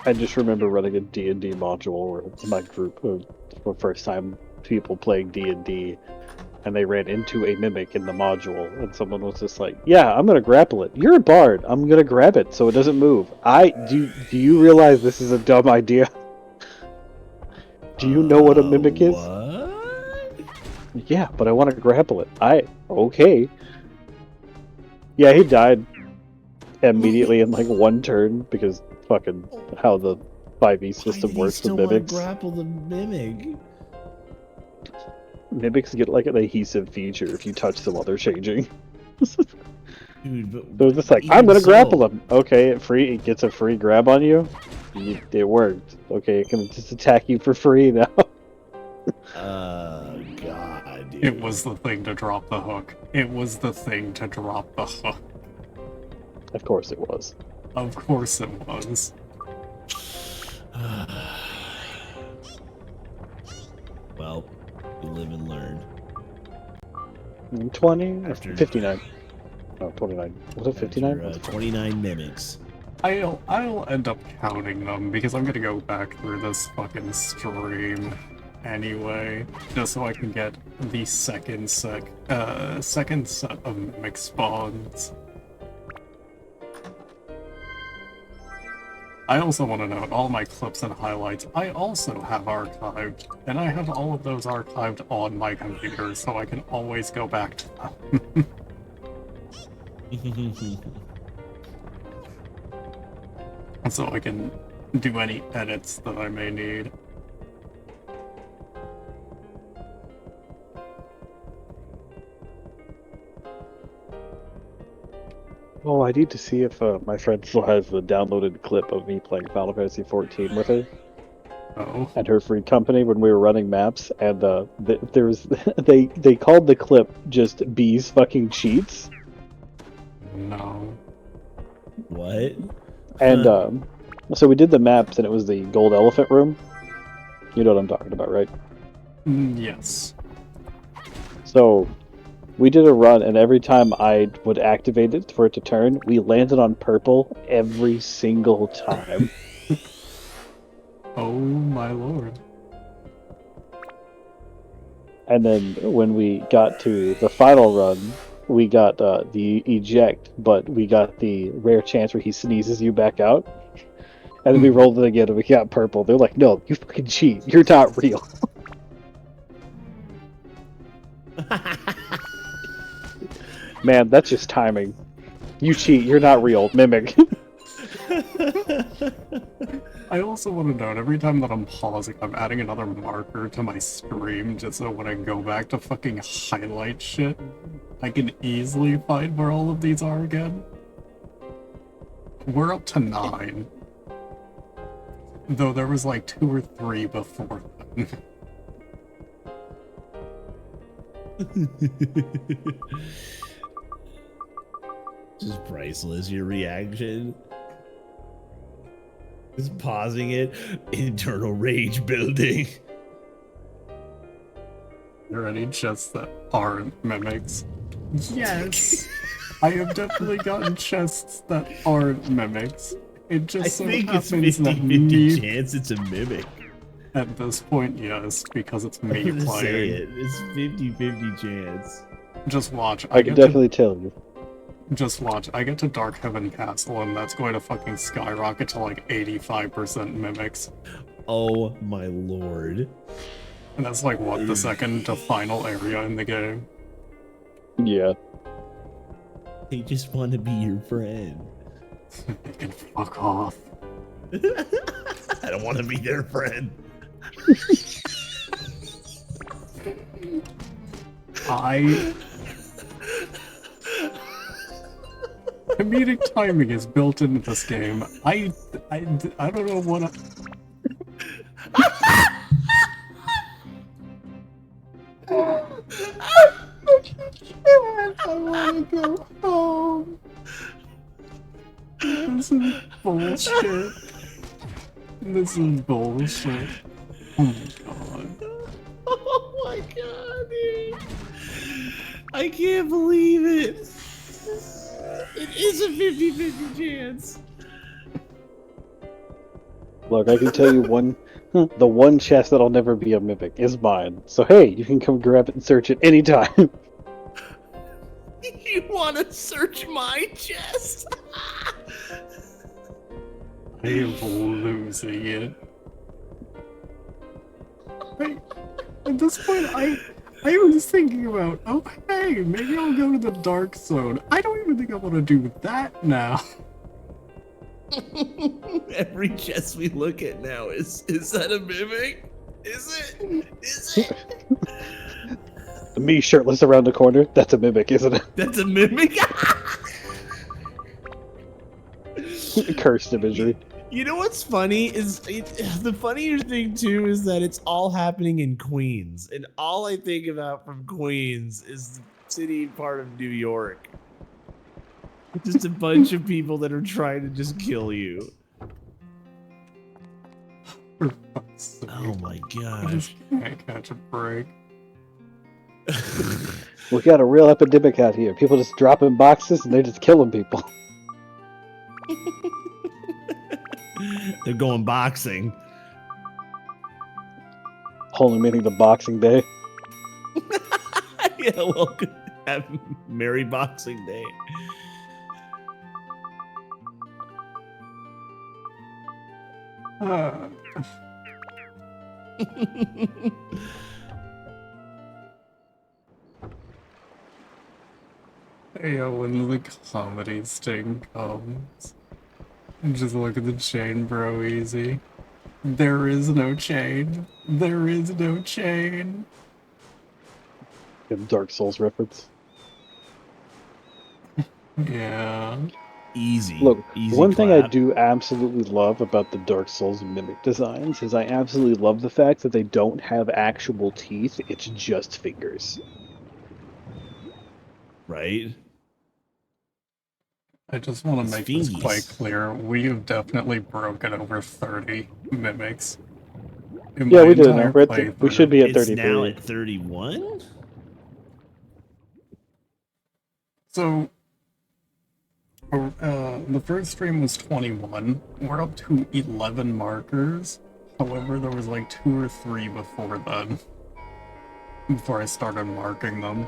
S2: I just remember running a D&D module where my group, for the first time, people playing D&D, and they ran into a mimic in the module, and someone was just like, "Yeah, I'm gonna grapple it. You're a bard. I'm gonna grab it so it doesn't move." Do you realize this is a dumb idea? Do you know what a mimic is?
S3: What?
S2: Yeah, but I want to grapple it. Okay. Yeah, he died immediately in like one turn because fucking how the 5e system works with mimics.
S3: Grapple the mimic.
S2: Mimics get like an adhesive feature if you touch them while they're changing.
S3: Dude, but
S2: So it's just like,
S3: even
S2: I'm gonna
S3: so-
S2: grapple him. Okay, it gets a free grab on you. It worked. Okay, it can just attack you for free now.
S3: God, dude.
S1: It was the thing to drop the hook. It was the thing to drop the hook.
S2: Of course it was.
S1: Of course it was.
S3: Well, you live and learn.
S2: 20?
S3: After-
S2: 59. Oh, 29. Was it 59?
S3: After, 29 mimics.
S1: I'll end up counting them because I'm gonna go back through this fucking stream anyway, just so I can get the second set of mimic spawns. I also want to note all my clips and highlights I also have archived, and I have all of those archived on my computer, so I can always go back to them. So I can do any edits that I may need.
S2: Oh, I need to see if my friend still has the downloaded clip of me playing Final Fantasy 14 with her
S1: Oh,
S2: at her free company when we were running maps, and there was they called the clip just "Bees fucking cheats,"
S1: no.
S3: What?
S2: and so we did the maps, and it was the Gold Elephant Room. You know what I'm talking about, right?
S1: Yes.
S2: So we did a run, and every time I would activate it for it to turn, we landed on purple every single time.
S1: Oh my lord.
S2: And then when we got to the final run, we got the eject, but we got the rare chance where he sneezes you back out. And then we rolled it again, and we got purple. They're like, "No, you fucking cheat. You're not real." Man, that's just timing. You cheat. You're not real. Mimic.
S1: I also want to note, every time that I'm pausing, I'm adding another marker to my stream, just so when I go back to fucking highlight shit, I can easily find where all of these are again. We're up to 9. Though there was like 2 or 3 before then.
S3: Just priceless, your reaction. Just pausing it. Internal rage building.
S1: Are there any chests that aren't mimics? Yes! I have definitely gotten chests that aren't mimics. It just
S3: I
S1: so
S3: think it's
S1: happens that
S3: 50-50
S1: me,
S3: chance it's a mimic.
S1: at this point, yes, because it's me
S3: I'm gonna say
S1: playing.
S3: it. It's 50-50 chance.
S1: Just watch.
S2: I can definitely tell you.
S1: Just watch. I get to Dark Heaven Castle, and that's going to fucking skyrocket to like 85% mimics.
S3: Oh my lord.
S1: And that's like, what, the second to final area in the game?
S2: Yeah.
S3: They just want to be your friend.
S1: They can fuck off.
S3: I don't want to be their friend.
S1: Comedic timing is built into this game. I don't know what I wanna go home. This is bullshit. This is bullshit. Oh my god.
S3: Oh my god, dude. I can't believe it. It is a 50-50 chance.
S2: Look, I can tell you the one chest that'll never be a mimic is mine. So hey, you can come grab it and search it anytime.
S3: You want to search my chest?
S1: I am losing it. At this point, I was thinking about, oh hey, maybe I'll go to the Dark Zone. I don't even think I want to do that now.
S3: Every chest we look at now is that a mimic? Is it? Is it?
S2: Me shirtless around the corner, that's a mimic, isn't it?
S3: That's a mimic?
S2: Cursed imagery.
S3: You know what's funny is the funnier thing too is that it's all happening in Queens, and all I think about from Queens is the city part of New York. Just a bunch of people that are trying to just kill you.
S1: For fuck's sake.
S3: Oh my
S1: I
S3: gosh.
S1: just can't catch a break.
S2: We got a real epidemic out here. People just dropping boxes and they're just killing people.
S3: They're going boxing.
S2: Only meaning the Boxing Day.
S3: Yeah, welcome. Have Merry Boxing Day.
S1: Uh, hey, when the comedy sting comes, and just look at the chain, bro, easy. There is no chain. There is no chain.
S2: Good Dark Souls reference.
S1: Yeah.
S3: Easy.
S2: Look,
S3: Easy
S2: one thing I
S3: clap.
S2: do absolutely love about the Dark Souls mimic designs is I absolutely love the fact that they don't have actual teeth, it's just fingers.
S3: Right?
S1: I just want to
S3: It's
S1: make this quite
S3: fingies.
S1: clear. We have definitely broken over 30 mimics in
S2: Yeah,
S1: my
S2: we did it now.
S1: entire
S2: We should
S1: playthrough.
S2: be at
S3: It's now
S2: 33.
S3: at 31?
S1: So, the first stream was 21. We're up to 11 markers. However, there was like 2 or 3 before then. Before I started marking them.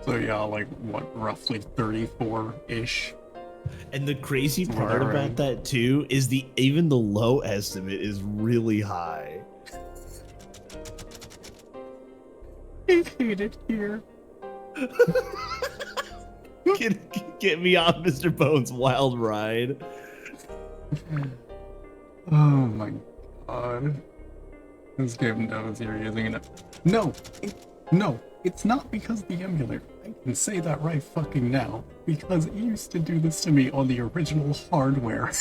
S1: So yeah, like, what, roughly 34-ish?
S3: And the crazy
S1: Somewhere
S3: part about
S1: around.
S3: that too is even the low estimate is really high.
S1: I hate it here.
S3: Get me off Mr. Bones' wild ride.
S1: Oh my god. This game knows you're using it. No! No! It's not because of the emulator. I can say that right fucking now. Because it used to do this to me on the original hardware.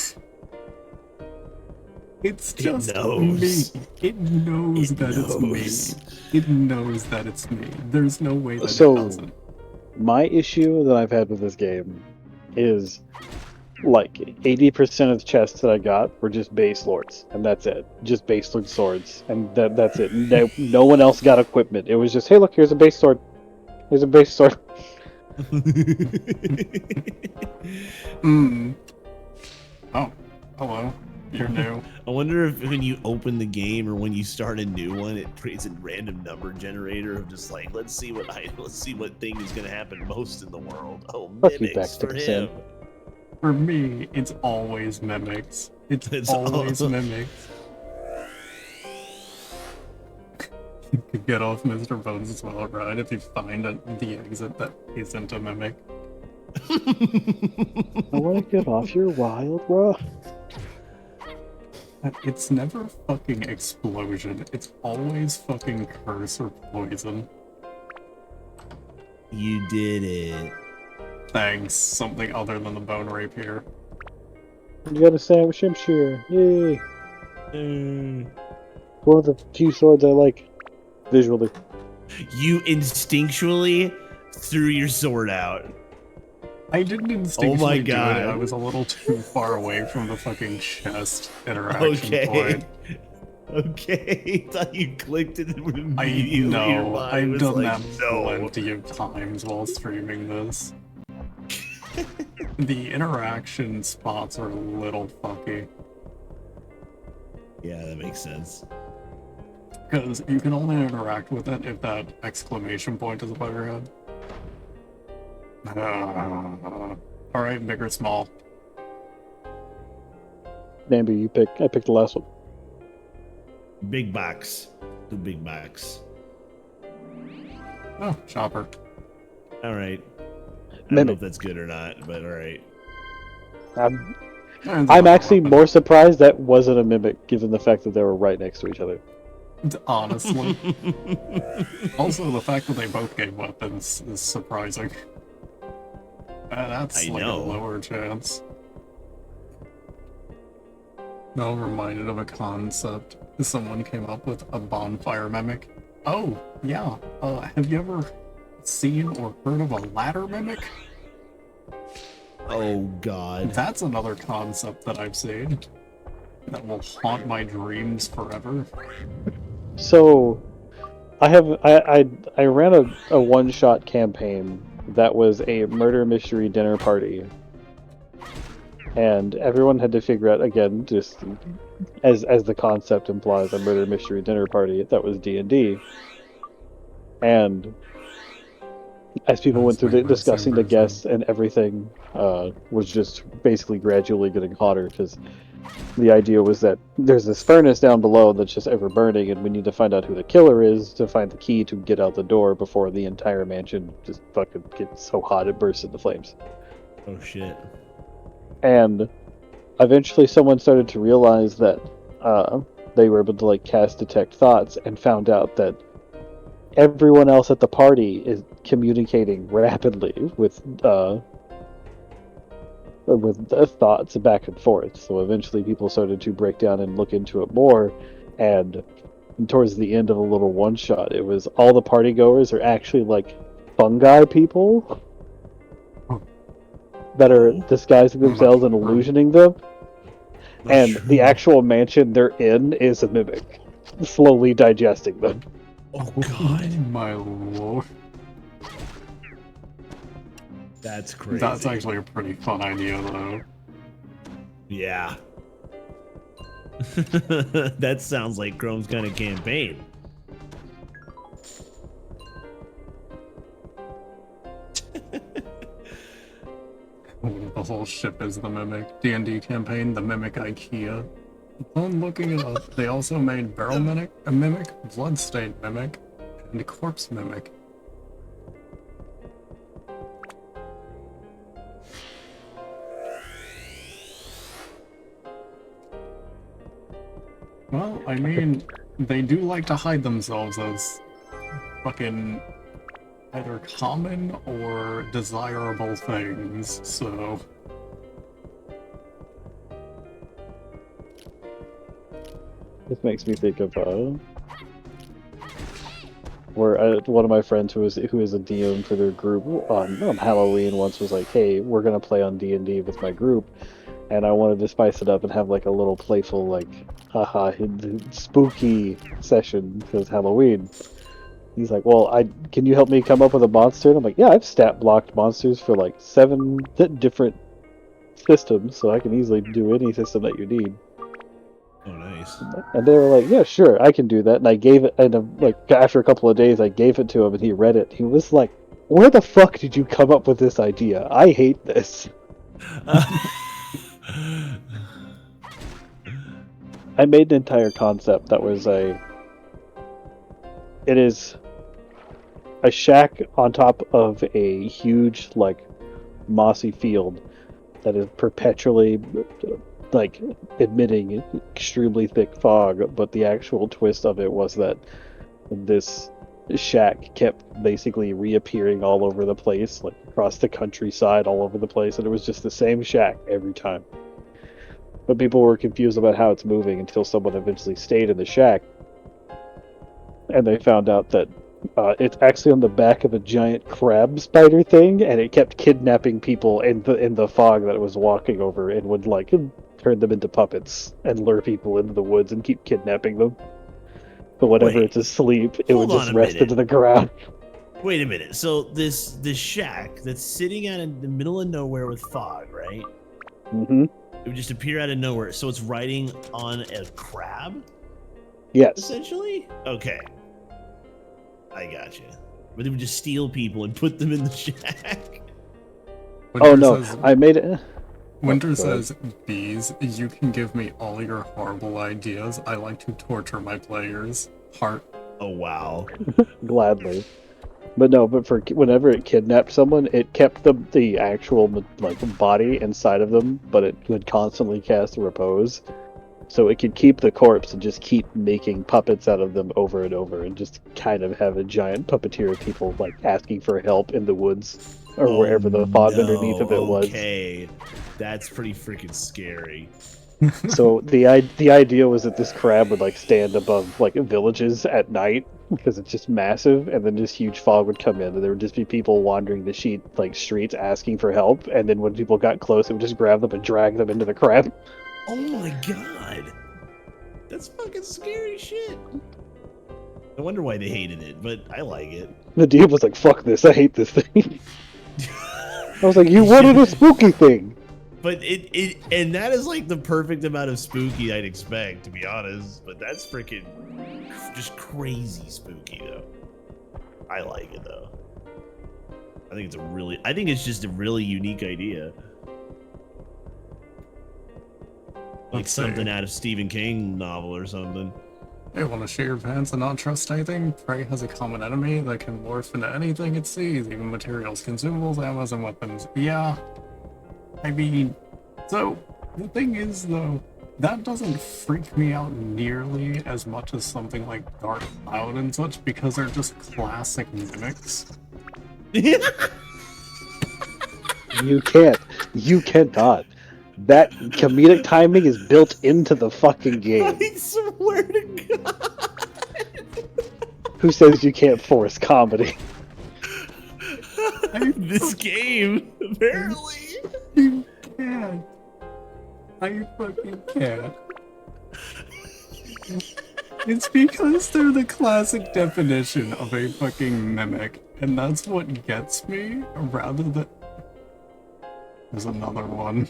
S1: It's just
S3: knows.
S1: me. It knows
S3: It
S1: that
S3: knows.
S1: it's me. It knows that it's me. There's no way that it
S2: So,
S1: doesn't.
S2: my issue that I've had with this game is like 80% of the chests that I got were just base lords, and that's it. Just base lord swords, and that's it. No one else got equipment. It was just, hey, look, here's a base sword. Here's a base sword.
S1: Hmm. Oh, hello. You're new.
S3: I wonder if when you open the game or when you start a new one, it creates a random number generator of just like, let's see what thing is gonna happen most in the world. Oh,
S2: Fuck you,
S3: mimics for
S2: Backstick
S3: him.
S1: For me, it's always mimics. It's always mimics. You could get off Mr. Bones as well, right? If you find the exit that isn't a mimic.
S2: I want to get off your wild rock.
S1: It's never fucking explosion. It's always fucking curse or poison.
S3: You did it.
S1: Thanks. Something other than the bone rapier.
S2: You got a sandwich Shimshire. Yay!
S3: Mm.
S2: One of the few swords I like visually.
S3: You instinctually threw your sword out.
S1: I didn't instinctually
S3: Oh my
S1: do it.
S3: God.
S1: I was a little too far away from the fucking chest interaction
S3: Okay.
S1: point.
S3: Okay. Thought you clicked it and
S1: I
S3: immediately your
S1: know.
S3: body
S1: I've
S3: was
S1: done
S3: like,
S1: that
S3: no.
S1: plenty of times while streaming this. The interaction spots are a little fucky.
S3: Yeah, that makes sense.
S1: Because you can only interact with it if that exclamation point is above your head. Alright, big or small?
S2: Namby, you pick. I picked the last one.
S3: Big box. Do big box.
S1: Oh, chopper.
S3: All right. I don't know
S2: Mimic.
S3: if that's good or not, but all right.
S2: I'm actually more surprised that wasn't a mimic, given the fact that they were right next to each other.
S1: Honestly. Also, the fact that they both gave weapons is surprising. That's
S3: I
S1: like
S3: know.
S1: a lower chance. No, I'm reminded of a concept. Someone came up with a bonfire mimic. Oh, yeah. Have you ever seen or heard of a ladder mimic?
S3: Oh God.
S1: That's another concept that I've seen that will haunt my dreams forever.
S2: So, I ran a one-shot campaign that was a murder mystery dinner party, and everyone had to figure out, again, just as the concept implies, a murder mystery dinner party that was D&D, and As people went through
S1: Sweet,
S2: discussing the
S1: super
S2: guests and everything, was just basically gradually getting hotter because the idea was that there's this furnace down below that's just ever burning, and we need to find out who the killer is to find the key to get out the door before the entire mansion just fucking gets so hot it bursts into flames.
S3: Oh shit.
S2: And eventually, someone started to realize that they were able to like cast detect thoughts and found out that everyone else at the party is communicating rapidly with the thoughts back and forth. So eventually people started to break down and look into it more, and towards the end of a little one shot, it was all the party goers are actually like fungi people that are disguising themselves and illusioning them, and the actual mansion they're in is a mimic slowly digesting them.
S3: Oh god.
S1: My lord.
S3: That's crazy.
S1: That's actually a pretty fun idea, though.
S3: Yeah. That sounds like Chrome's kind of campaign.
S1: The whole ship is the Mimic. D&D campaign, the Mimic IKEA. Upon looking it up, they also made Barrel Mimic, a Mimic, Bloodstained Mimic, and Corpse Mimic. Well, I mean, they do like to hide themselves as fucking either common or desirable things, so...
S2: This makes me think of where one of my friends who is a DM for their group on Halloween once was like, "Hey, we're gonna play on D&D with my group, and I wanted to spice it up and have like a little playful like, haha, spooky session because Halloween." He's like, "Well, can you help me come up with a monster?" And I'm like, "Yeah, I've stat blocked monsters for like 7 different systems, so I can easily do any system that you need."
S3: Oh, nice.
S2: And they were like, "Yeah, sure, I can do that." And I gave it, and like after a couple of days, I gave it to him, and he read it. He was like, "Where the fuck did you come up with this idea? I hate this." I made an entire concept that was it is a shack on top of a huge like mossy field that is perpetually like emitting extremely thick fog, but the actual twist of it was that this shack kept basically reappearing all over the place, like across the countryside, all over the place, and it was just the same shack every time. But people were confused about how it's moving until someone eventually stayed in the shack, and they found out that it's actually on the back of a giant crab spider thing, and it kept kidnapping people in the fog that it was walking over, and would like turn them into puppets and lure people into the woods and keep kidnapping them. But whenever
S3: Wait,
S2: it's asleep, it would
S3: hold
S2: just
S3: on a
S2: rest
S3: minute.
S2: into the ground.
S3: Wait a minute. So this shack that's sitting out in the middle of nowhere with fog, right?
S2: Mm-hmm.
S3: It would just appear out of nowhere. So it's riding on a crab,
S2: Yes.
S3: essentially? Okay. I got you. But they would just steal people and put them in the shack.
S2: Oh no, I made it.
S1: Winter
S2: Go ahead.
S1: says, "Bees, you can give me all your horrible ideas. I like to torture my players." Heart.
S3: Oh wow.
S2: Gladly. But no, but for whenever it kidnapped someone, it kept the actual like body inside of them, but it would constantly cast repose, so it could keep the corpse and just keep making puppets out of them over and over, and just kind of have a giant puppeteer of people like asking for help in the woods or wherever the fog underneath of it was.
S3: Okay. That's pretty freaking scary.
S2: So the idea was that this crab would like stand above like villages at night because it's just massive, and then this huge fog would come in, and there would just be people wandering the streets asking for help, and then when people got close, it would just grab them and drag them into the crab.
S3: Oh my god. That's fucking scary shit. I wonder why they hated it, but I like it.
S2: The dude was like, "Fuck this! I hate this thing." I was like, "You wanted a spooky thing."
S3: But and that is like the perfect amount of spooky I'd expect, to be honest. But that's freaking just crazy spooky though. I like it though. I think it's just a really unique idea. Like
S1: Let's
S3: something
S1: see.
S3: out of Stephen King novel or something.
S1: Hey, want to share your pants and not trust anything? Prey has a common enemy that can morph into anything it sees, even materials, consumables, ammo, and weapons. Yeah. I mean, so, the thing is, though, that doesn't freak me out nearly as much as something like Dark Cloud and such, because they're just classic mimics.
S2: You can't. You cannot. That comedic timing is built into the fucking game.
S3: I swear to God.
S2: Who says you can't force comedy?
S3: This game, apparently.
S1: You can't. I fucking can't. It's because they're the classic definition of a fucking mimic, and that's what gets me, rather than... There's another one.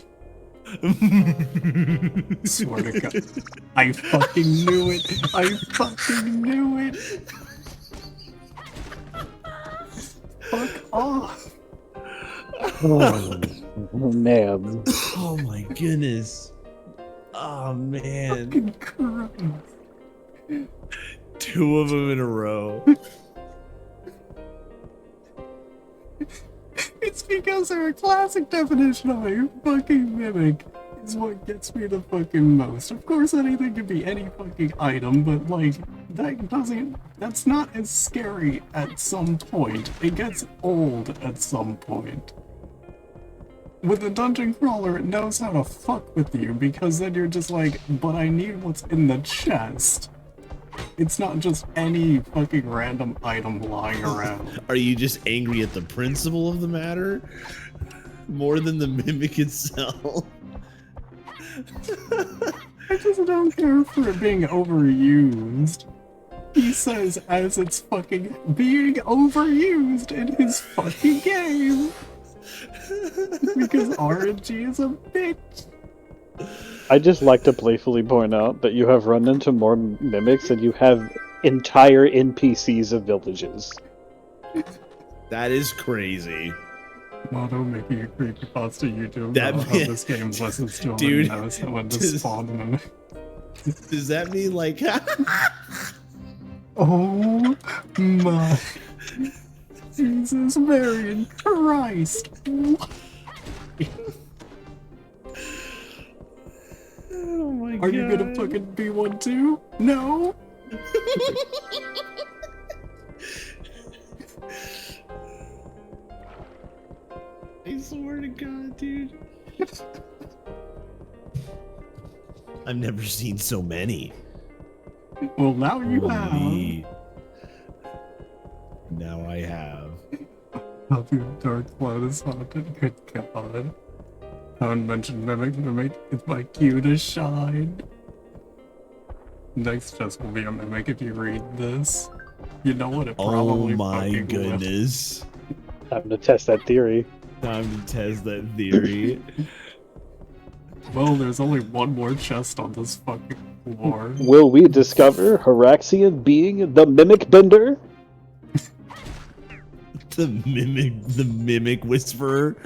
S1: Swear to God. I fucking knew it! I fucking knew it! Fuck off!
S2: Oh, man.
S3: Oh my goodness. Oh man.
S1: Fucking Christ.
S3: 2 of them in a row.
S1: It's because they're a classic definition of a fucking mimic is what gets me the fucking most. Of course anything can be any fucking item, but like, that's not as scary at some point. It gets old at some point. With the dungeon crawler, it knows how to fuck with you, because then you're just like, but I need what's in the chest. It's not just any fucking random item lying around.
S3: Are you just angry at the principle of the matter more than the mimic itself?
S1: I just don't care for it being overused. He says as it's fucking being overused in his fucking game. Because RNG is a bitch.
S2: I just like to playfully point out that you have run into more mimics than you have entire NPCs of villages.
S3: That is crazy.
S1: Moto making a creepypasta YouTube
S3: That
S1: about how
S3: man-
S1: this game listens to him
S3: Dude,
S1: and knows how when to
S3: does-
S1: spawn them.
S3: Does that mean like
S1: Oh my Jesus Marian Christ!
S3: Oh my
S1: Are you gonna fucking be one too? No?
S3: I swear to God, dude. I've never seen so many.
S1: Well, now you
S3: Holy. Now I have.
S1: have. Happy Dark Cloud is haunted. Good God. Haven't mentioned Mimic. It's my cue to shine. Next test will be a Mimic if you read this. You know what it
S3: Oh
S1: probably
S3: my
S1: fucking will.
S3: goodness.
S2: Time to test that theory.
S3: Time to test that theory.
S1: Well, there's only one more chest on this fucking floor.
S2: Will we discover Haraxian being the mimic bender?
S3: the mimic whisperer.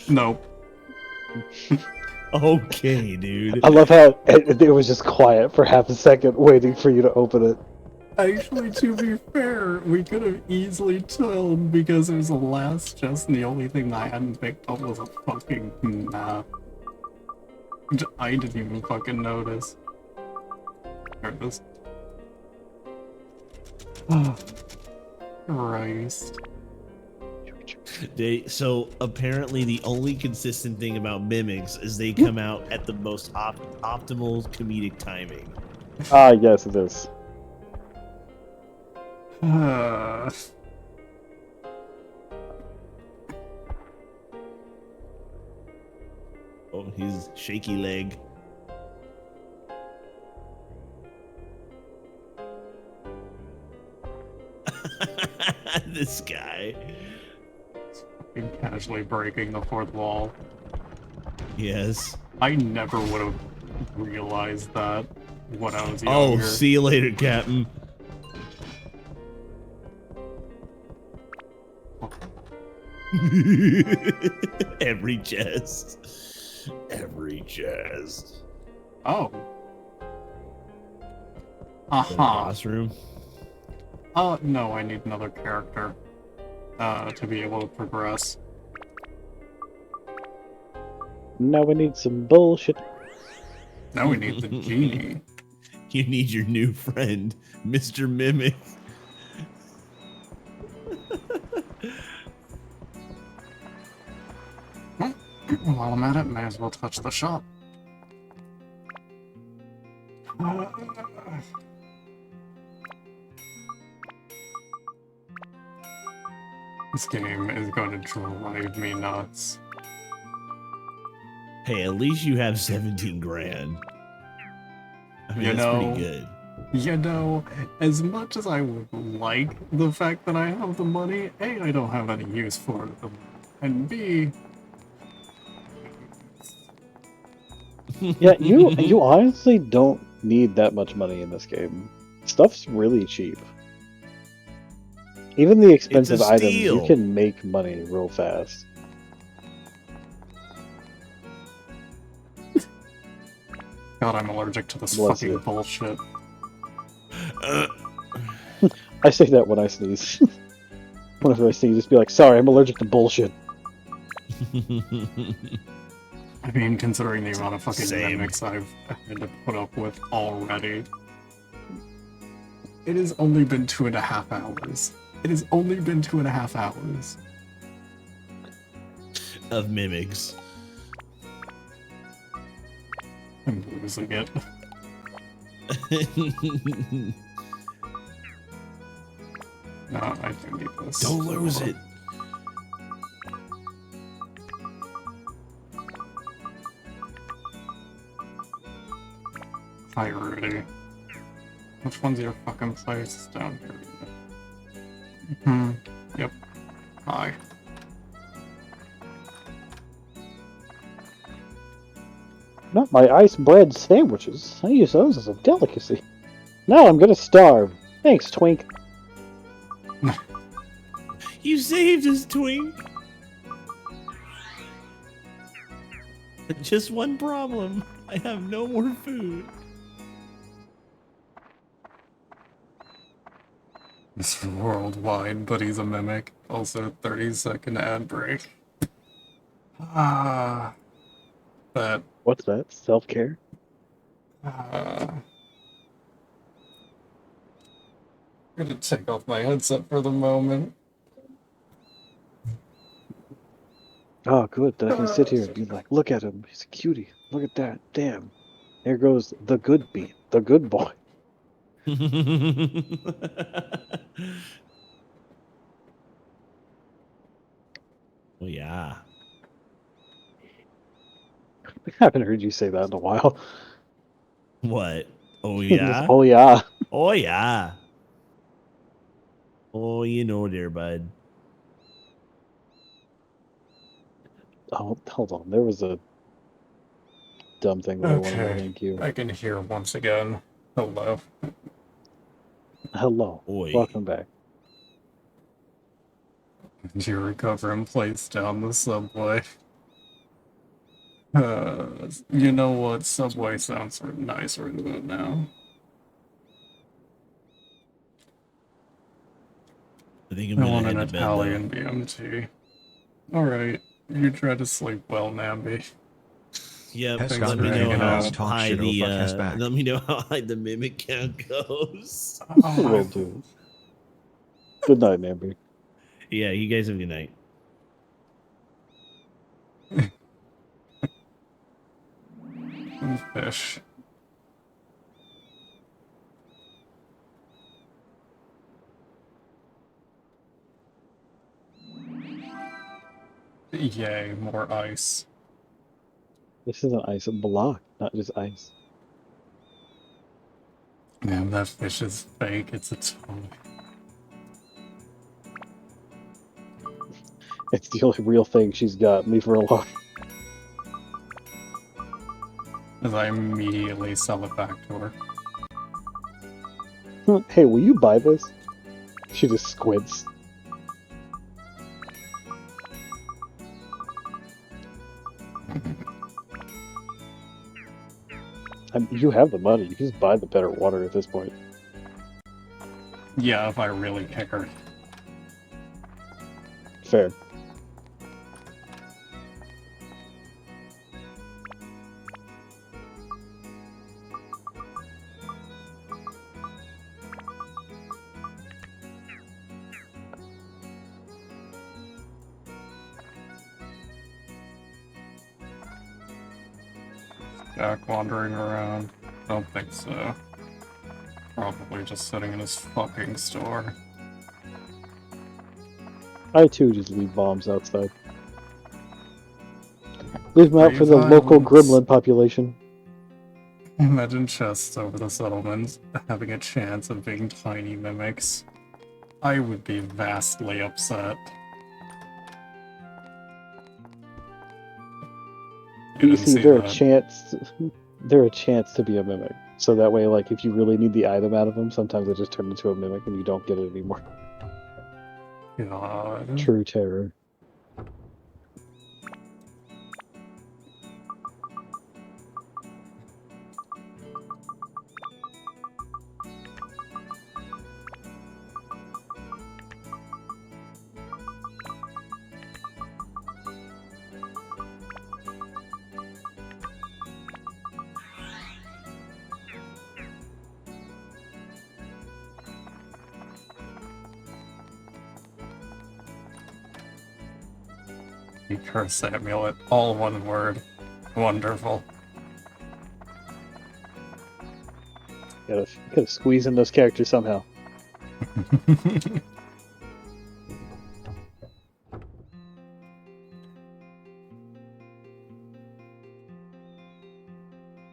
S1: No.
S3: Okay, dude.
S2: I love how it was just quiet for half a second waiting for you to open it.
S1: Actually, to be fair, we could have easily told because there's a last chest and the only thing I hadn't picked up was a fucking map. Which I didn't even fucking notice. There it is. Oh, Christ.
S3: So apparently the only consistent thing about mimics is they come out at the most optimal comedic timing.
S2: Ah, yes, it is.
S3: Oh, his shaky leg. This guy.
S1: Fucking casually breaking the fourth wall.
S3: Yes.
S1: I never would have realized that when I was
S3: Oh,
S1: younger.
S3: see you later, Captain. Every chest. Every chest.
S1: Oh.
S3: The
S1: Uh-huh.
S3: boss room.
S1: No, I need another character to be able to progress.
S2: Now we need some bullshit.
S1: Now we need the genie.
S3: You need your new friend, Mr. Mimic.
S1: While I'm at it, may as well touch the shop. This game is going to drive me nuts.
S3: Hey, at least you have 17 grand. I mean,
S1: You
S3: that's
S1: know,
S3: pretty good.
S1: You know, as much as I would like the fact that I have the money, A, I don't have any use for it, and B,
S2: Yeah, you honestly don't need that much money in this game. Stuff's really cheap. Even the expensive items, you
S3: steal.
S2: can make money real fast.
S1: God, I'm allergic to this
S2: Bless
S1: fucking
S2: you.
S1: bullshit.
S2: I say that when I sneeze. Whenever I sneeze, just be like, sorry, I'm allergic to bullshit.
S1: I mean, considering the amount of fucking
S3: Same.
S1: mimics I've had to put up with already. It has only been 2.5 hours. It has only been 2.5 hours.
S3: Of mimics.
S1: I'm losing it. No, I do need this.
S3: Don't lose it.
S1: Priority. Which one's your fucking place? Down here. Yep. Hi.
S2: Not my ice bread sandwiches. I use those as a delicacy. Now I'm gonna starve. Thanks, Twink.
S3: You saved us, Twink. Just one problem. I have no more food.
S1: It's worldwide, but he's a mimic. Also, 30-second ad break. That,
S2: What's that? Self-care?
S1: I'm gonna take off my headset for the moment.
S2: Oh, good. Then I can sit here and be like, look at him. He's a cutie. Look at that. Damn. There goes the good beat. The good boy.
S3: Oh yeah.
S2: I haven't heard you say that in a while.
S3: What? Oh
S2: Just,
S3: yeah.
S2: oh, yeah.
S3: Oh yeah. Oh, you know, dear bud.
S2: Oh, hold on. There was a dumb thing that I wanted to
S1: Okay,
S2: thank you.
S1: I can hear once again. Hello.
S2: Hello.
S3: Oi.
S2: Welcome back.
S1: You recover in place down the subway. You know what? Subway sounds nice right about now.
S3: I think
S1: I
S3: I'm gonna
S1: want
S3: head
S1: an
S3: to bed
S1: Italian BMT. Alright, you try to sleep well, Namby.
S3: though. Yep.
S1: Thanks
S3: Let
S1: for
S3: me know
S1: hanging
S3: how
S1: out.
S4: Talk
S3: high
S4: shit,
S3: the
S4: oh, fuck has back.
S3: let me know how high the mimic count goes.
S1: Oh,
S2: Will do. Good night, Namby.
S3: Yeah, you guys have a good night.
S1: fish. Yay, more ice.
S2: This is an ice block, not just ice.
S1: Man, that fish is fake. It's a toy.
S2: It's the only real thing she's got. Leave her alone.
S1: As I immediately sell it back to her.
S2: Hey, will you buy this? She just squints. You have the money. You can just buy the better water at this point.
S1: Yeah, if I really kick her.
S2: Fair.
S1: Jack wandering around. Don't think so. Probably just sitting in his fucking store.
S2: I too just leave bombs outside. Leave them out for the local
S1: Violence.
S2: gremlin population.
S1: Imagine chests over the settlements having a chance of being tiny mimics. I would be vastly upset. You
S2: You
S1: didn't
S2: see,
S1: see
S2: they're a
S1: that.
S2: chance. They're a chance to be a mimic. So that way, like, if you really need the item out of them, sometimes they just turn into a mimic and you don't get it anymore.
S1: God.
S2: True terror.
S1: You curse amulet. All one word. Wonderful.
S2: Gotta squeeze in those characters somehow.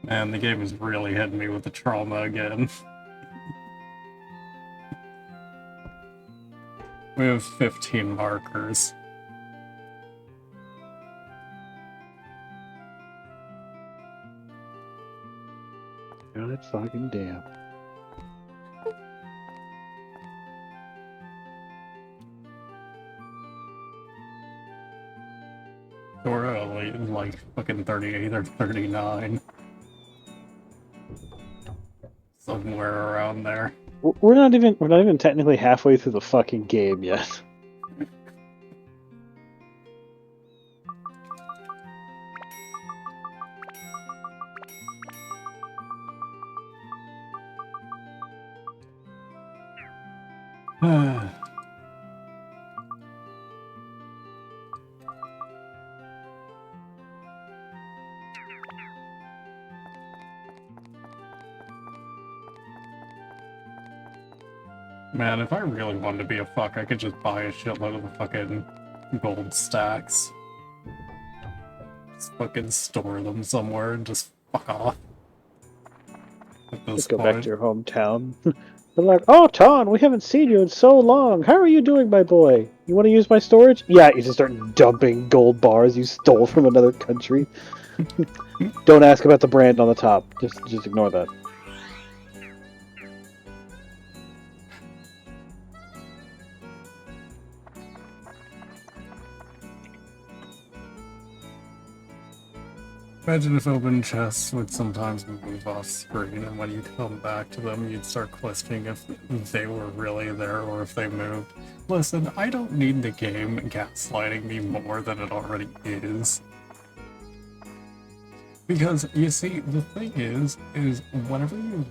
S1: Man, the game is really hitting me with the trauma again. We have 15 markers.
S2: God fucking damn.
S1: We're only like fucking 38 or 39. Somewhere around there.
S2: We're not even technically halfway through the fucking game yet.
S1: Man, if I really wanted to be a fuck, I could just buy a shitload of the fucking gold stacks. Just fucking store them somewhere and just fuck off. At this
S2: Just go
S1: point.
S2: back to your hometown. They're like, oh, Ton, we haven't seen you in so long. How are you doing, my boy? You want to use my storage? Yeah, you just start dumping gold bars you stole from another country. Don't ask about the brand on the top. Just ignore that.
S1: Imagine if open chests would sometimes move off screen, and when you come back to them, you'd start questioning if they were really there or if they moved. Listen, I don't need the game gaslighting me more than it already is. Because, you see, the thing is whenever you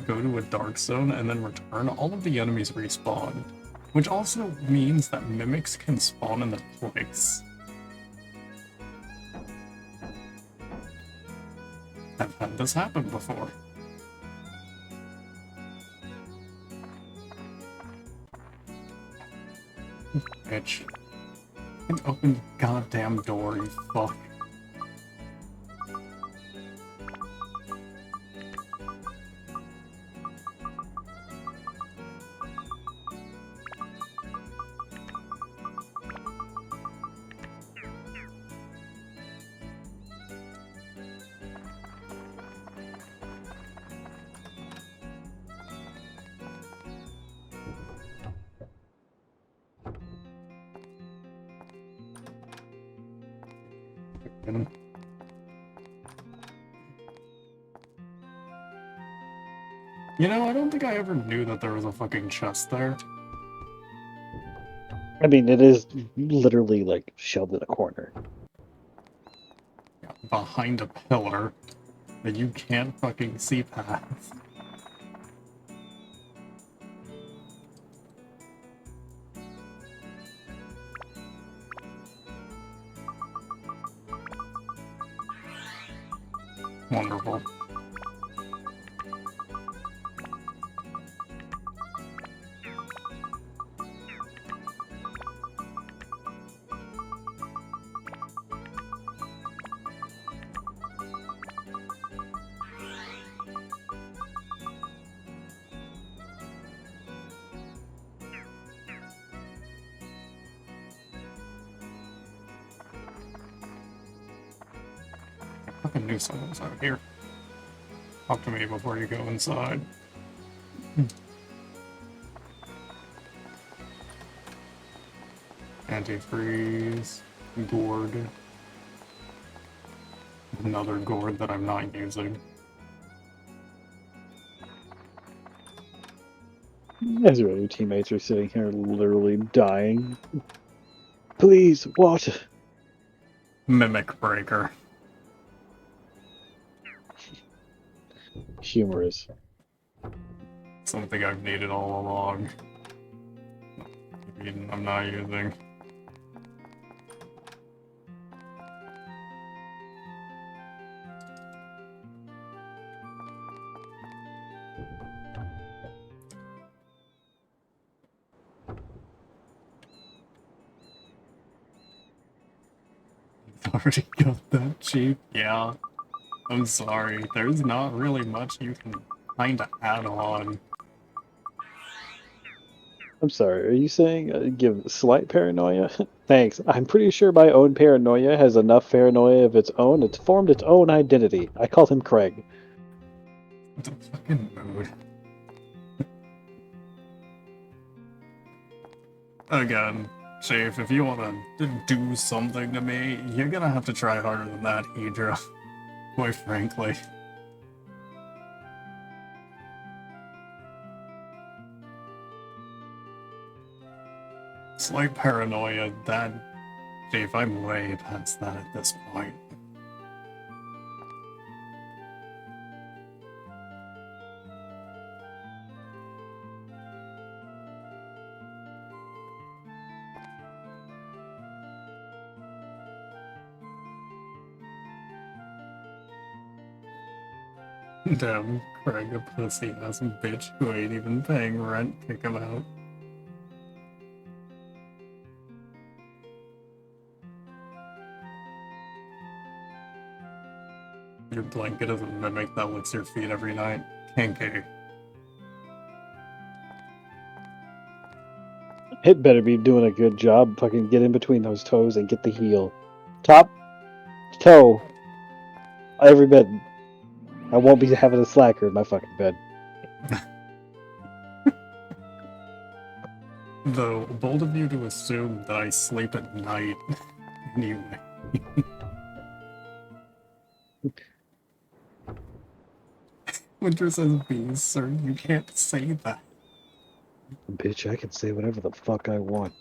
S1: go to a dark zone and then return, all of the enemies respawn. Which also means that mimics can spawn in their place. I've had this happen before. Bitch. And open the goddamn door, you fuck. You know, I don't think I ever knew that there was a fucking chest there.
S2: I mean, it is literally like shoved in a corner.
S1: Yeah, behind a pillar that you can't fucking see past. Wonderful. I fucking knew someone was out here. Talk to me before you go inside. Antifreeze. Gourd. Another gourd that I'm not using.
S2: As your other teammates are sitting here literally dying. Please, what?
S1: Mimic Breaker.
S2: Humorous.
S1: Something I've needed all along. I'm not using. Already got that cheap? Yeah. I'm sorry. There's not really much you can kinda add on.
S2: I'm sorry, are you saying give slight paranoia? Thanks. I'm pretty sure my own paranoia has enough paranoia of its own. It's formed its own identity. I call him Craig.
S1: The fucking mood. Again, Chief, if you wanna do something to me, you're gonna have to try harder than that, Hydra. Quite frankly. Slight paranoia, that... Chief, I'm way past that at this point. Damn, Craig, a pussy ass bitch who ain't even paying rent, kick him out. Your blanket is a mimic that licks your feet every night. Kinky.
S2: It better be doing a good job. Fucking get in between those toes and get the heel. Top, toe, every bed. I won't be having a slacker in my fucking bed.
S1: Though, bold of you to assume that I sleep at night. Anyway. Winter says bees, sir. You can't say that.
S2: Bitch, I can say whatever the fuck I want.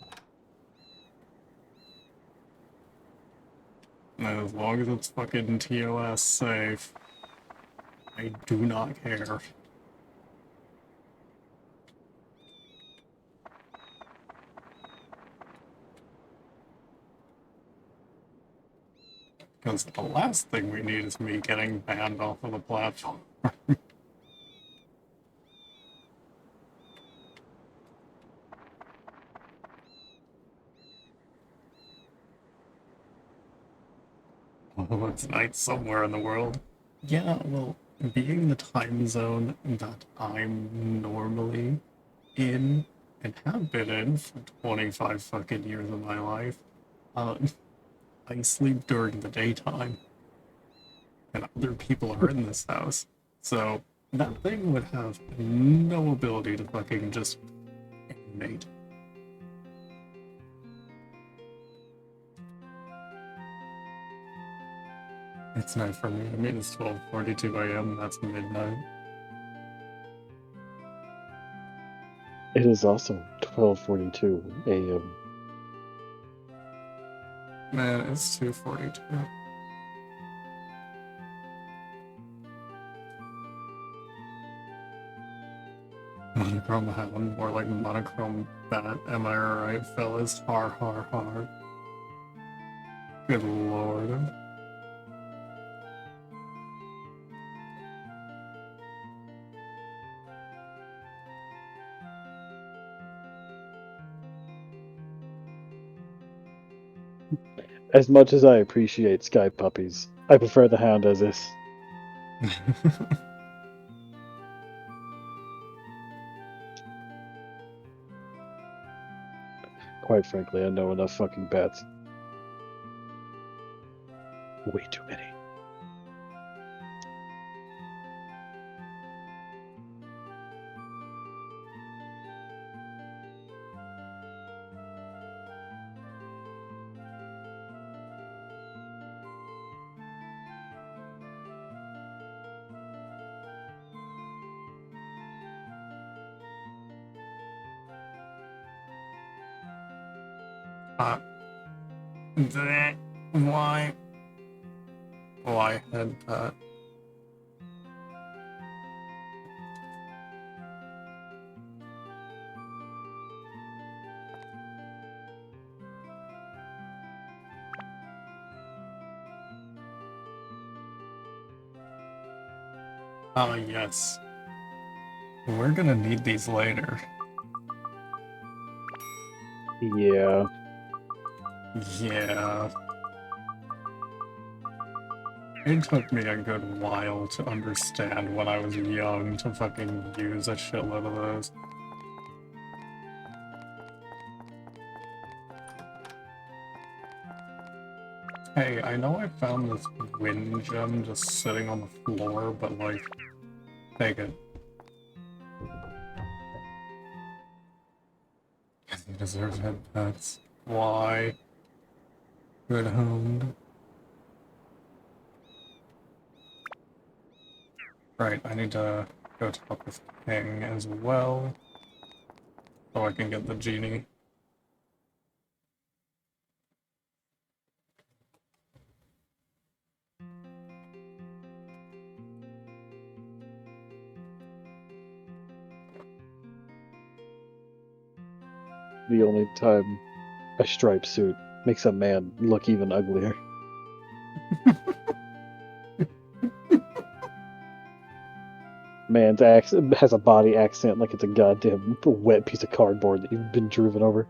S1: As long as it's fucking TOS safe, I do not care. Because the last thing we need is me getting banned off of the platform. Well, it's night somewhere in the world. Yeah, well, being the time zone that I'm normally in and have been in for 25 fucking years of my life, I sleep during the daytime. And other people are in this house. So that thing would have no ability to fucking just animate. It's night for me. I mean, it's 12:42 a.m. That's midnight.
S2: It is also 12:42 a.m.
S1: Man, it's 2:42. Monochrome hound, more like monochrome bat. Am I right, fellas? Har har har. Good lord.
S2: As much as I appreciate sky puppies, I prefer the hound as is. Quite frankly, I know enough fucking bats. Way too many.
S1: uh, why? Why head that? Ah, yes. We're gonna need these later.
S2: Yeah.
S1: Yeah. It took me a good while to understand when I was young to fucking use a shitload of those. Hey, I know I found this wind gem just sitting on the floor, but like, take it. You deserve head pets. Why? Good hound. Right, I need to go talk with King as well, so I can get the genie.
S2: The only time a striped suit makes a man look even uglier. Man's accent has a body accent like it's a goddamn wet piece of cardboard that you've been driven over.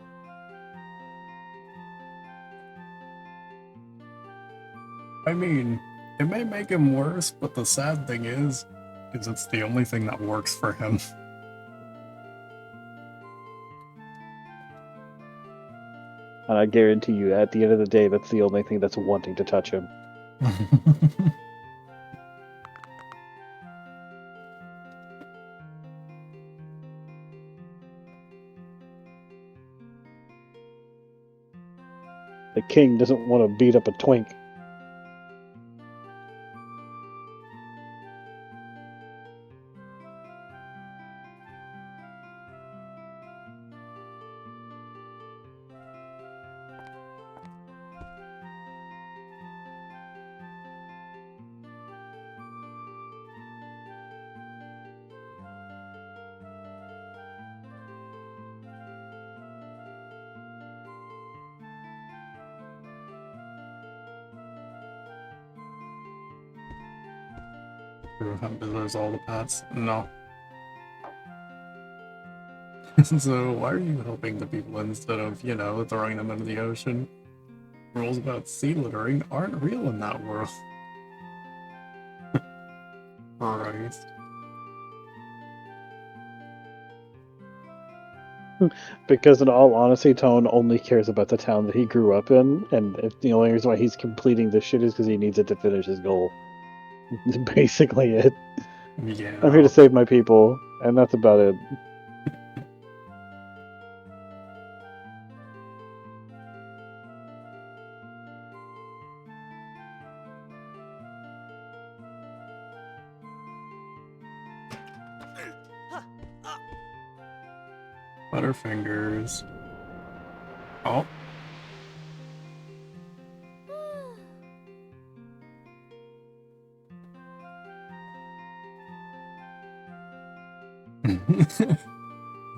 S1: I mean, it may make him worse, but the sad thing is it's the only thing that works for him.
S2: And I guarantee you, at the end of the day, that's the only thing that's wanting to touch him. The king doesn't want to beat up a twink.
S1: Hemp deserves all the pats. No. So why are you helping the people instead of, you know, throwing them into the ocean? Rules about sea littering aren't real in that world. Christ.
S2: Because in all honesty, Tone only cares about the town that he grew up in, and the only reason why he's completing this shit is because he needs it to finish his goal. That's basically it.
S1: Yeah.
S2: I'm here to save my people, and that's about it.
S1: Butterfingers. Oh.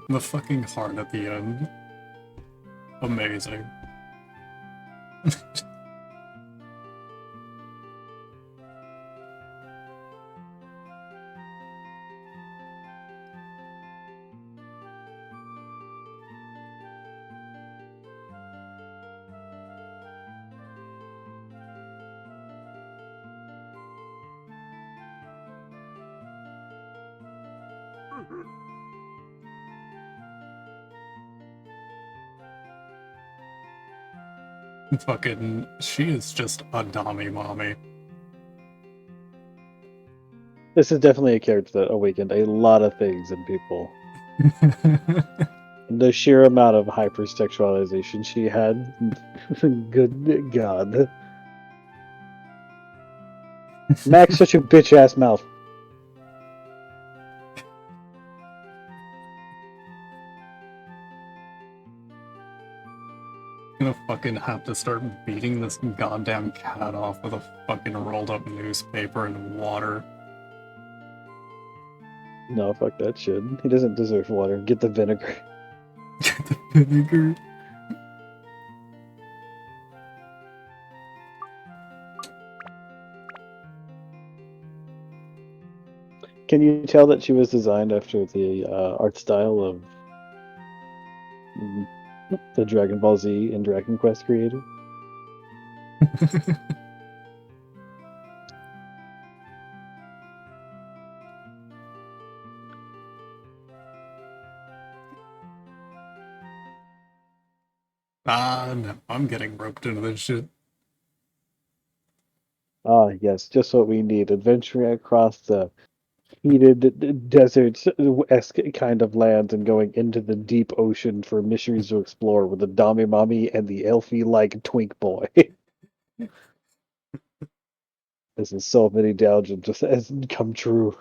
S1: The fucking heart at the end. Amazing. Fucking, she is just a dummy mommy.
S2: This is definitely a character that awakened a lot of things in people. The sheer amount of hypersexualization she had. Good God. Max, such a bitch ass mouth.
S1: Gonna fucking have to start beating this goddamn cat off with a fucking rolled up newspaper and water.
S2: No, fuck that shit. He doesn't deserve water. Get the vinegar.
S1: Get the vinegar.
S2: Can you tell that she was designed after the art style of the Dragon Ball Z and Dragon Quest creator?
S1: Ah, no, I'm getting roped into this shit.
S2: Ah, yes, just what we need. Adventuring across the heated desert-esque kind of lands and going into the deep ocean for mysteries to explore with the Dami Mommy and the Elfie-like Twink Boy. This is so many downloads just has come true.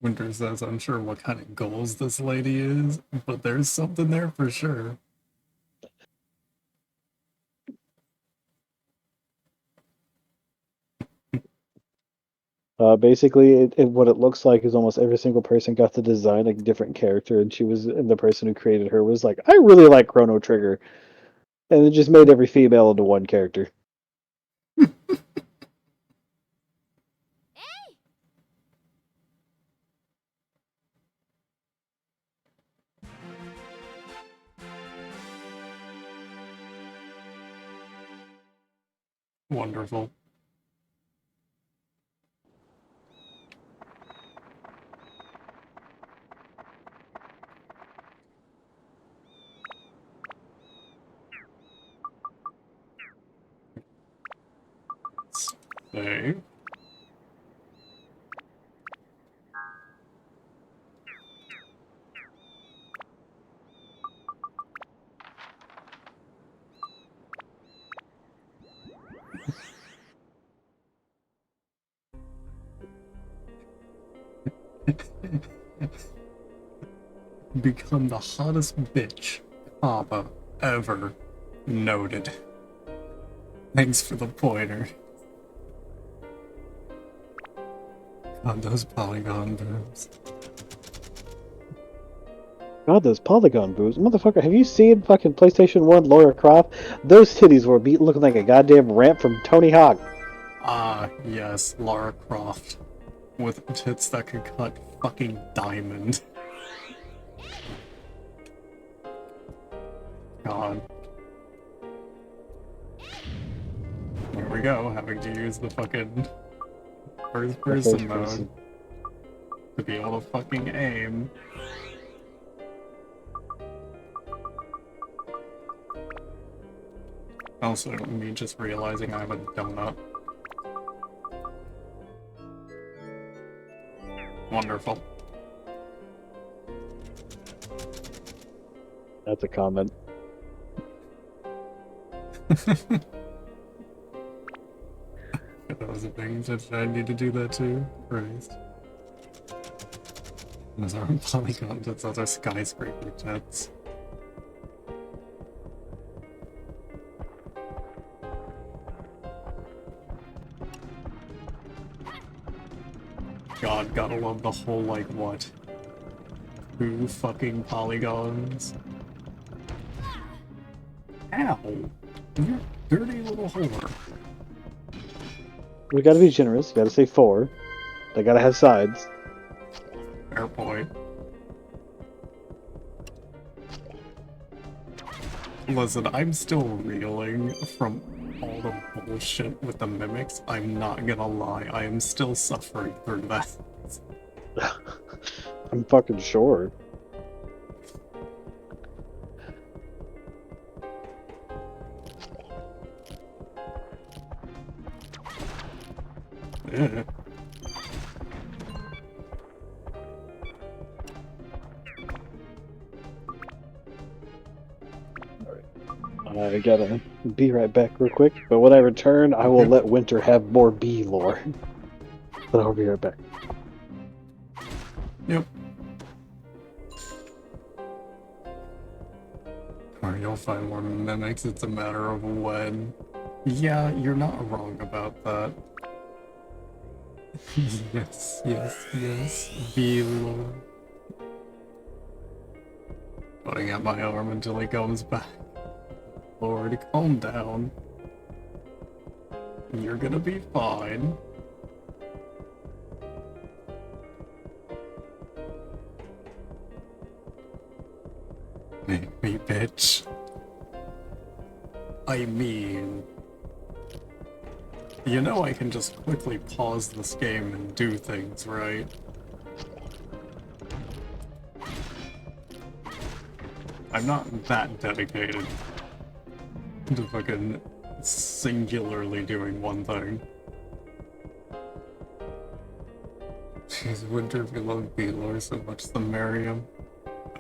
S1: Winter says, unsure what kind of goals this lady is, but there's something there for sure.
S2: Basically, what it looks like is almost every single person got to design a different character, and the person who created her was like, "I really like Chrono Trigger," and it just made every female into one character.
S1: Wonderful. Save. Become the hottest bitch Papa ever. Noted. Thanks for the pointer. God, those polygon boobs.
S2: God, those polygon boobs. Motherfucker, have you seen fucking PlayStation 1 Lara Croft? Those titties were looking like a goddamn ramp from Tony Hawk.
S1: Ah, yes, Lara Croft. With tits that could cut fucking diamond. God. Here we go, having to use the fucking first person mode to be able to fucking aim. Also, me just realizing I have a donut. Wonderful.
S2: That's a comment.
S1: That was a thing. Did I need to do that too? Christ. Those are polygons, that's other skyscraper jets. God, gotta love the whole, like, what? 2 fucking polygons? Ow! You dirty little whore.
S2: We gotta be generous. Gotta say 4. They gotta have sides.
S1: Fair point. Listen, I'm still reeling from all the bullshit with the mimics. I'm not gonna lie, I am still suffering through that.
S2: I'm fucking sure.
S1: Yeah.
S2: I gotta be right back real quick. But when I return, I will
S1: Yep.
S2: let Winter have more bee lore. But I'll be right back.
S1: Yep. Or you'll find more mimics, it's a matter of when. Yeah, you're not wrong about that. Yes, yes, yes. Below. Putting out my arm until he comes back. Lord, calm down. You're gonna be fine. Make me, bitch. I mean... You know I can just quickly pause this game and do things, right? I'm not that dedicated to fucking singularly doing one thing. Jeez, Winter, if you love Beelor so much, the Merriam.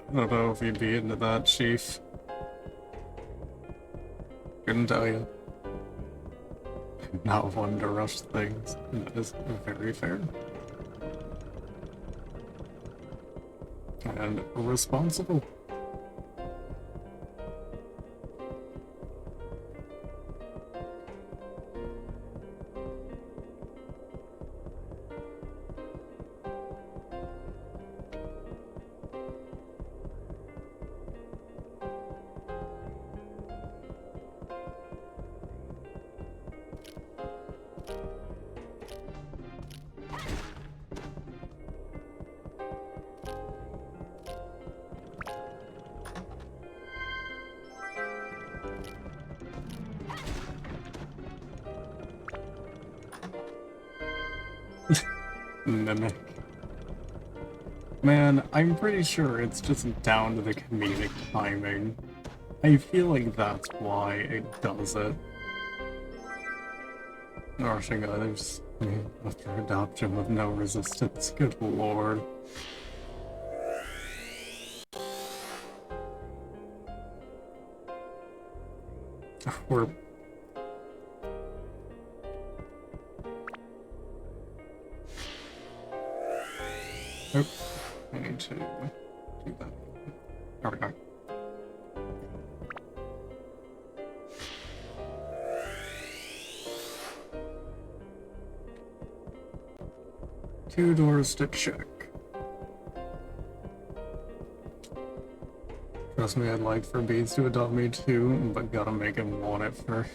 S1: I don't know if you'd be into that, Chief. Couldn't tell you. Not one to rush things. That is very fair. And responsible. Mimic. Man, I'm pretty sure it's just down to the comedic timing. I feel like that's why it does it. Rushing others after adoption with no resistance, good lord. We're... Oh, I need to do that. There we go. Two doors to check. Trust me, I'd like for Beads to adopt me too, but gotta make him want it for...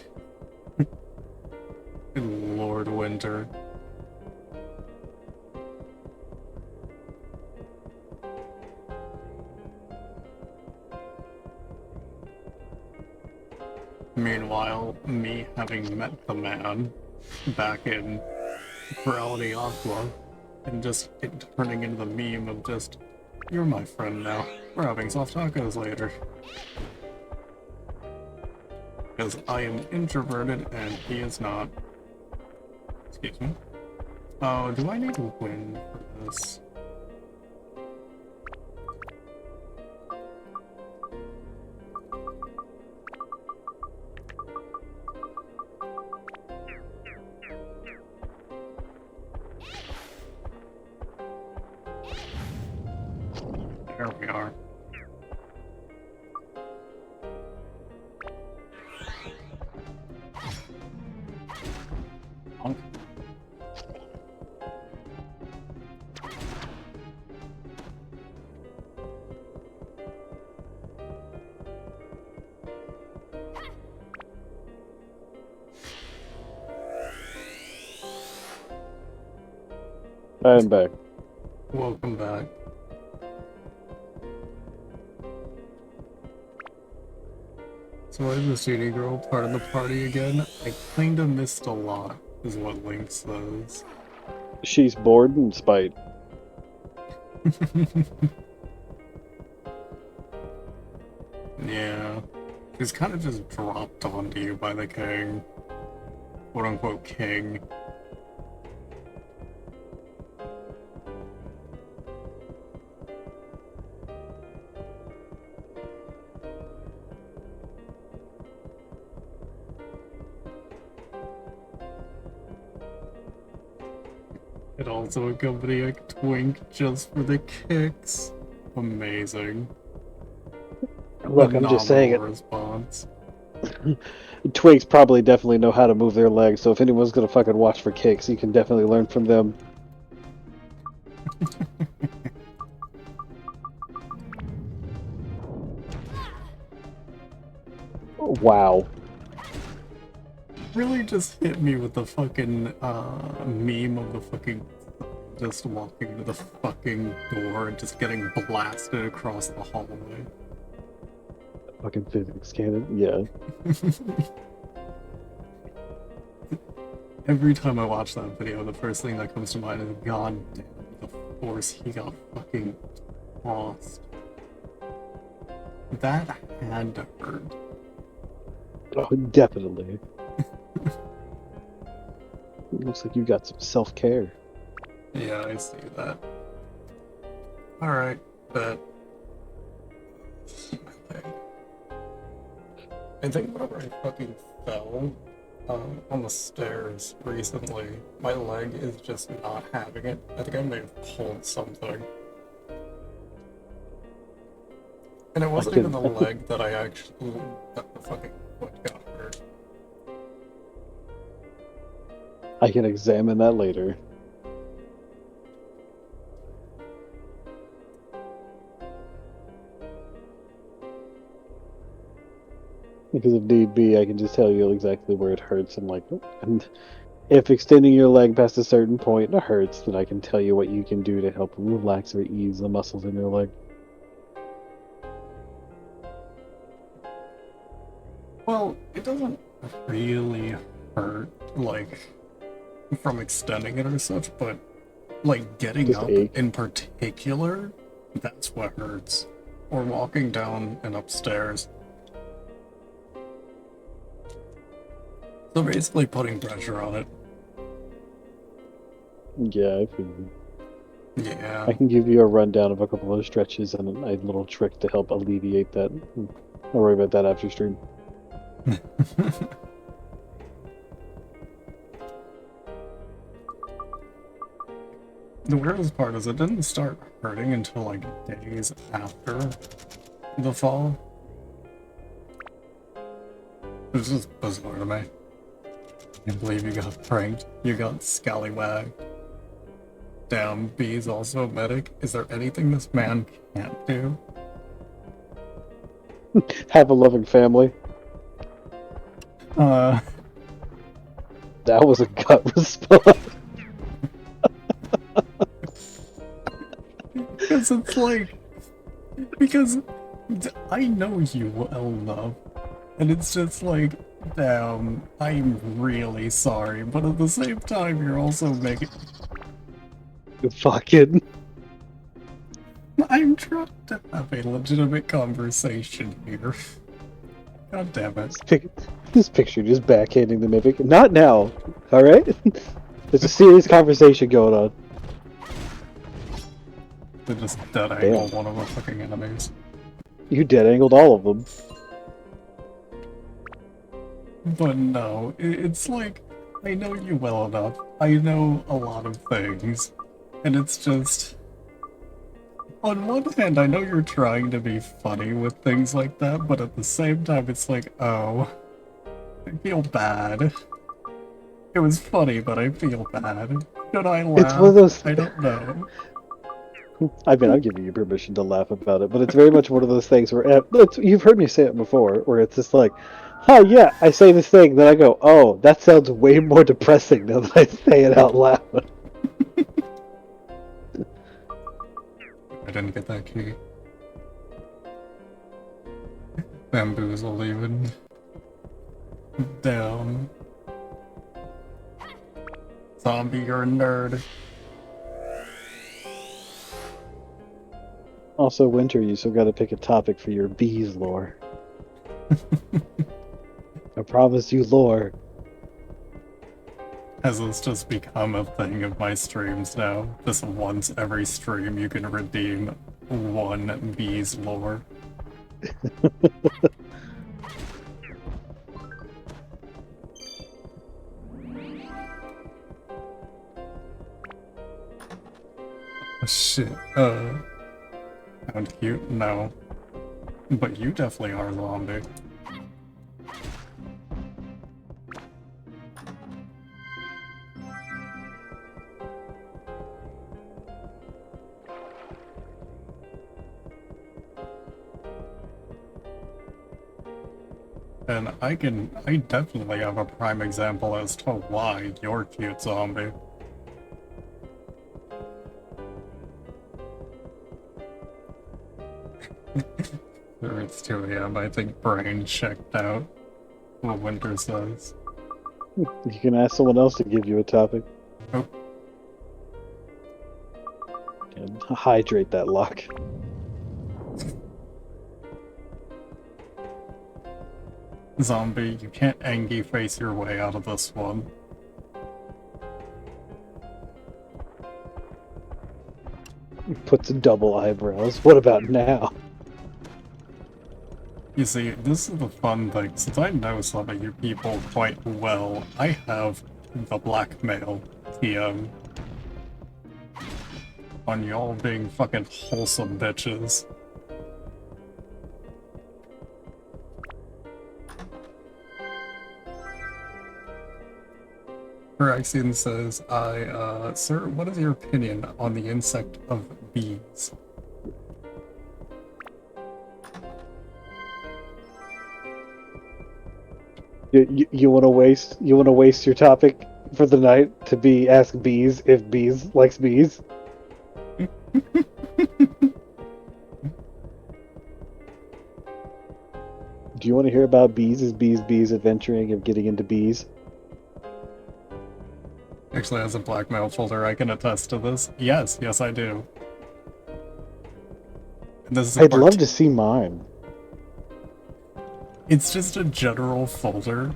S1: Good Lord Winter. Meanwhile, me having met the man back in Morality Aqua, and just it turning into the meme of just, you're my friend now. We're having soft tacos later. Because I am introverted and he is not. Excuse me. Oh, do I need to win for this? There we are. Honk.
S2: I'm back.
S1: Welcome back. So is the CD girl part of the party again? I kinda missed a lot, is what Link says.
S2: She's bored in spite.
S1: Yeah. She's kind of just dropped onto you by the king. Quote unquote king. It also accompanied a twink just for the kicks. Amazing.
S2: Look, I'm just saying it.
S1: Response.
S2: Twigs probably definitely know how to move their legs, so if anyone's gonna fucking watch for kicks, you can definitely learn from them. Wow.
S1: Really just hit me with the fucking meme of the fucking just walking to the fucking door and just getting blasted across the hallway.
S2: Fucking physics cannon, yeah.
S1: Every time I watch that video, the first thing that comes to mind is, God damn, the force he got fucking tossed. That had to hurt.
S2: Oh, definitely. Looks like you got some self-care.
S1: Yeah, I see that. Alright, but I think whenever I fucking fell on the stairs recently, my leg is just not having it. I think I may have pulled something. And it wasn't even the leg that I actually, that the fucking foot got hurt.
S2: I can examine that later. Because if need be, I can just tell you exactly where it hurts and if extending your leg past a certain point hurts, then I can tell you what you can do to help relax or ease the muscles in your leg.
S1: Well, it doesn't really hurt, like, from extending it or such, but, like, getting
S2: Just
S1: up
S2: ache.
S1: in particular, that's what hurts. Or walking down and upstairs. So basically putting pressure on it.
S2: Yeah, I feel you.
S1: Yeah.
S2: I can give you a rundown of a couple of stretches and a little trick to help alleviate that. I'll worry about that after stream.
S1: The weirdest part is it didn't start hurting until like days after the fall. It's just bizarre to me. I can't believe you got pranked. You got scallywagged. Damn, B's also a medic. Is there anything this man can't do?
S2: Have a loving family. That was a gut response.
S1: Because it's like, because I know you well enough, and it's just like, damn, I'm really sorry, but at the same time, you're also making.
S2: Fucking.
S1: I'm trying to have a legitimate conversation here. God damn it.
S2: This picture just backhanding the Mythic. Not now, alright? There's a serious conversation going on.
S1: They just dead angle one of the fucking enemies.
S2: You dead angled all of them.
S1: But no, it's like, I know you well enough. I know a lot of things. And it's just... On one hand, I know you're trying to be funny with things like that, but at the same time, it's like, oh, I feel bad. It was funny, but I feel bad. Should I laugh?
S2: It's one of those.
S1: I don't know.
S2: I mean, I'm giving you permission to laugh about it, but it's very much one of those things where you've heard me say it before, where it's just like, "Oh yeah," I say this thing, then I go, "Oh, that sounds way more depressing now that I say it out loud."
S1: I didn't get that key. Bamboozled even. Damn. Zombie, you're a nerd.
S2: Also, Winter, you still got to pick a topic for your bees lore. I promise you lore.
S1: Has this just become a thing of my streams now? Just once every stream you can redeem one bee's lore. Oh, shit. Sound cute? No. But you definitely are a zombie. And I definitely have a prime example as to why you're cute, zombie. It's 2 AM, I think Brain checked out. What Winter says.
S2: You can ask someone else to give you a topic.
S1: Oh.
S2: And hydrate that lock.
S1: Zombie, you can't Angie face your way out of this one.
S2: Puts double eyebrows. What about now?
S1: You see, this is the fun thing. Since I know some of you people quite well, I have the blackmail TM on y'all being fucking wholesome bitches. Phyrexian says, sir, what is your opinion on the insect of bees?
S2: You want to waste your topic for the night to be ask bees if bees likes bees? Do you want to hear about bees? Is bees adventuring and getting into bees?
S1: Actually, as a blackmail folder, I can attest to this. Yes, I do. And this is
S2: I'd love to see mine.
S1: It's just a general folder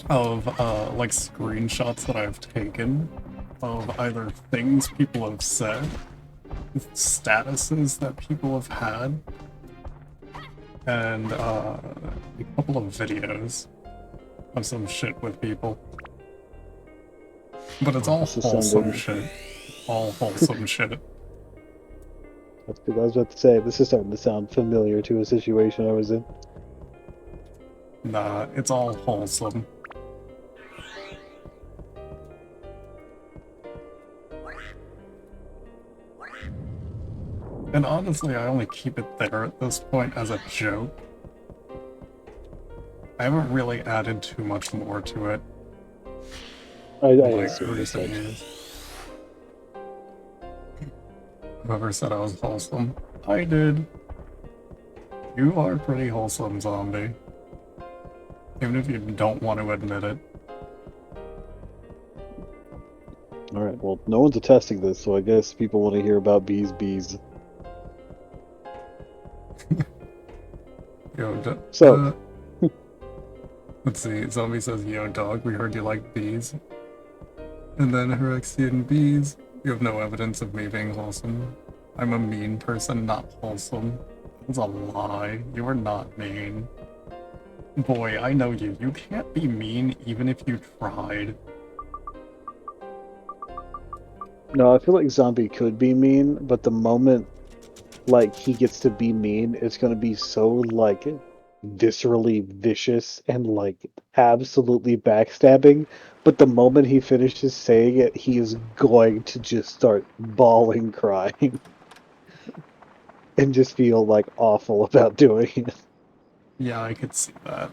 S1: of like screenshots that I've taken of either things people have said, statuses that people have had, and a couple of videos of some shit with people. But it's all
S2: This is
S1: wholesome
S2: sounding-
S1: shit. All wholesome shit.
S2: That's good. I was about to say, this is starting to sound familiar to a situation I was in.
S1: Nah, it's all wholesome. And honestly, I only keep it there at this point as a joke. I haven't really added too much more to it.
S2: I
S1: Like
S2: see what you're
S1: recent
S2: saying.
S1: years. Whoever said I was wholesome, I did. You are pretty wholesome, zombie. Even if you don't want to admit it.
S2: Alright, well, no one's attesting this, so I guess people want to hear about bees.
S1: Yo,
S2: So-
S1: let's see. Zombie says, "Yo, dog, we heard you like bees." And then Hyrexian bees. You have no evidence of me being wholesome. I'm a mean person, not wholesome. That's a lie. You are not mean. Boy, I know you. You can't be mean even if you tried.
S2: No, I feel like Zombie could be mean, but the moment like he gets to be mean, it's gonna be so like viscerally vicious and like absolutely backstabbing. But the moment he finishes saying it, he is going to just start bawling, crying, and just feel like awful about doing it.
S1: Yeah, I could see that.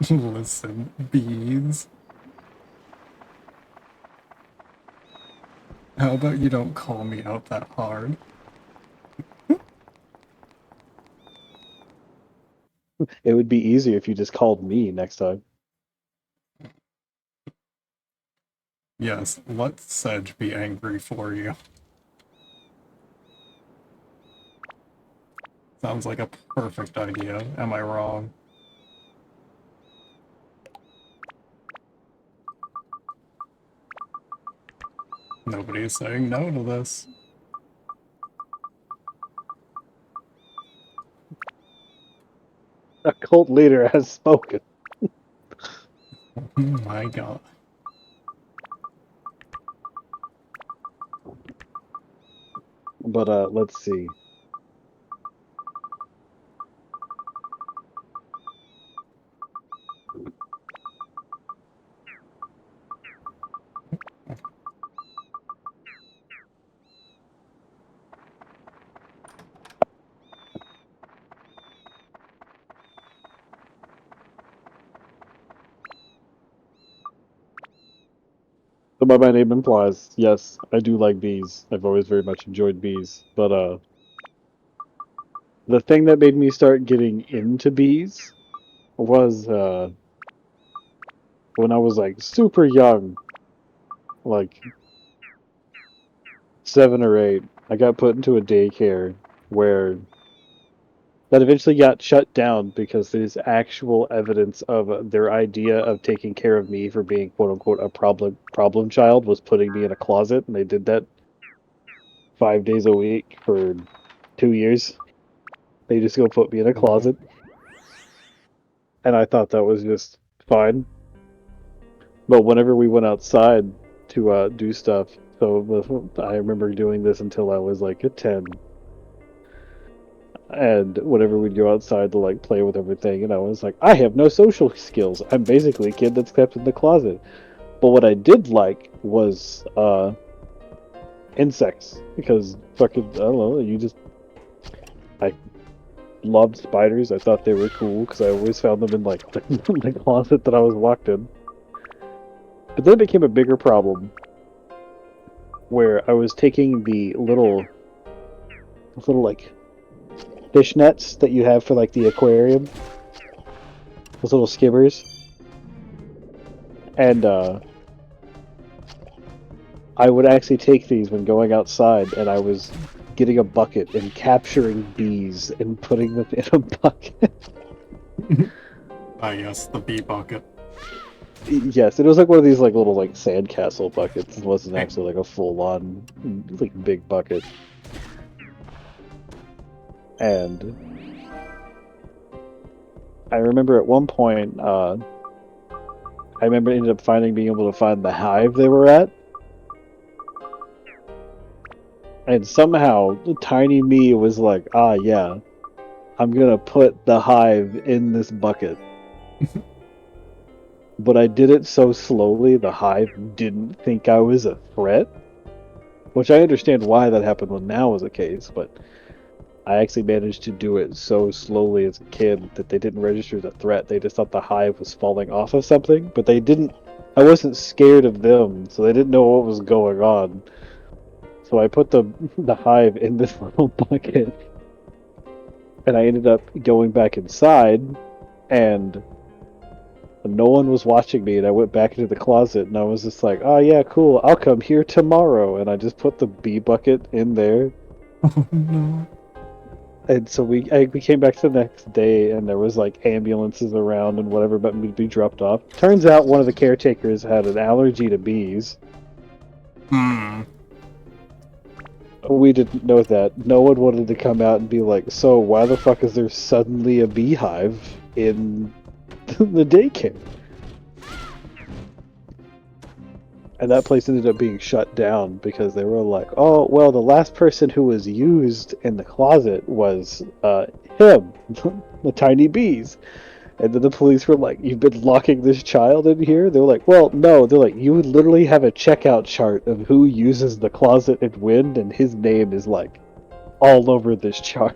S1: Listen, bees. How about you don't call me out that hard?
S2: It would be easier if you just called me next time.
S1: Yes, let Sedge be angry for you. Sounds like a perfect idea. Am I wrong? Nobody is saying no to this.
S2: A cult leader has spoken.
S1: Oh my god.
S2: But let's see. So by my name implies, yes, I do like bees. I've always very much enjoyed bees. But the thing that made me start getting into bees was when I was like super young, like 7 or 8. I got put into a daycare where that eventually got shut down because there's actual evidence of their idea of taking care of me for being quote unquote a problem child was putting me in a closet, and they did that 5 days a week for 2 years. They just go put me in a
S1: Wow.
S2: closet, and I thought that was just fine. But whenever we went outside to do stuff, so I remember doing this until I was like a 10. And whenever we'd go outside to like play with everything, and I was like, I have no social skills. I'm basically a kid that's kept in the closet. But what I did like was insects, because fucking I don't know, I loved spiders. I thought they were cool because I always found them in like the closet that I was locked in. But then it became a bigger problem where I was taking the little like fish nets that you have for like the aquarium, those little skimmers, and I would actually take these when going outside, and I was getting a bucket and capturing bees and putting them in a bucket.
S1: Ah, yes, the bee bucket.
S2: Yes, it was like one of these like little like sandcastle buckets. It wasn't actually like a full-on like big bucket. And I remember at one point, I remember ended up being able to find the hive they were at. And somehow, tiny me was like, ah, yeah, I'm gonna put the hive in this bucket. But I did it so slowly, the hive didn't think I was a threat. Which I understand why that happened when now was the case, but I actually managed to do it so slowly as a kid that they didn't register as a threat. They just thought the hive was falling off of something, but they didn't. I wasn't scared of them, so they didn't know what was going on. So I put the hive in this little bucket, and I ended up going back inside, and no one was watching me, and I went back into the closet, and I was just like, oh yeah, cool, I'll come here tomorrow, and I just put the bee bucket in there.
S1: Oh no.
S2: And so we came back the next day, and there was like ambulances around and whatever, but we'd be dropped off. Turns out one of the caretakers had an allergy to bees.
S1: Hmm.
S2: We didn't know that. No one wanted to come out and be like, so why the fuck is there suddenly a beehive in the daycare. And that place ended up being shut down because they were like, oh, well, the last person who was used in the closet was him, the tiny bees. And then the police were like, you've been locking this child in here? They were like, well, no. They're like, you would literally have a checkout chart of who uses the closet and when, and his name is like all over this chart.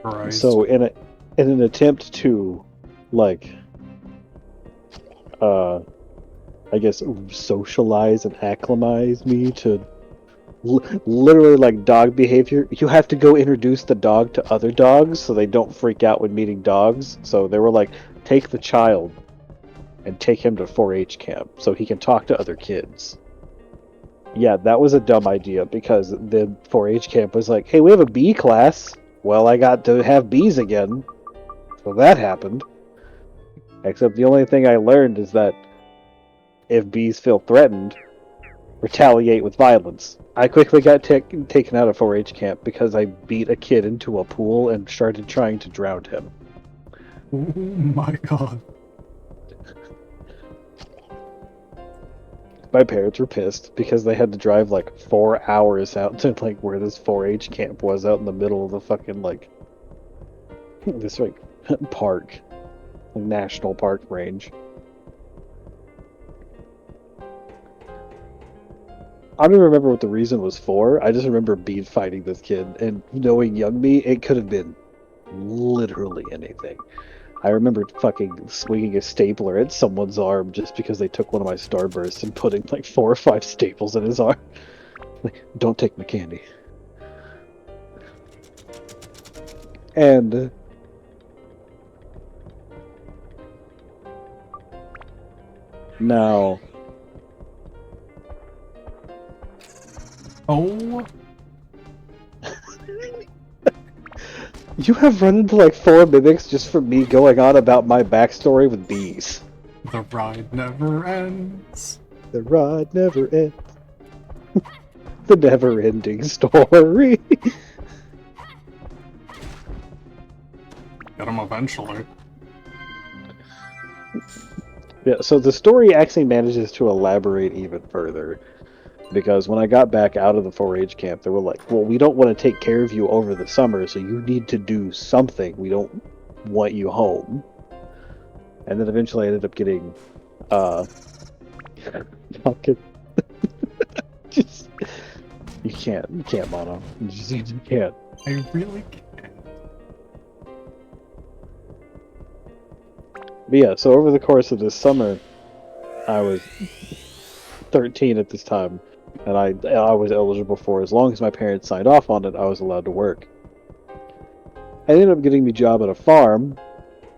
S1: Christ.
S2: So in an attempt to like I guess socialize and acclimatize me to literally like dog behavior, you have to go introduce the dog to other dogs so they don't freak out when meeting dogs. So they were like, take the child and take him to 4-H camp so he can talk to other kids. Yeah, that was a dumb idea because the 4-H camp was like, hey, we have a bee class. Well, I got to have bees again. So that happened. Except the only thing I learned is that if bees feel threatened, retaliate with violence. I quickly got taken out of 4-H camp because I beat a kid into a pool and started trying to drown him.
S1: Oh my god.
S2: My parents were pissed because they had to drive like 4 hours out to like where this 4-H camp was out in the middle of the fucking like this like park, like, national park range. I don't remember what the reason was for. I just remember beat fighting this kid, and knowing young me, it could have been literally anything. I remember fucking swinging a stapler at someone's arm just because they took one of my Starbursts and putting like 4 or 5 staples in his arm. Like, don't take my candy. And now,
S1: Oh,
S2: you have run into like 4 mimics just from me going on about my backstory with bees.
S1: the ride never ends.
S2: The ride never ends. The never-ending story.
S1: Get him eventually.
S2: Yeah, so the story actually manages to elaborate even further. Because when I got back out of the 4-H camp, they were like, well, we don't want to take care of you over the summer, so you need to do something. We don't want you home. And then eventually I ended up getting, fucking, just, you can't, Mono. You can't.
S1: I really can't.
S2: But yeah, so over the course of this summer, I was 13 at this time, and I was eligible for, as long as my parents signed off on it, I was allowed to work. I ended up getting me a job at a farm,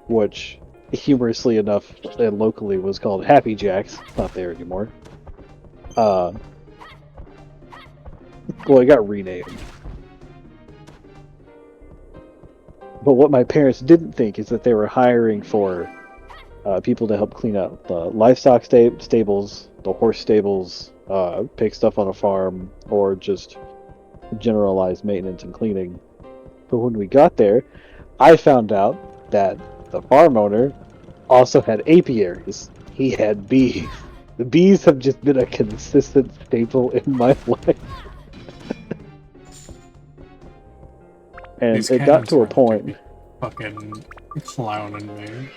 S2: which, humorously enough, and locally was called Happy Jacks. It's not there anymore. Well, it got renamed. But what my parents didn't think is that they were hiring for people to help clean out the livestock stables, the horse stables, pick stuff on a farm, or just generalized maintenance and cleaning. But when we got there, I found out that the farm owner also had apiaries. He had bees. The bees have just been a consistent staple in my life. And
S1: These
S2: it got
S1: cannons
S2: to a
S1: are
S2: point.
S1: fucking clowning me.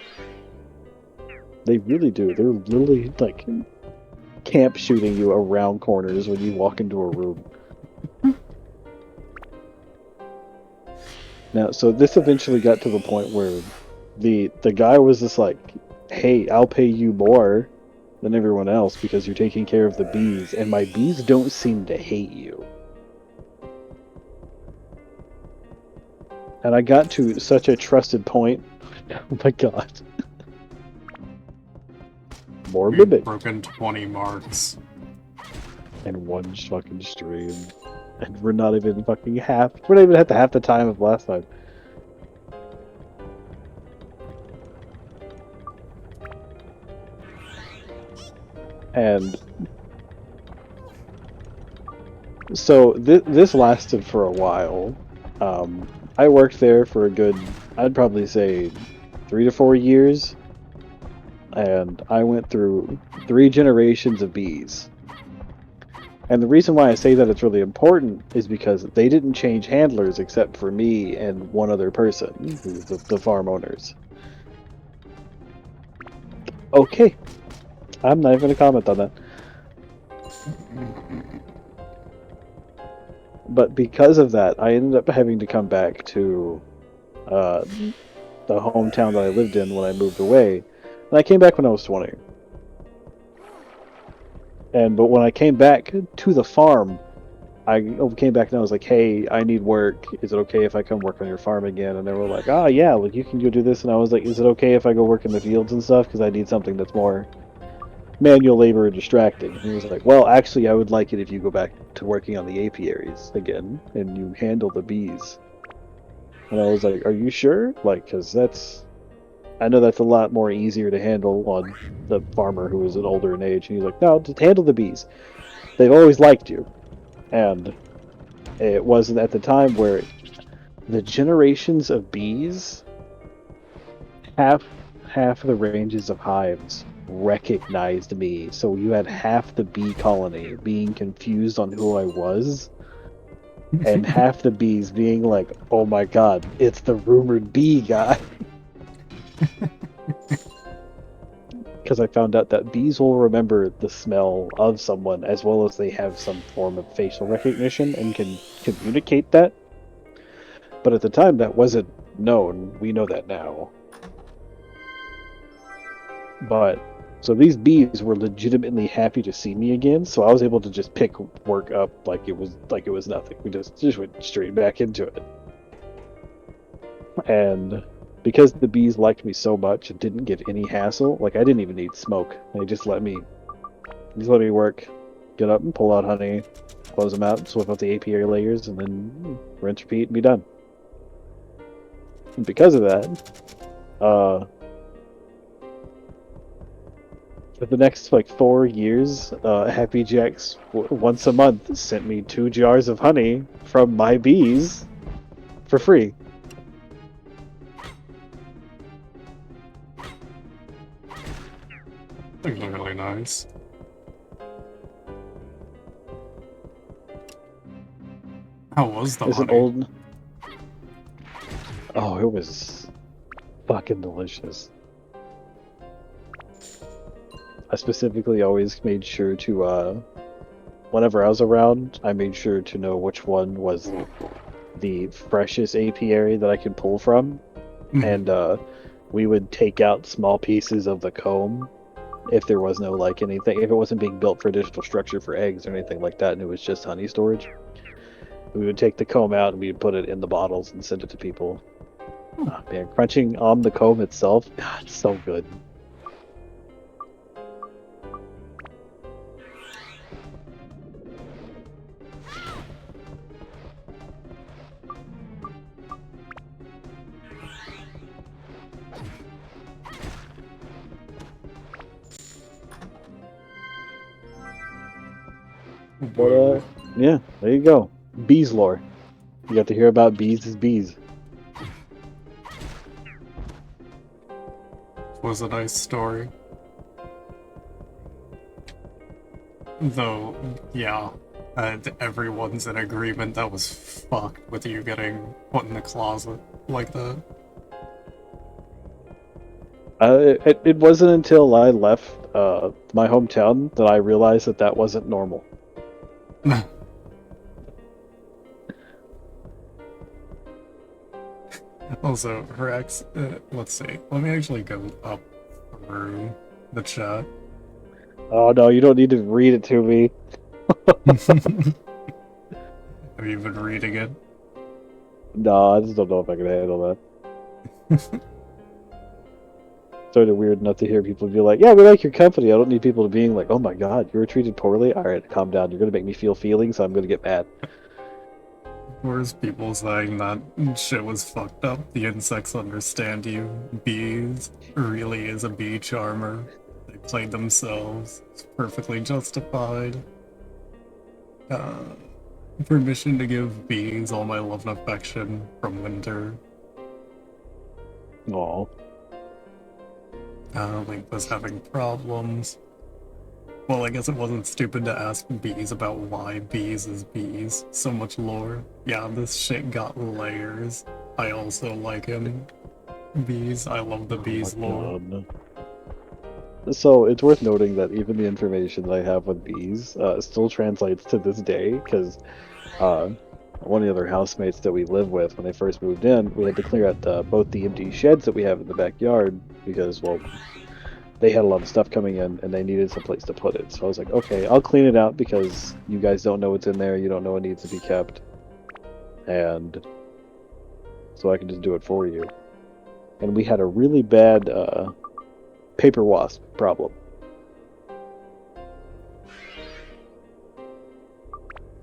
S2: They really do. They're literally like camp shooting you around corners when you walk into a room. Now, so this eventually got to the point where the guy was just like, hey, I'll pay you more than everyone else because you're taking care of the bees, and my bees don't seem to hate you. And I got to such a trusted point. Oh my god. More
S1: We've
S2: mimic.
S1: broken 20 marks.
S2: And one fucking stream. And we're not even fucking half. We're not even at the half the time of last time. And so this lasted for a while. I worked there for a good, I'd probably say 3 to 4 years, and I went through 3 generations of bees. And the reason why I say that it's really important is because they didn't change handlers except for me and one other person, who's the farm owners. Okay, I'm not even going to comment on that. But because of that, I ended up having to come back to uh, the hometown that I lived in when I moved away. And I came back when I was 20. But when I came back to the farm, I came back and I was like, "Hey, I need work. Is it okay if I come work on your farm again?" And they were like, "Ah, yeah, like you can go do this." And I was like, "Is it okay if I go work in the fields and stuff? Because I need something that's more manual labor and distracting." And he was like, "Well, actually, I would like it if you go back to working on the apiaries again and you handle the bees." And I was like, "Are you sure? Like, because I know that's a lot more easier to handle on the farmer who is an older in age." And he's like, "No, just handle the bees. They've always liked you." And it wasn't at the time where the generations of bees, half half of the ranges of hives recognized me. So you had half the bee colony being confused on who I was, and half the bees being like, "Oh my god, it's the rumored bee guy." Because I found out that bees will remember the smell of someone as well as they have some form of facial recognition and can communicate that. But at the time, that wasn't known. We know that now. But so these bees were legitimately happy to see me again, so I was able to just pick work up like it was nothing. We just went straight back into it. And because the bees liked me so much and didn't give any hassle, like I didn't even need smoke. They just let me work, get up and pull out honey, close them out, swap out the apiary layers, and then rinse, repeat, and be done. And because of that, for the next like 4 years, Happy Jacks once a month sent me 2 jars of honey from my bees for free.
S1: Things are really nice. How was the
S2: It's an
S1: honey?
S2: old. Oh, it was fucking delicious. I specifically always made sure to, whenever I was around, I made sure to know which one was the freshest apiary that I could pull from. And we would take out small pieces of the comb if there was no like anything, if it wasn't being built for additional structure for eggs or anything like that, and it was just honey storage. We would take the comb out and we would put it in the bottles and send it to people. Oh, man, crunching on the comb itself, God, it's so good.
S1: Whoa.
S2: But yeah, there you go. Bees lore. You got to hear about bees as bees.
S1: Was a nice story. Though, yeah, everyone's in agreement that was fucked with you getting put in the closet like that.
S2: It wasn't until I left my hometown that I realized that that wasn't normal.
S1: Also, her ex, let's see, let me actually go up through the chat.
S2: Oh no, you don't need to read it to me.
S1: Have you been reading it?
S2: No, I just don't know if I can handle that. Sort of weird enough to hear people be like, "Yeah, we like your company." I don't need people to being like, "Oh my god, you were treated poorly." All right, calm down. You're gonna make me feel feelings, so I'm gonna get mad.
S1: Where's people saying that shit was fucked up? The insects understand you. Bees really is a bee charmer. They played themselves. It's perfectly justified. permission to give bees all my love and affection from winter.
S2: Aw.
S1: Link was having problems. Well, I guess it wasn't stupid to ask bees about why bees is bees. So much lore. Yeah, this shit got layers. I also like him. Bees, I love the bees
S2: Oh my
S1: lore.
S2: God. So it's worth noting that even the information that I have with bees still translates to this day, because one of the other housemates that we live with, when they first moved in, we had to clear out both the empty sheds that we have in the backyard because, well, they had a lot of stuff coming in and they needed some place to put it. So I was like, okay, I'll clean it out because you guys don't know what's in there, you don't know what needs to be kept, and so I can just do it for you. And we had a really bad paper wasp problem.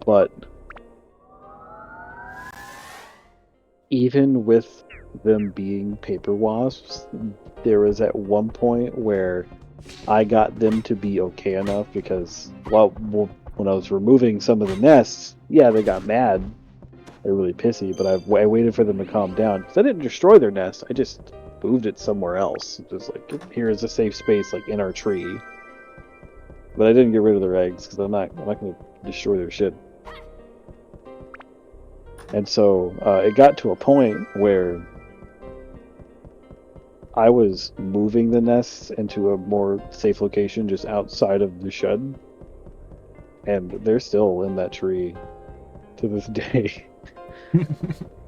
S2: But even with them being paper wasps, there was at one point where I got them to be okay enough because, well, when I was removing some of the nests, yeah, they got mad. They're really pissy, but I waited for them to calm down. Because I didn't destroy their nest, I just moved it somewhere else. Just like, here is a safe space, like in our tree. But I didn't get rid of their eggs because I'm not going to destroy their shit. And so it got to a point where I was moving the nests into a more safe location just outside of the shed. And they're still in that tree to this day.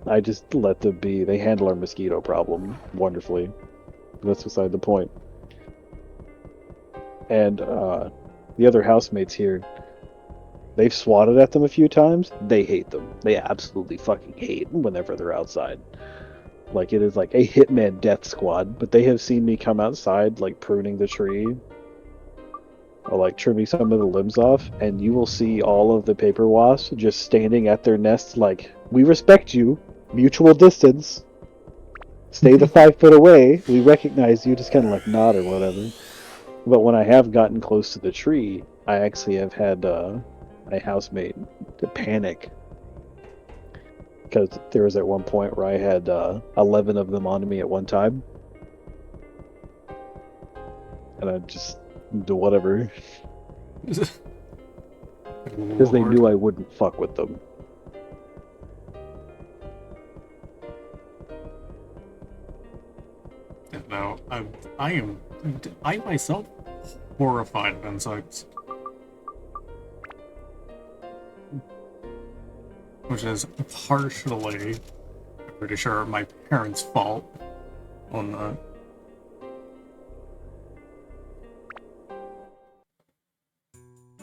S2: I just let them be. They handle our mosquito problem wonderfully. That's beside the point. And the other housemates here, they've swatted at them a few times. They hate them. They absolutely fucking hate them whenever they're outside. Like, it is like a hitman death squad, but they have seen me come outside, like, pruning the tree, or, like, trimming some of the limbs off, and you will see all of the paper wasps just standing at their nests like, we respect you, mutual distance, stay the 5 foot away, we recognize you, just kind of, like, nod or whatever. But when I have gotten close to the tree, I actually have had my housemate to panic. Because there was at one point where I had 11 of them onto me at one time. And I just do whatever. Because they knew I wouldn't fuck with them.
S1: No, I myself horrified of insects. Which is partially, I'm pretty sure, my parents' fault on that.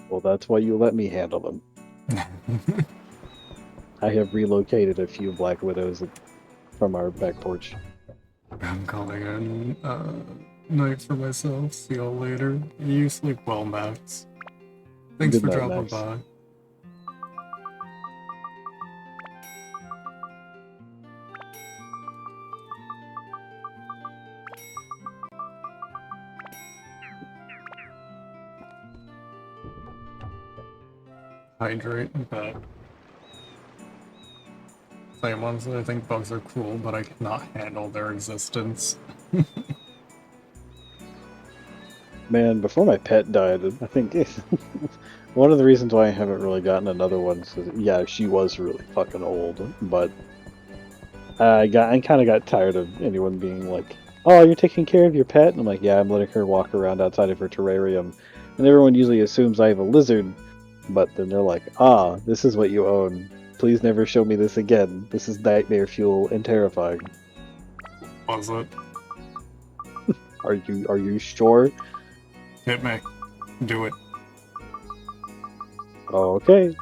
S2: Well, that's why you let me handle them. I have relocated a few Black Widows from our back porch.
S1: I'm calling in night for myself. See y'all later. You sleep well, Max. Thanks
S2: Good
S1: for
S2: night,
S1: dropping
S2: Max.
S1: by. Hydrate, but same ones. I think bugs are cool, but I cannot handle their existence.
S2: Man, before my pet died, I think one of the reasons why I haven't really gotten another one is, yeah, she was really fucking old, but I kind of got tired of anyone being like, "Oh, you're taking care of your pet," and I'm like, "Yeah, I'm letting her walk around outside of her terrarium," and everyone usually assumes I have a lizard, but then they're like, "Ah, this is what you own. Please never show me this again. This is nightmare fuel and terrifying."
S1: Was it?
S2: Are you sure?
S1: Hit me. Do it.
S2: Oh, okay.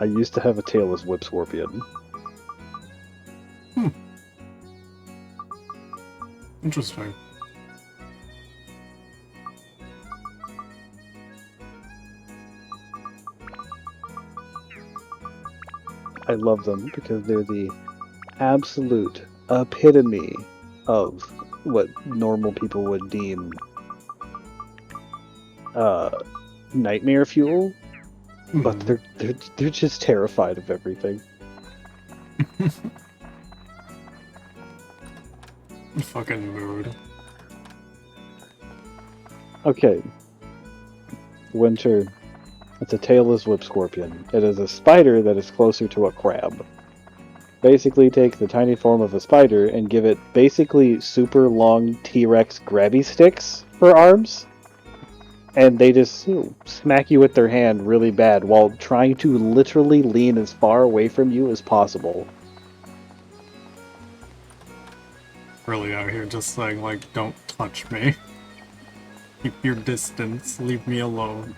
S2: I used to have a tailless whip scorpion.
S1: Interesting.
S2: I love them because they're the absolute epitome of what normal people would deem nightmare fuel, but they're just terrified of everything.
S1: Fucking mood.
S2: Okay, Winter. It's a tailless whip scorpion. It is a spider that is closer to a crab. Basically, take the tiny form of a spider and give it basically super long T-Rex grabby sticks for arms, and they just smack you with their hand really bad while trying to literally lean as far away from you as possible.
S1: Really out here just saying, like, don't touch me. Keep your distance, leave me alone.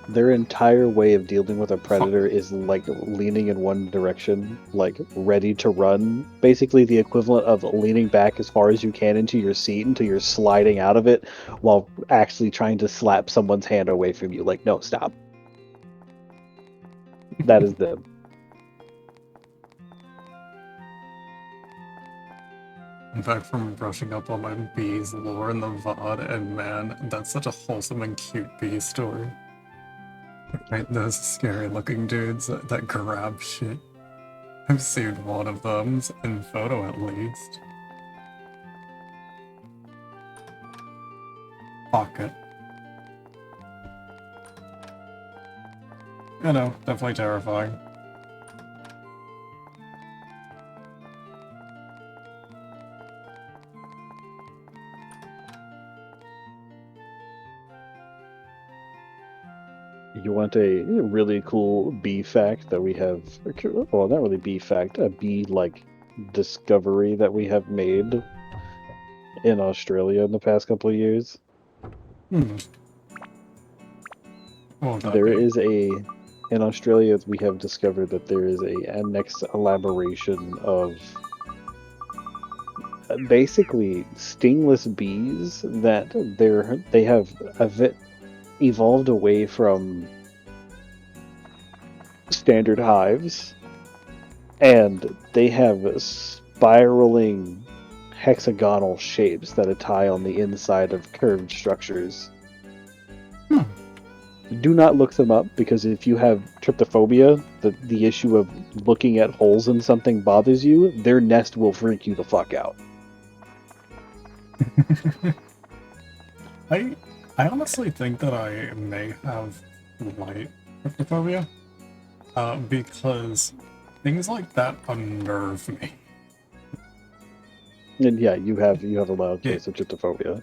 S2: Their entire way of dealing with a predator is like leaning in one direction, like ready to run. Basically, the equivalent of leaning back as far as you can into your seat until you're sliding out of it while actually trying to slap someone's hand away from you. Like, no, stop. That is them.
S1: In fact, from brushing up on my bees lore in the VOD, and man, that's such a wholesome and cute bee story. Right, those scary looking dudes that grab shit. I've seen one of them, in photo at least. Pocket. You know, definitely terrifying.
S2: You want a really cool bee fact that we have, well, not really bee fact, a bee like discovery that we have made in Australia in the past couple of years?
S1: Hmm. What would that
S2: There
S1: be?
S2: is in Australia, we have discovered that there is a next elaboration of basically stingless bees that they have evolved away from standard hives, and they have spiraling hexagonal shapes that attach on the inside of curved structures.
S1: Hmm.
S2: Do not look them up, because if you have tryptophobia, the issue of looking at holes in something bothers you, their nest will freak you the fuck out.
S1: I honestly think that I may have light cryptophobia, because things like that unnerve me.
S2: And yeah, you have a loud
S1: Yeah.
S2: case of tryptophobia.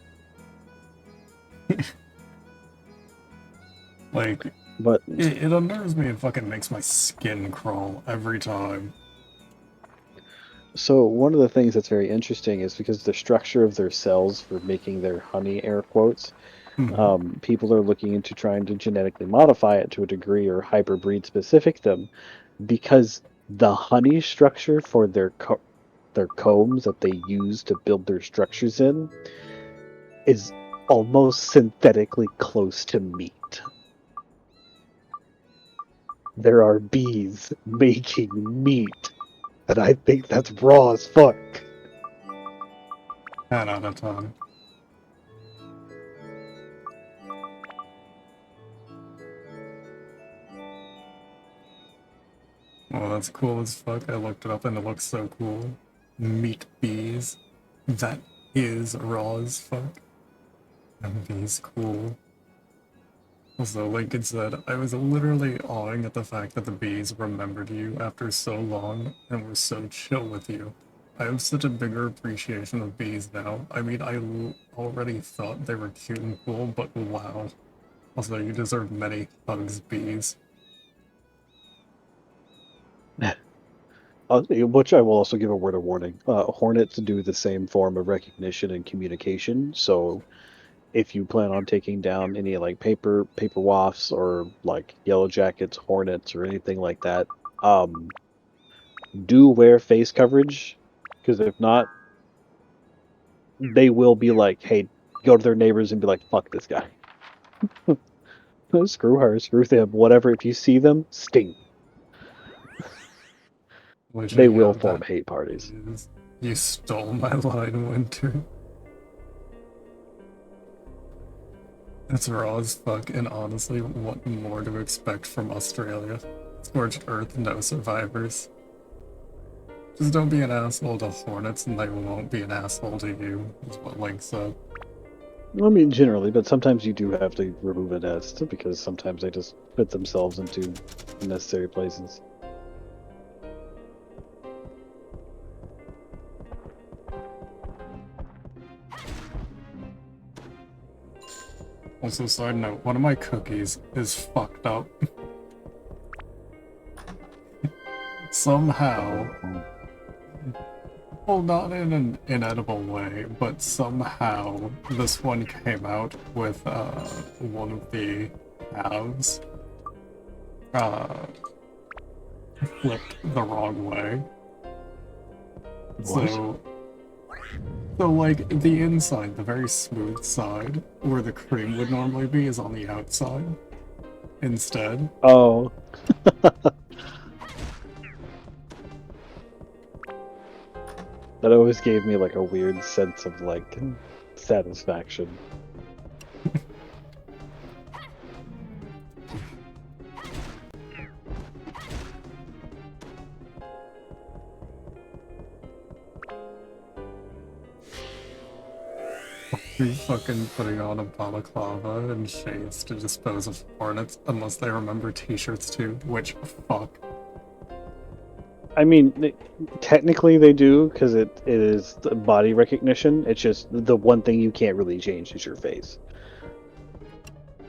S1: Like,
S2: But
S1: it unnerves me and fucking makes my skin crawl every time.
S2: so one of the things that's very interesting is because the structure of their cells for making their honey, air quotes,
S1: Hmm.
S2: people are looking into trying to genetically modify it to a degree or hyperbreed specific them, because the honey structure for their combs that they use to build their structures in is almost synthetically close to meat. There are bees making meat, and I think that's raw as fuck.
S1: 10 out of 10. Oh, that's cool as fuck. I looked it up and it looks so cool. Meat bees. That is raw as fuck. And bees cool. Also, Lincoln said, I was literally awing at the fact that the bees remembered you after so long and were so chill with you. I have such a bigger appreciation of bees now. I mean, already thought they were cute and cool, but wow. Also, you deserve many hugs, bees.
S2: Which I will also give a word of warning. Hornets do the same form of recognition and communication, so if you plan on taking down any like paper wasps or like yellow jackets, hornets, or anything like that, do wear face coverage, because if not, they will be like, hey, go to their neighbors and be like, fuck this guy. Screw her, screw them, whatever. If you see them, sting.
S1: Which,
S2: They
S1: yeah,
S2: will form
S1: that
S2: hate parties.
S1: is... You stole my line, Winter. It's raw as fuck, and honestly, what more to expect from Australia? Scorched Earth, no survivors. Just don't be an asshole to hornets, and they won't be an asshole to you, is what Link said.
S2: I mean, generally, but sometimes you do have to remove a nest because sometimes they just fit themselves into unnecessary places.
S1: Also, side note, one of my cookies is fucked up. Somehow, well, not in an inedible way, but somehow this one came out with one of the halves flipped the wrong way.
S2: What?
S1: So like the inside, the very smooth side, where the cream would normally be, is on the outside instead.
S2: Oh. That always gave me like a weird sense of like satisfaction.
S1: Be fucking putting on a balaclava and shades to dispose of hornets unless they remember t-shirts too, which fuck.
S2: I mean, technically they do because it is the body recognition. It's just the one thing you can't really change is your face.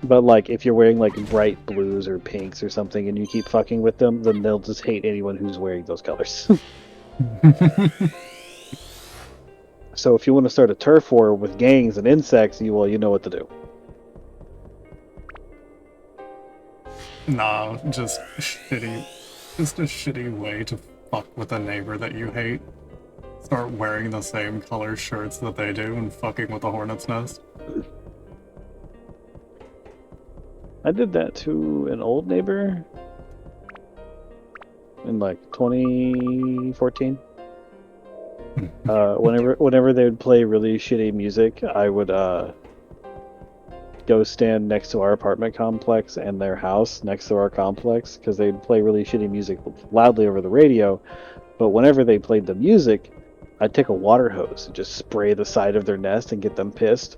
S2: But like, if you're wearing like bright blues or pinks or something, and you keep fucking with them, then they'll just hate anyone who's wearing those colors. So if you want to start a turf war with gangs and insects, you know what to do.
S1: Nah, just a shitty way to fuck with a neighbor that you hate. Start wearing the same color shirts that they do and fucking with a hornet's nest.
S2: I did that to an old neighbor in like 2014. Whenever they would play really shitty music, I would go stand next to our apartment complex and their house next to our complex because they'd play really shitty music loudly over the radio. But whenever they played the music, I'd take a water hose and just spray the side of their nest and get them pissed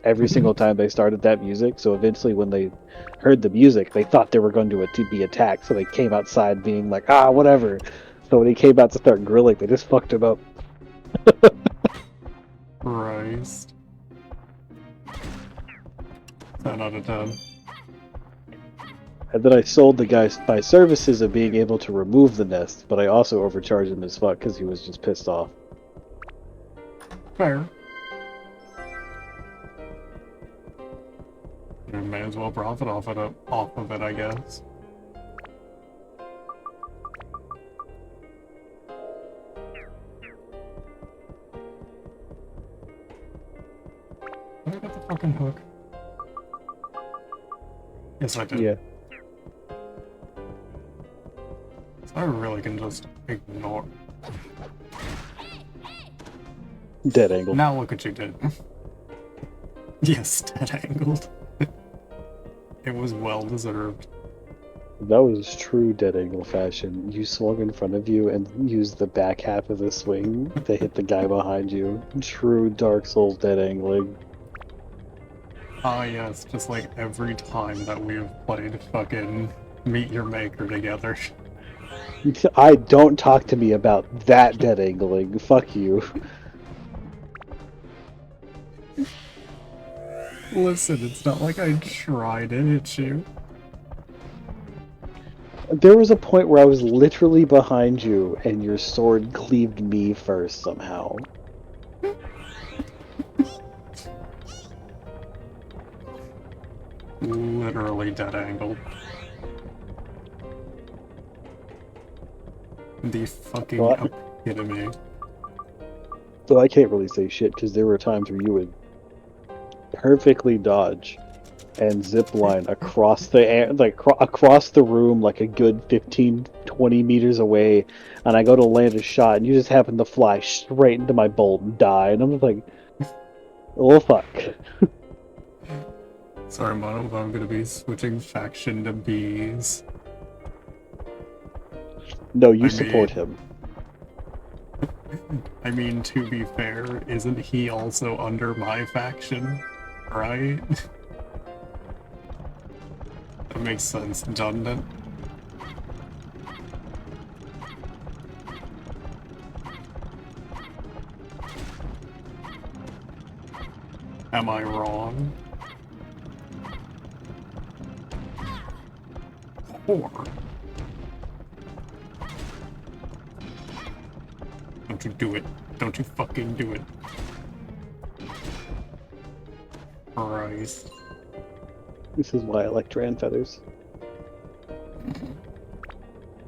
S2: every single time they started that music. So eventually, when they heard the music, they thought they were going to be attacked. So they came outside being like, ah, whatever. So when he came out to start grilling, they just fucked him up.
S1: Christ. 10 out of 10.
S2: And then I sold the guy my services of being able to remove the nest, but I also overcharged him as fuck because he was just pissed off.
S1: Fair. You may as well profit off of it, I guess. Did I get the fucking hook? Yes, I did.
S2: Yeah.
S1: So I really can just ignore.
S2: Dead angle.
S1: Now look what you did. Yes, dead angled. It was well deserved.
S2: That was true dead angle fashion. You swung in front of you and used the back half of the swing to hit the guy behind you. True Dark Souls dead angling.
S1: Ah, yes, just like every time that we've played fucking Meet Your Maker together.
S2: I don't talk to me about that dead angling. Fuck you.
S1: Listen, it's not like I tried to hit you.
S2: There was a point where I was literally behind you and your sword cleaved me first somehow.
S1: Literally dead angled. The fucking
S2: What?
S1: epitome.
S2: So I can't really say shit because there were times where you would perfectly dodge and zip line across the air, like across the room, like a good 15-20 meters away, and I go to land a shot and you just happen to fly straight into my bolt and die, and I'm just like, oh fuck.
S1: Sorry, Mono, but I'm gonna be switching faction to bees.
S2: No, you
S1: I
S2: support
S1: mean-
S2: him.
S1: I mean, to be fair, isn't he also under my faction? Right? That makes sense, doesn't it? Am I wrong? Or don't you do it. Don't you fucking do it. Christ.
S2: This is why I like Dran feathers.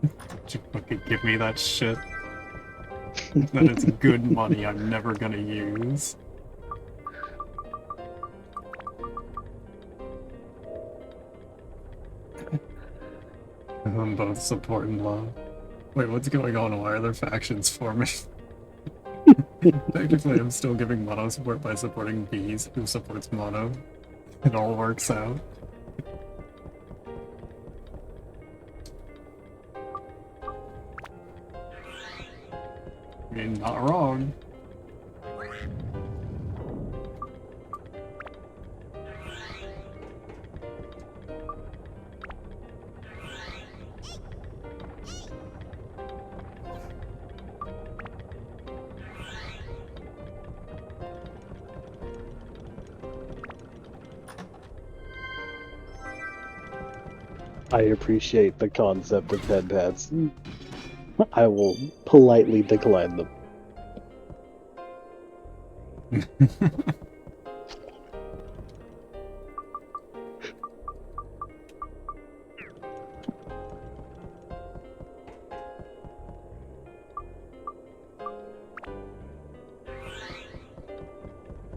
S1: Don't you fucking give me that shit. That is good money I'm never gonna use. I'm both support and love. Wait, what's going on? Why are there factions forming? Technically, I'm still giving mono support by supporting bees, who supports mono. It all works out. I mean, not wrong.
S2: I appreciate the concept of pen pads. I will politely decline them.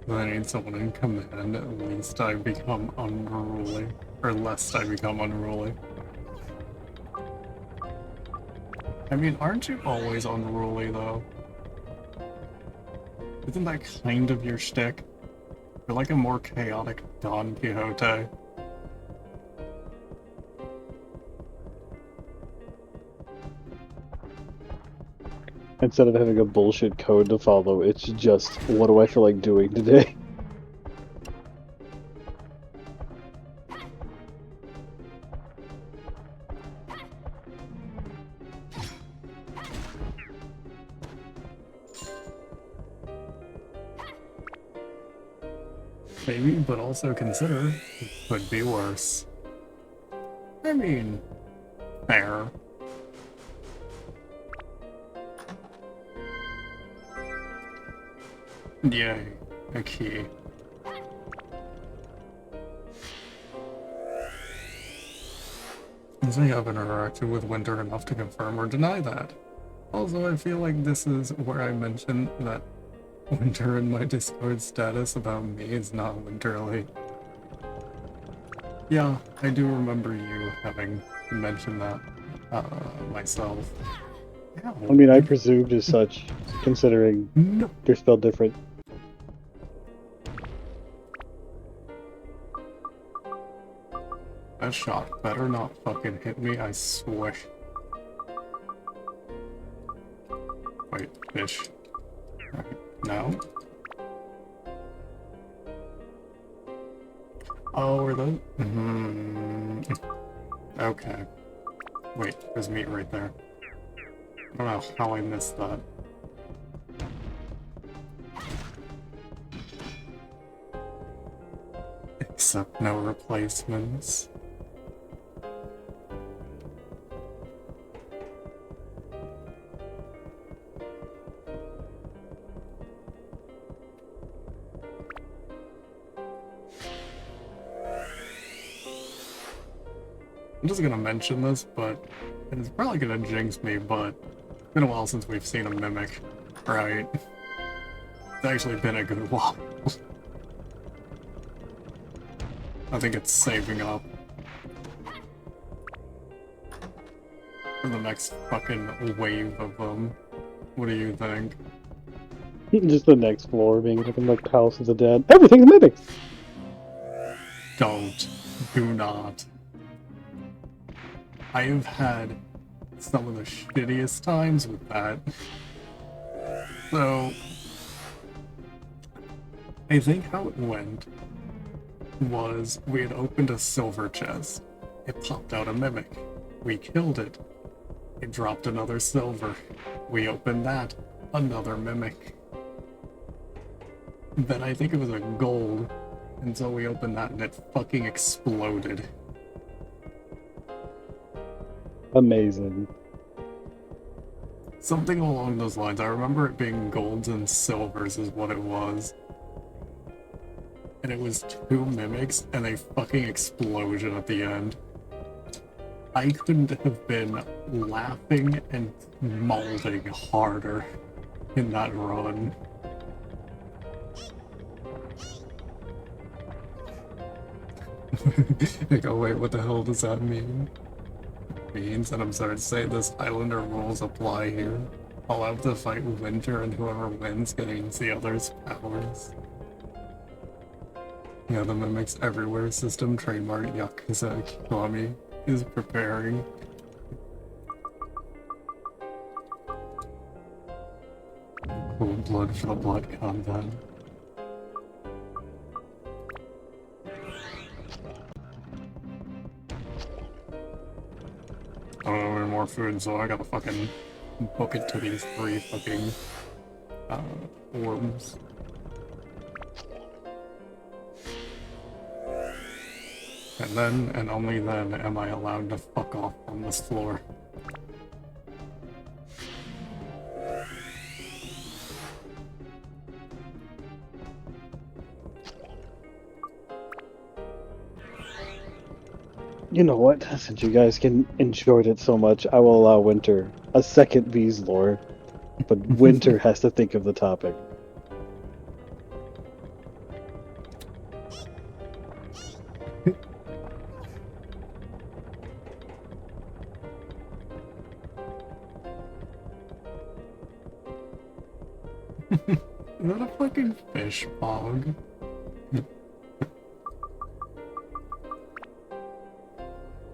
S1: I need someone in command, at least I become unruly. Or lest I become unruly. I mean, aren't you always unruly, though? Isn't that kind of your shtick? You're like a more chaotic Don Quixote.
S2: Instead of having a bullshit code to follow, it's just, what do I feel like doing today?
S1: Maybe, but also consider it could be worse. I mean, fair. Yay, a key. Since I haven't interacted with Winter enough to confirm or deny that. Also, I feel like this is where I mentioned that Winter in my Discord status about me is not Winterly. Yeah, I do remember you having mentioned that myself. Ow.
S2: I mean, I presumed as such, considering
S1: No.
S2: they're spelled different.
S1: That shot better not fucking hit me, I swear. Wait, fish. Right, now? Oh, are those? Okay. Wait, there's meat right there. I don't know how I missed that. Except no replacements. I'm just gonna mention this, but it's probably gonna jinx me, but it's been a while since we've seen a mimic, right? It's actually been a good while. I think it's saving up for the next fucking wave of them. What do you think?
S2: Just the next floor being looking like Palace of the Dead. Everything's mimics!
S1: Don't. Do not. I have had some of the shittiest times with that. So, I think how it went was we had opened a silver chest. It popped out a mimic. We killed it. It dropped another silver. We opened that. Another mimic. Then I think it was a gold. And so we opened that and it fucking exploded.
S2: Amazing.
S1: Something along those lines. I remember it being golds and silvers is what it was. And it was 2 mimics and a fucking explosion at the end. I couldn't have been laughing and molding harder in that run. Like, oh wait, what the hell does that mean? Means, and I'm sorry to say, this Highlander rules apply here. I'll have to fight Winter, and whoever wins gains the other's powers. Yeah, the Mimics Everywhere system trademark Yakuza Kiwami is preparing. Cool blood for the blood content. I don't know any more food, so I gotta fucking book it to these 3 fucking orbs. And then, and only then, am I allowed to fuck off on this floor.
S2: You know what? Since you guys enjoyed it so much, I will allow Winter a second V's lore. But Winter has to think of the topic.
S1: Is that a fucking fish bog?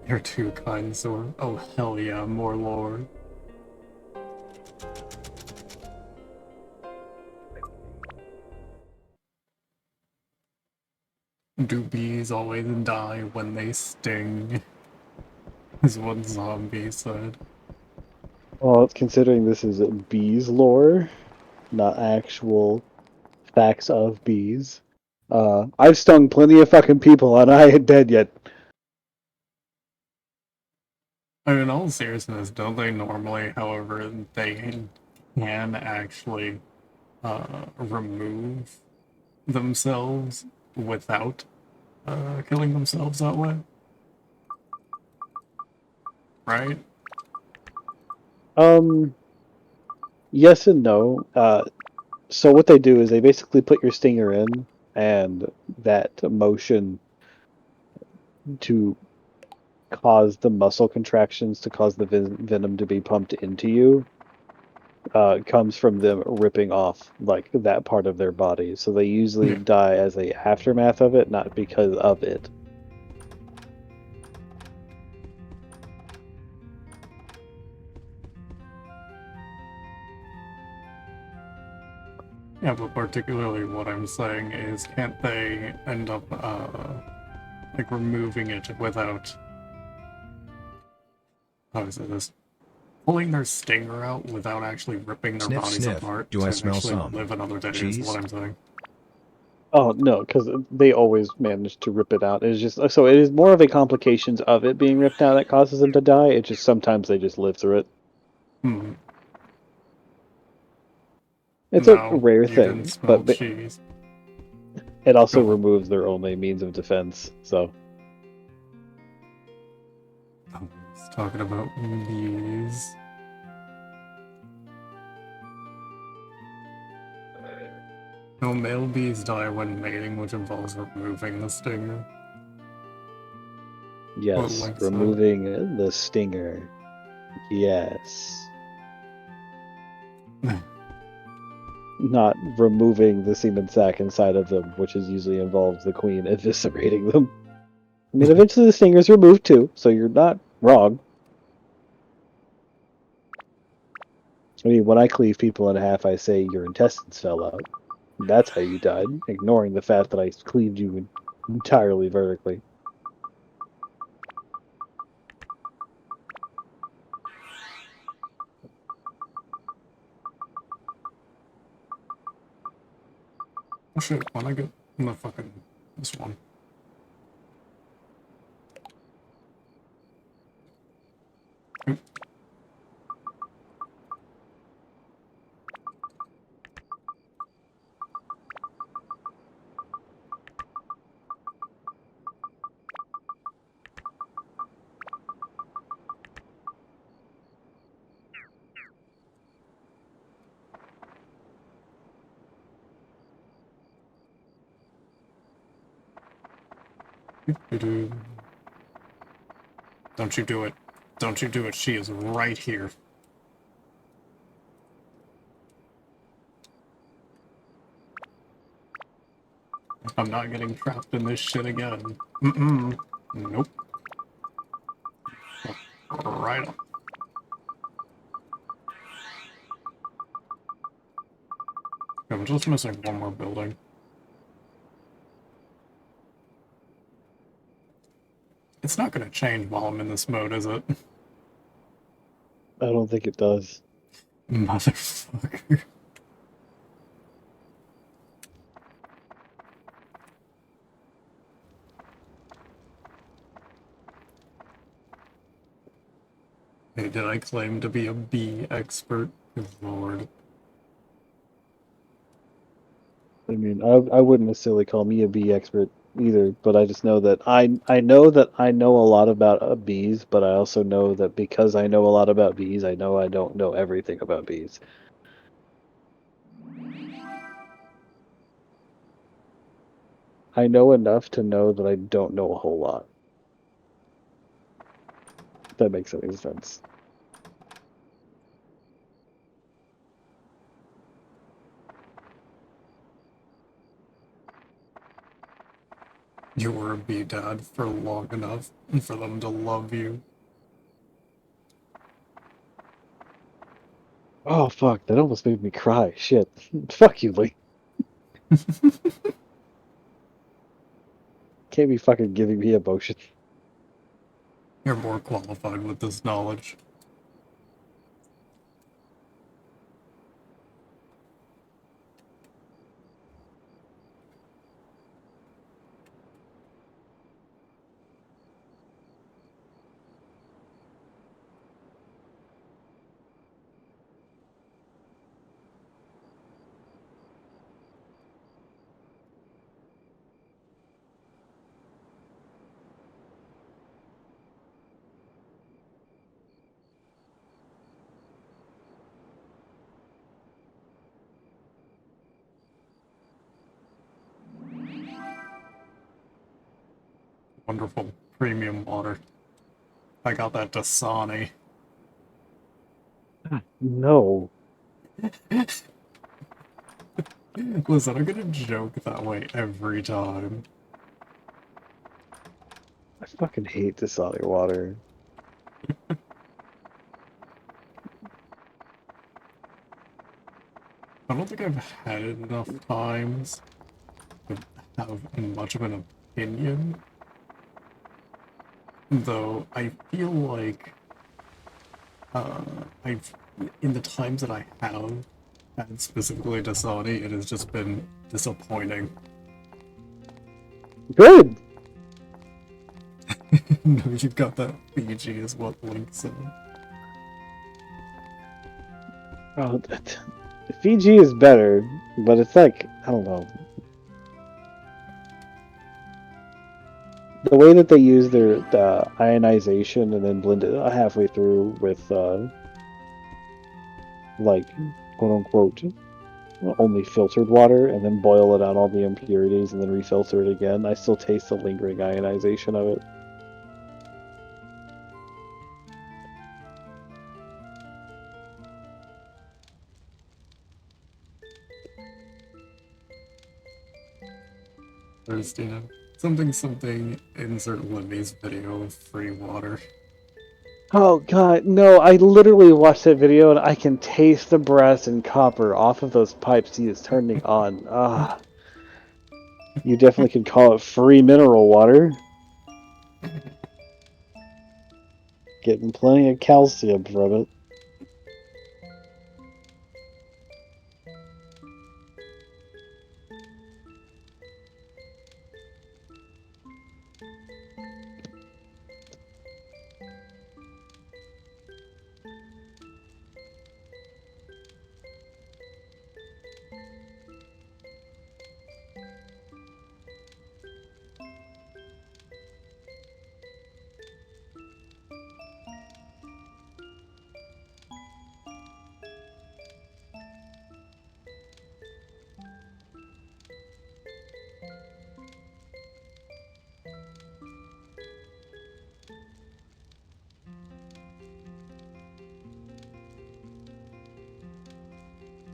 S1: You're too kind, Zor. Oh hell yeah, more lore. Do bees always die when they sting? Is what Zombie said.
S2: Well, considering this is bees lore, not actual facts of bees, I've stung plenty of fucking people and I ain't dead yet.
S1: I mean, in all seriousness, don't they normally, however, they can actually remove themselves without killing themselves that way? Right?
S2: Yes and no. So what they do is they basically put your stinger in, and that motion to cause the muscle contractions to cause the venom to be pumped into you comes from them ripping off like that part of their body. So they usually
S1: Yeah.
S2: die as a aftermath of it, not because of it.
S1: Yeah, but particularly what I'm saying is, can't they end up, like, removing it without, how do I say this? Pulling their stinger out without actually ripping their
S4: Sniff,
S1: bodies
S4: sniff.
S1: apart
S4: Do
S1: to
S4: I smell
S1: actually
S4: some
S1: live another day is
S4: cheese?
S1: what I'm saying.
S2: Oh no, because they always manage to rip it out. It's just so it is more of a complications of it being ripped out that causes them to die. It's just sometimes they just live through it.
S1: Hmm.
S2: It's a
S1: No,
S2: rare
S1: you didn't
S2: thing,
S1: smell
S2: but
S1: cheese.
S2: it also
S1: Go on.
S2: removes their only means of defense. So
S1: I was talking about bees. No, male bees die when mating, which involves removing the stinger.
S2: yes,
S1: Link said.
S2: removing the stinger. Yes. Not removing the semen sac inside of them, which is usually involves the queen eviscerating them. I mean, eventually the stinger's removed too, so you're not wrong. I mean, when I cleave people in half, I say your intestines fell out. That's how you died, ignoring the fact that I cleaved you entirely vertically.
S1: Oh shit, when I get the fucking this one. Oop. Doo-doo. Don't you do it. Don't you do it. She is right here. I'm not getting trapped in this shit again. Mm-mm. Nope. Right on. I'm just missing one more building. It's not gonna change while I'm in this mode, is it?
S2: I don't think it does.
S1: Motherfucker. Hey, did I claim to be a bee expert? Good lord.
S2: I mean, I wouldn't necessarily call me a bee expert either, but I just know that I know that I know a lot about bees, but I also know that because I know a lot about bees, I know I don't know everything about bees. I know enough to know that I don't know a whole lot. If that makes any sense.
S1: You were a bee dad for long enough for them to love you.
S2: Oh fuck, that almost made me cry. Shit. Fuck you, Lee. Can't be fucking giving me emotion.
S1: You're more qualified with this knowledge. Wonderful premium water. I got that Dasani.
S2: No.
S1: Listen, I'm gonna joke that way every time.
S2: I fucking hate Dasani water.
S1: I don't think I've had it enough times to have much of an opinion. Though I feel like uh, I've in the times that I have had specifically Dasani, it has just been disappointing.
S2: Good!
S1: No, you've got that Fiji is what Link said.
S2: Oh, Fiji is better, but it's like, I don't know. The way that they use the ionization and then blend it halfway through with, like, quote unquote, only filtered water and then boil it out all the impurities and then refilter it again, I still taste the lingering ionization of it.
S1: Thirsty now. something, insert Libby's video of free water.
S2: Oh god, no, I literally watched that video and I can taste the brass and copper off of those pipes he is turning on. Ah, you definitely could call it free mineral water. Getting plenty of calcium from it.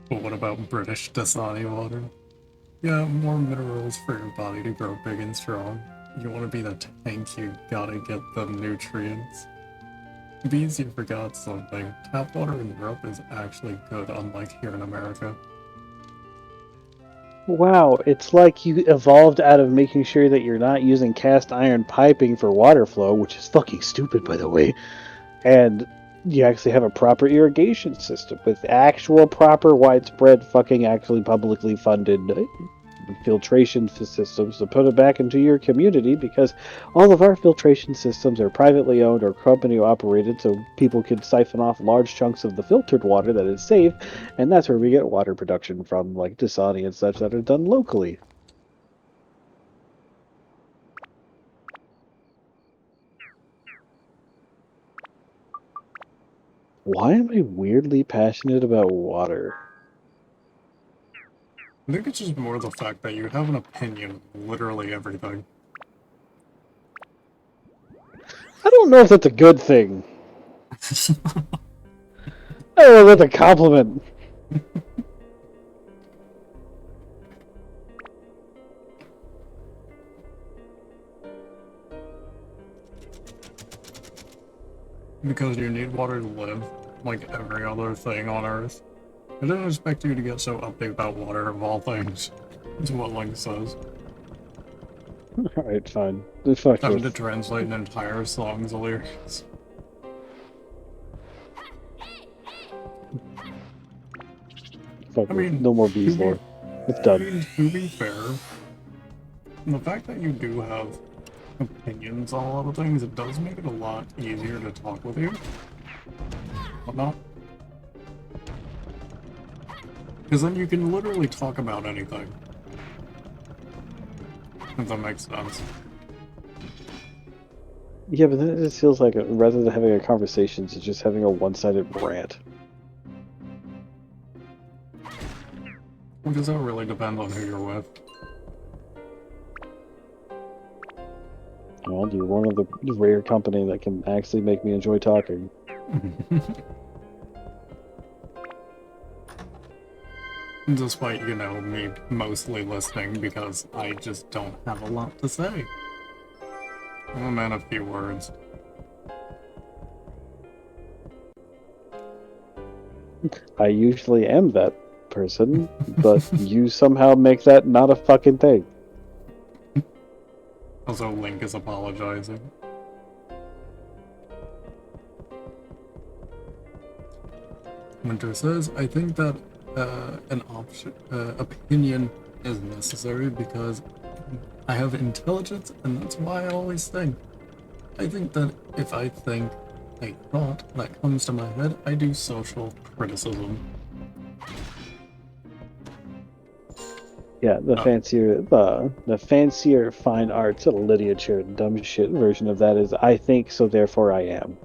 S1: But what about British Dasani water? Yeah, more minerals for your body to grow big and strong. You want to be the tank, you gotta get the nutrients. Bees, you forgot something. Tap water in Europe is actually good, unlike here in America.
S2: Wow, it's like you evolved out of making sure that you're not using cast iron piping for water flow, which is fucking stupid, by the way, and you actually have a proper irrigation system with actual proper widespread fucking actually publicly funded filtration systems to put it back into your community, because all of our filtration systems are privately owned or company operated, so people can siphon off large chunks of the filtered water that is safe, and that's where we get water production from, like Dasani and such, that are done locally. Why am I weirdly passionate about water?
S1: I think it's just more the fact that you have an opinion on literally everything.
S2: I don't know if that's a good thing. I don't know if that's a compliment.
S1: Because you need water to live, like every other thing on Earth. I didn't expect you to get so upbeat about water of all things. That's what Link says.
S2: Alright, fine. Fuck
S1: Having to
S2: this.
S1: translate an entire song's lyrics.
S2: Fuck
S1: I
S2: this.
S1: mean,
S2: No more bees lore. It's done.
S1: To be fair, the fact that you do have opinions on a lot of things, it does make it a lot easier to talk with you. Whatnot. Because then you can literally talk about anything. If that makes sense.
S2: Yeah, but then it just feels like rather than having a conversation, it's just having a one-sided rant.
S1: Because that really depends on who you're with.
S2: Well, you're one of the rare company that can actually make me enjoy talking.
S1: Despite, you know, me mostly listening because I just don't have a lot to say. I'm a man of few words.
S2: I usually am that person, but you somehow make that not a fucking thing.
S1: Also, Link is apologizing. Winter says, I think that an opinion is necessary because I have intelligence and that's why I always think. I think that if I think a thought that comes to my head, I do social criticism.
S2: Yeah, the fancier fine arts, literature, dumb shit version of that is I think, so therefore I am.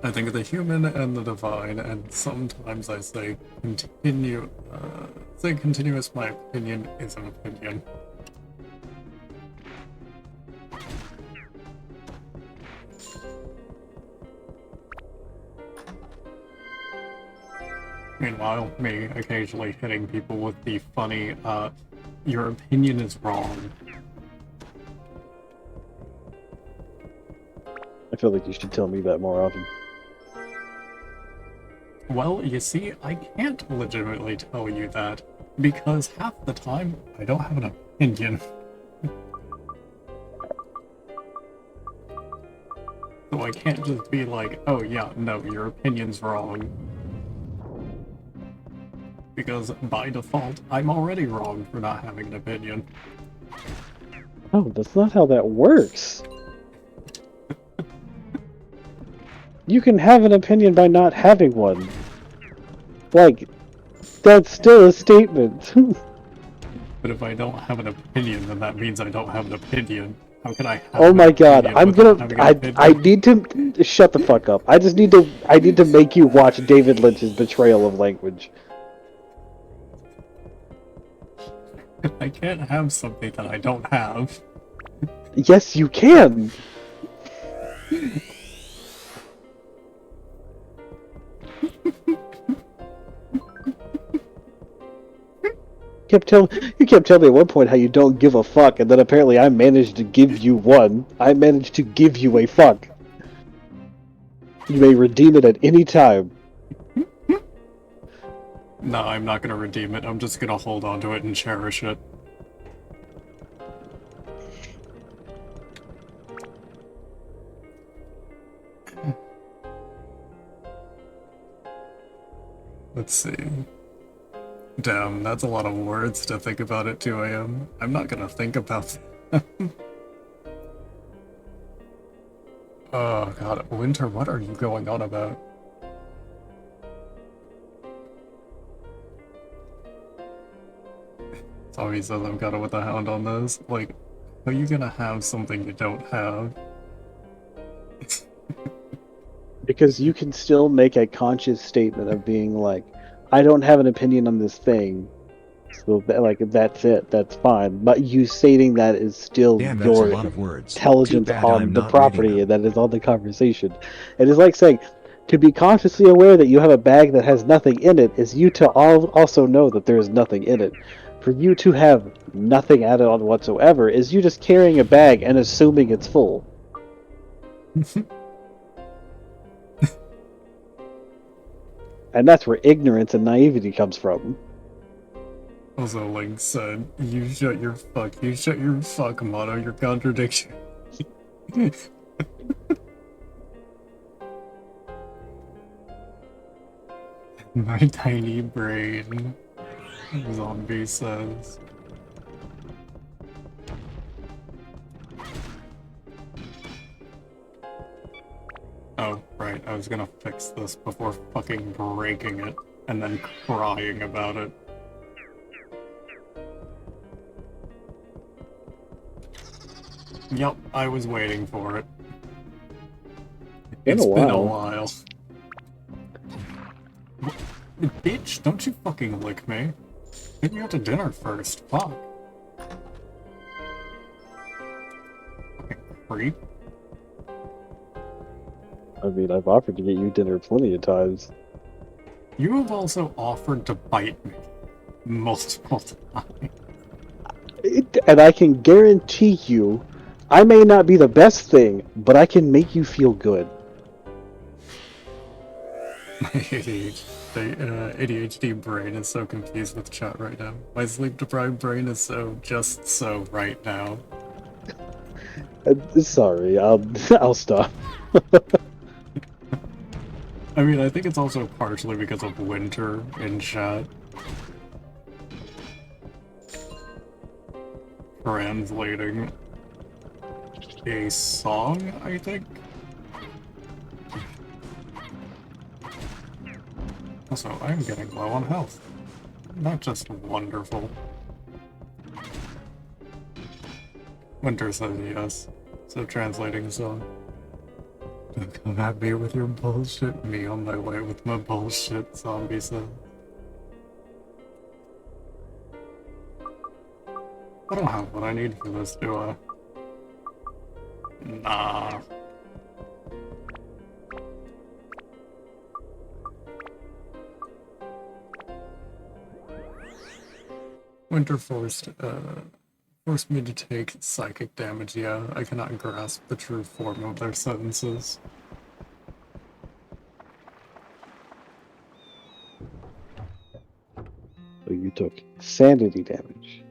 S1: I think of the human and the divine, and sometimes I say continuous, my opinion is an opinion. Meanwhile, me occasionally hitting people with the funny, your opinion is wrong.
S2: I feel like you should tell me that more often.
S1: Well, you see, I can't legitimately tell you that, because half the time, I don't have an opinion. So I can't just be like, oh yeah, no, your opinion's wrong. Because by default, I'm already wrong for not having an opinion.
S2: Oh, that's not how that works. You can have an opinion by not having one. Like, that's still a statement.
S1: But if I don't have an opinion, then that means I don't have an opinion. How can I have
S2: Oh
S1: an
S2: my god,
S1: opinion
S2: I'm
S1: without
S2: gonna
S1: having an
S2: I
S1: opinion?
S2: need to shut the fuck up. I need to make you watch David Lynch's Betrayal of Language.
S1: I can't have something that I don't have.
S2: Yes, you can. You kept telling me at one point how you don't give a fuck, and then apparently I managed to give you one. I managed to give you a fuck. You may redeem it at any time.
S1: No, I'm not gonna redeem it. I'm just gonna hold on to it and cherish it. Let's see. Damn, that's a lot of words to think about at 2 a.m. I'm not gonna think about that. Oh god, Winter, what are you going on about? Tommy says I'm kinda with the hound on this. Like, how are you gonna have something you don't have?
S2: Because you can still make a conscious statement of being like, I don't have an opinion on this thing. So like that's it, that's fine. But you stating that is still
S4: Damn, that's a
S2: your
S4: lot of words. Too
S2: intelligence
S4: bad
S2: on
S4: I'm
S2: the
S4: not reading
S2: property
S4: them.
S2: and that is on the conversation. It is like saying to be consciously aware that you have a bag that has nothing in it is you to also know that there is nothing in it. For you to have nothing added on whatsoever is you just carrying a bag and assuming it's full. And that's where ignorance and naivety comes from.
S1: Also, Link said, you shut your fuck motto, your contradiction. My tiny brain, Zombie says. Oh, right, I was gonna fix this before fucking breaking it, and then crying about it. Yep, I was waiting for it.
S2: Been a
S1: It's been a
S2: while.
S1: while. Bitch, don't you fucking lick me. Take me out to dinner first, fuck. Fucking creep.
S2: I mean, I've offered to get you dinner plenty of times.
S1: You have also offered to bite me multiple times.
S2: And I can guarantee you, I may not be the best thing, but I can make you feel good.
S1: My ADHD brain is so confused with chat right now. My sleep-deprived brain is so just so right now.
S2: Sorry, I'll stop.
S1: I mean, I think it's also partially because of Winter in chat. Translating a song, I think? Also, I'm getting low on health. Not just wonderful. Winter says yes, so translating a song. Don't come at me with your bullshit, me on my way with my bullshit, Zombie says. I don't have what I need for this, do I? Nah. Winter forced me to take psychic damage. Yeah, I cannot grasp the true form of their sentences.
S2: So you took sanity damage.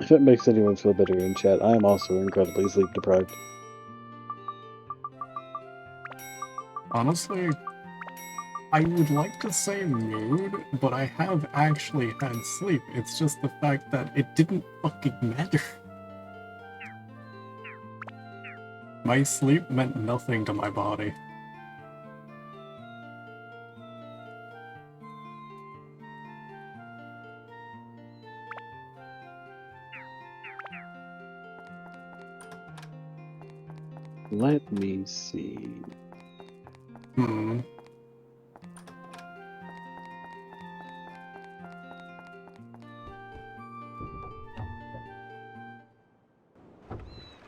S2: If it makes anyone feel better in chat, I am also incredibly sleep deprived.
S1: Honestly, I would like to say mood, but I have actually had sleep. It's just the fact that it didn't fucking matter. My sleep meant nothing to my body.
S2: Let me see.
S1: Hmm.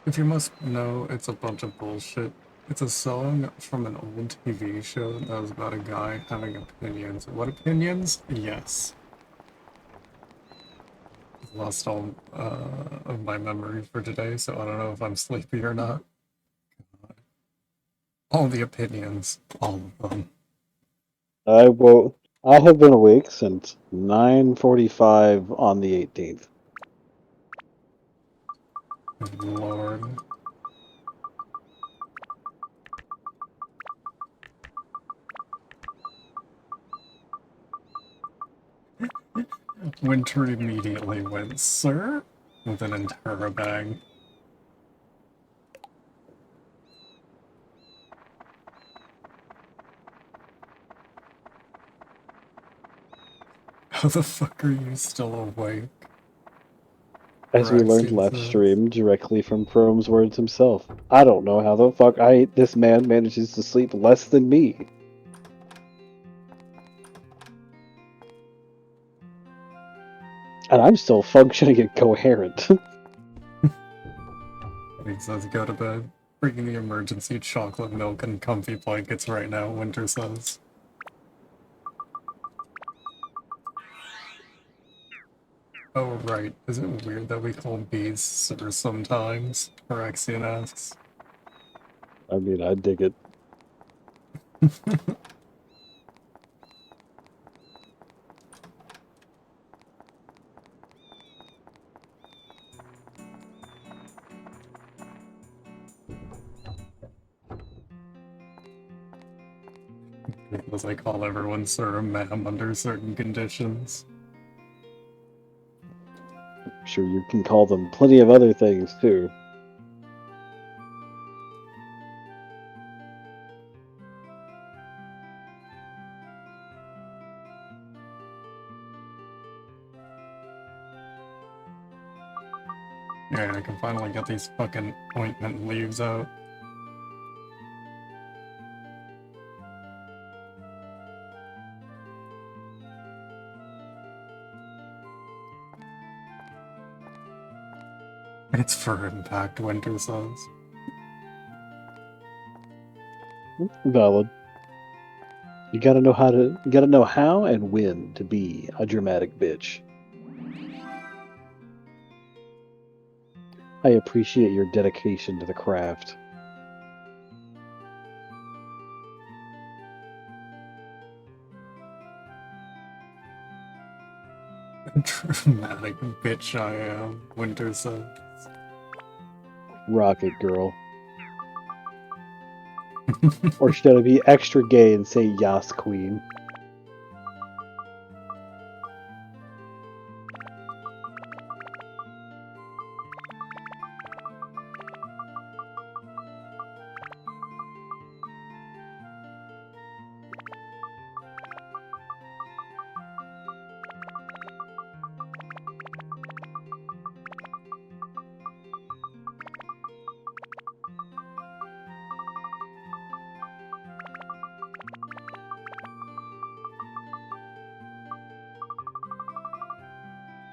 S1: If you must know, it's a bunch of bullshit. It's a song from an old TV show that was about a guy having opinions. What opinions? Yes. Lost all of my memory for today, so I don't know if I'm sleepy or not. God. All the opinions. All of them.
S2: I have been awake since 9:45 on the 18th.
S1: Good Lord. Winter immediately went, "Sir?" with an interrobang. How the fuck are you still awake?
S2: As we learned
S1: Raxian
S2: last
S1: says.
S2: stream directly from Chrome's words himself. I don't know how the fuck this man manages to sleep less than me. And I'm still functioning and coherent.
S1: He says go to bed. Bringing the emergency chocolate milk and comfy blankets right now, Winter says. Oh right, is it weird that we call bees sir sometimes? Raxian asks.
S2: I mean, I dig it.
S1: Because I call everyone sir and ma'am under certain conditions.
S2: I'm sure you can call them plenty of other things too.
S1: Yeah, I can finally get these fucking ointment leaves out. It's for impact, Winter says.
S2: Valid. You gotta know how and when to be a dramatic bitch. I appreciate your dedication to the craft.
S1: Dramatic bitch I am, Winter says.
S2: Rocket girl. Or should I be extra gay and say Yas Queen?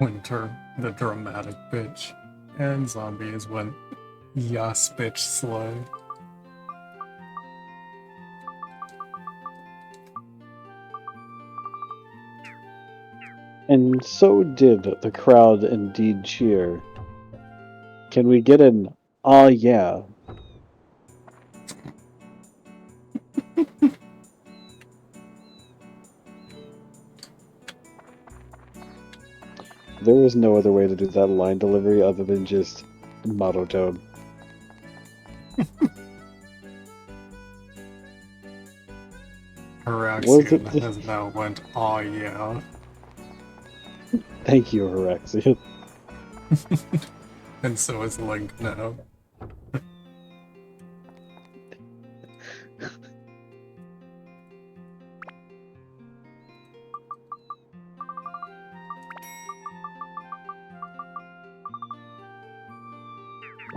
S1: Winter, the dramatic bitch, and zombies went, yas bitch slay.
S2: And so did the crowd indeed cheer. Can we get an "ah yeah"? There is no other way to do that line delivery other than just monotone.
S1: Haraxian
S2: it?
S1: has now went, aw yeah.
S2: Thank you, Haraxian.
S1: And so is Link now.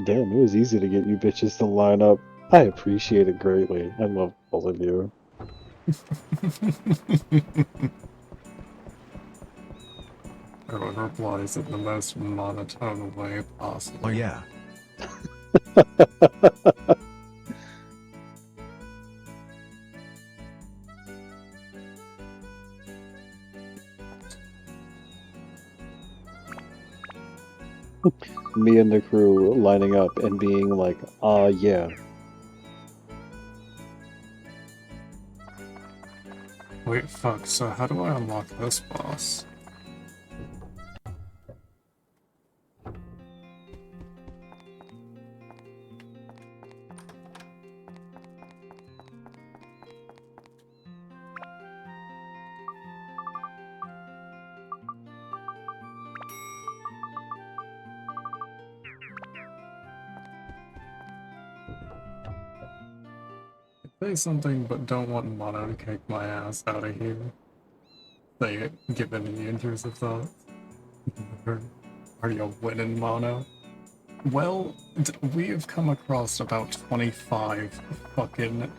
S2: Damn, it was easy to get you bitches to line up. I appreciate it greatly. I love all of you.
S1: Everyone replies in the most monotone way possible.
S4: Oh yeah.
S2: Me and the crew lining up and being like, "ah yeah."
S1: Wait, fuck, so how do I unlock this boss? Say something, but don't want Mono to kick my ass out of here. Say it, given the intrusive thoughts. Are you winning, Mono? Well, we have come across about 25 fucking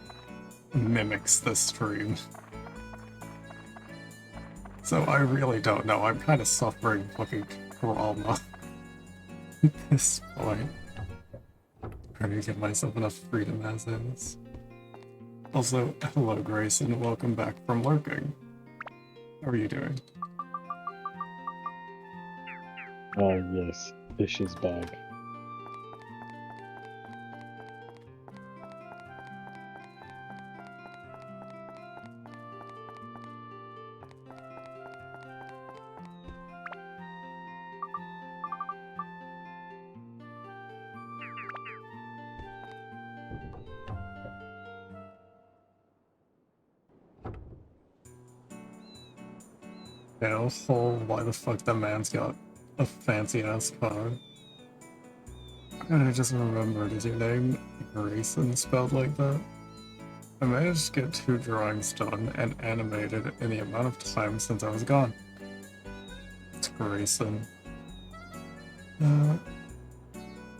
S1: mimics this stream. So I really don't know. I'm kind of suffering fucking trauma at this point. Trying to give myself enough freedom as is. Also, hello Grayson, welcome back from lurking. How are you doing?
S2: Ah yes, Fish is back.
S1: Hell, why the fuck that man's got a fancy ass car? And I just remembered, is your name Grayson spelled like that? I managed to get 2 drawings done and animated in the amount of time since I was gone. It's Grayson.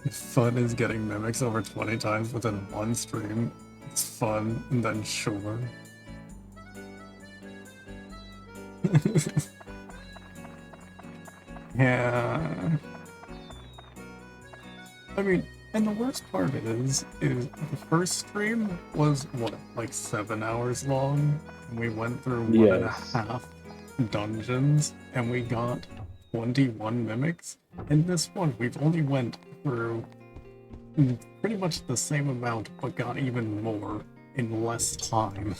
S1: If fun is getting mimics over 20 times within one stream, it's fun, and then sure. Yeah. I mean, and the worst part is the first stream was, what, like 7 hours long? And we went through one and a
S2: Yes.
S1: half dungeons, and we got 21 mimics. In this one, we've only went through pretty much the same amount, but got even more in less time.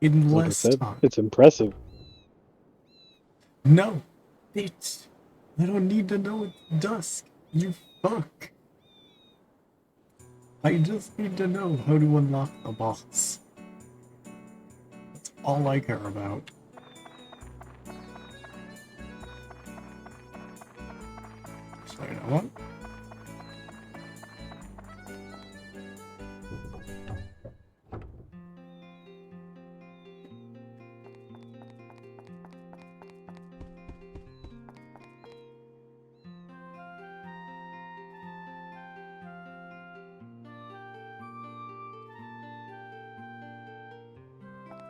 S1: In
S2: Like I
S1: less
S2: said,
S1: time.
S2: it's impressive.
S1: No, bitch. I don't need to know it's dusk. You fuck. I just need to know how to unlock the boss. That's all I care about. So you know what?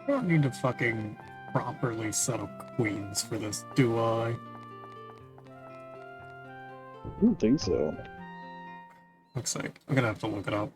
S1: I don't need to fucking properly set up queens for this, do I?
S2: I don't think so.
S1: Looks like I'm gonna have to look it up.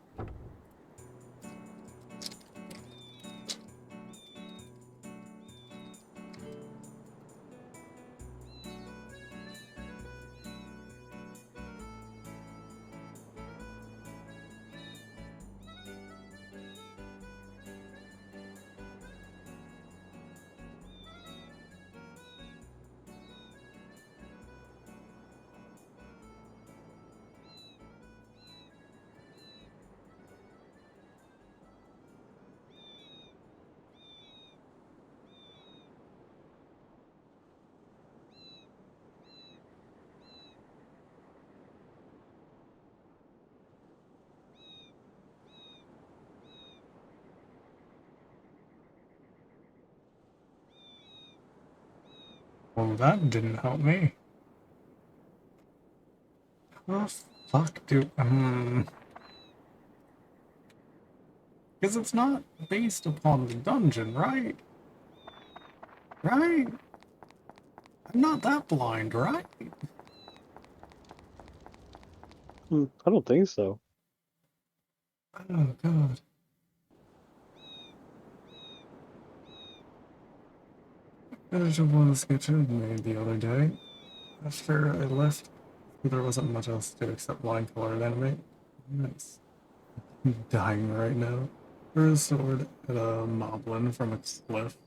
S1: Well, that didn't help me. How the fuck do... Because it's not based upon the dungeon, right? Right? I'm not that blind, right?
S2: I don't think so.
S1: Oh, God. There's one sketch I made the other day. After I left, there wasn't much else to do except line color and animate. Nice. I'm dying right now. Threw a sword at a moblin from a cliff.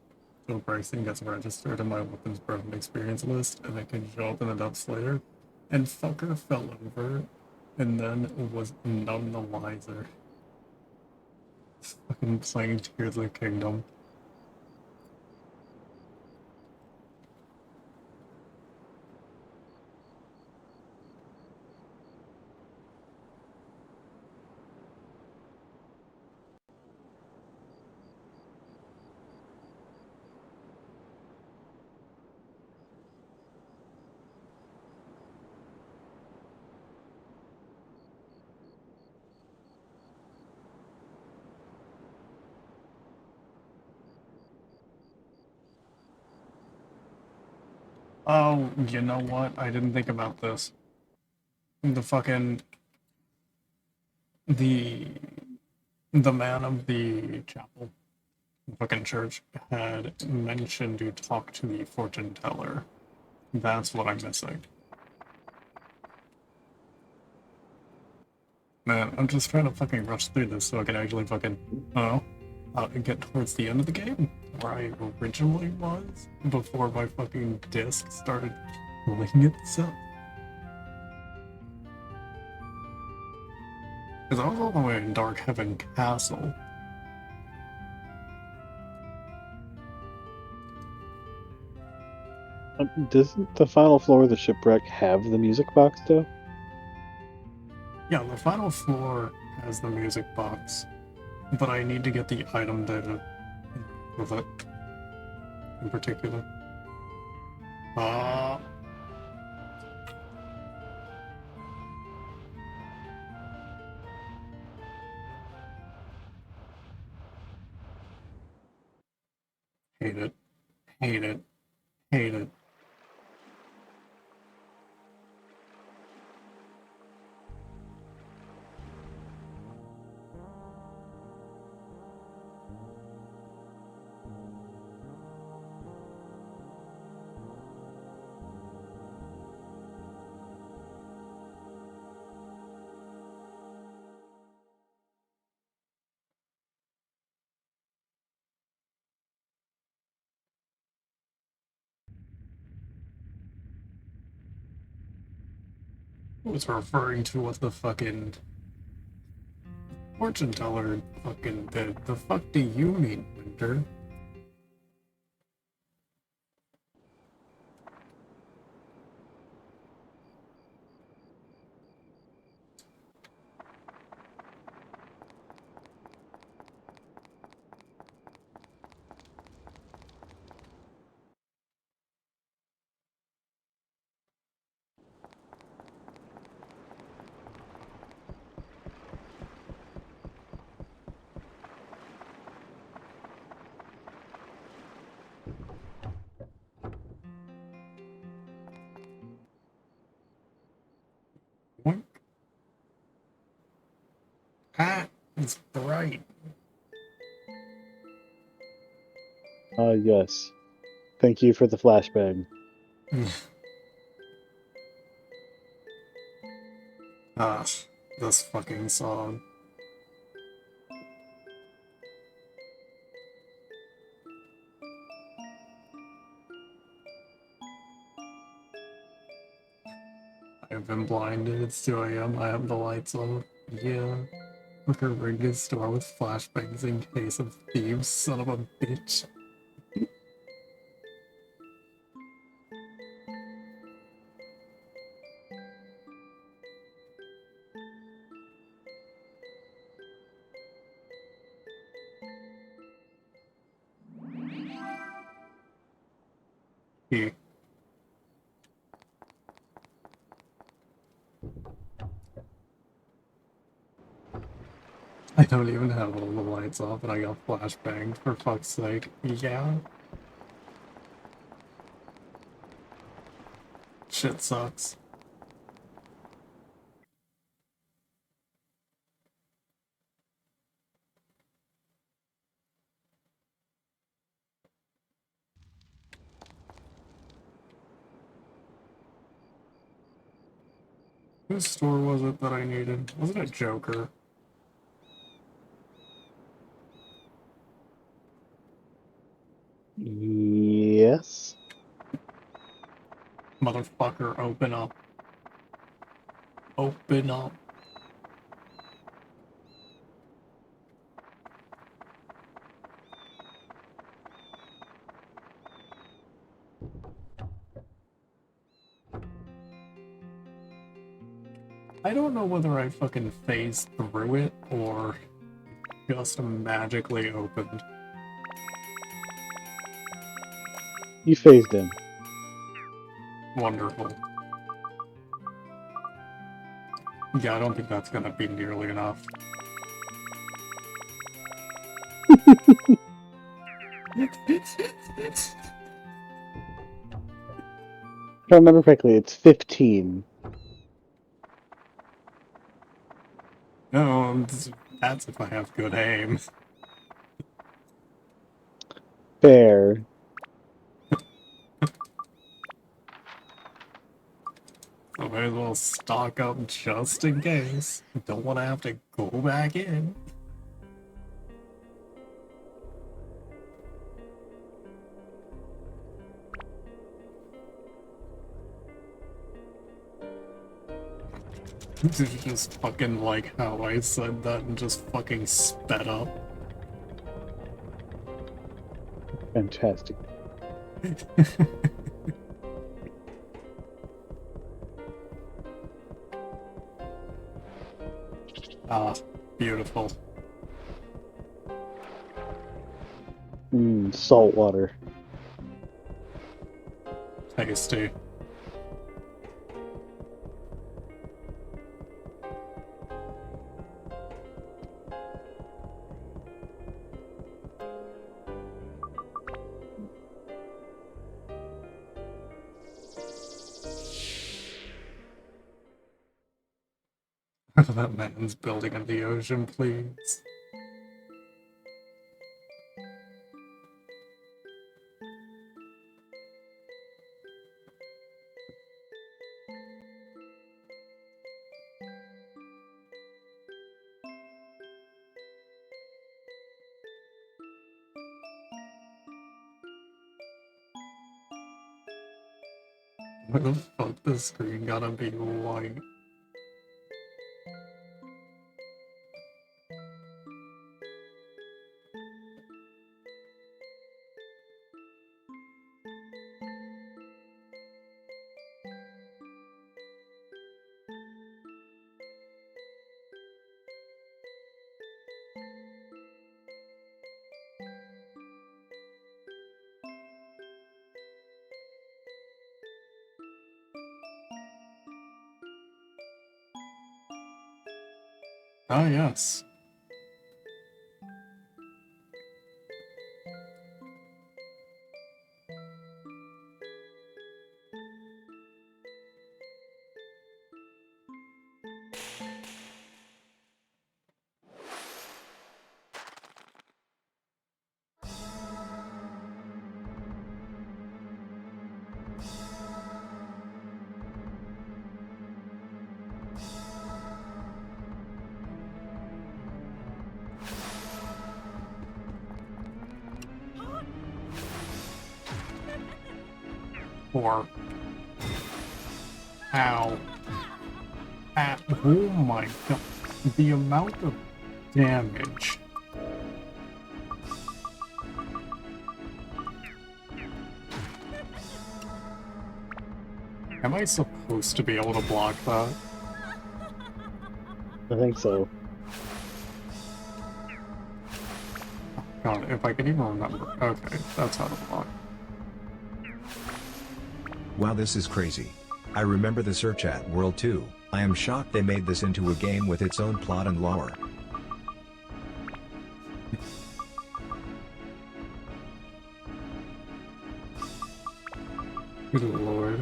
S1: So pricing gets registered in my weapons broken experience list, and it can show up in the depths later. And fucker fell over, and then was none the wiser. Fucking playing Tears of the Kingdom. Oh, you know what? I didn't think about this. The fucking the the man of the chapel, the fucking church, had mentioned to talk to the fortune teller. That's what I'm missing. Man, I'm just trying to fucking rush through this so I can actually fucking, get towards the end of the game, where I originally was, before my fucking disc started killing itself. Because I was all the way in Dark Heaven Castle.
S2: Doesn't the final floor of the shipwreck have the music box though?
S1: Yeah, the final floor has the music box, but I need to get the item data with it in particular. Uh, hate it, hate it, hate it. I was referring to what the fucking fortune teller fucking did. The fuck do you mean, Winter? It's bright.
S2: Yes. Thank you for the flashbang.
S1: Ah, this fucking song. I've been blinded. It's 2 a.m. I have the lights on. Yeah. Look, her ring is store with flashbangs in case of thieves, son of a bitch. He. I don't even have all the lights off and I got flashbanged, for fuck's sake. Yeah. Shit sucks. Whose store was it that I needed? Wasn't it Joker?
S2: Yes.
S1: Motherfucker, open up. Open up. I don't know whether I fucking phased through it or just magically opened.
S2: You phased in.
S1: Wonderful. Yeah, I don't think that's gonna be nearly enough.
S2: If I remember correctly, it's 15.
S1: No, that's if I have good aim.
S2: Fair.
S1: So I might as well stock up just in case. Don't want to have to go back in. Just fucking like how I said that and just fucking sped up.
S2: Fantastic.
S1: Ah, beautiful.
S2: Salt water.
S1: Tasty. That man's building in the ocean, please. Why the fuck the screen gotta be white? Ah, yes. Or... Ow. Ah, oh my god. The amount of damage. Am I supposed to be able to block that?
S2: I think so.
S1: God, if I can even remember. Okay, that's how to block.
S4: Wow, this is crazy. I remember the Search at World 2. I am shocked they made this into a game with its own plot and lore.
S1: Good lord.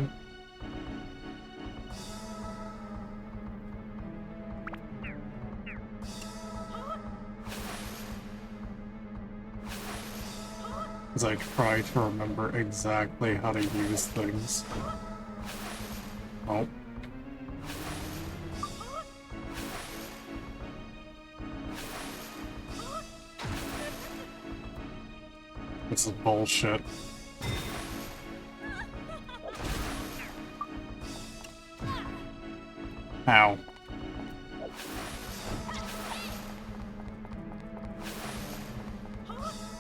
S1: As I try to remember exactly how to use things. Oh. This is bullshit. Ow.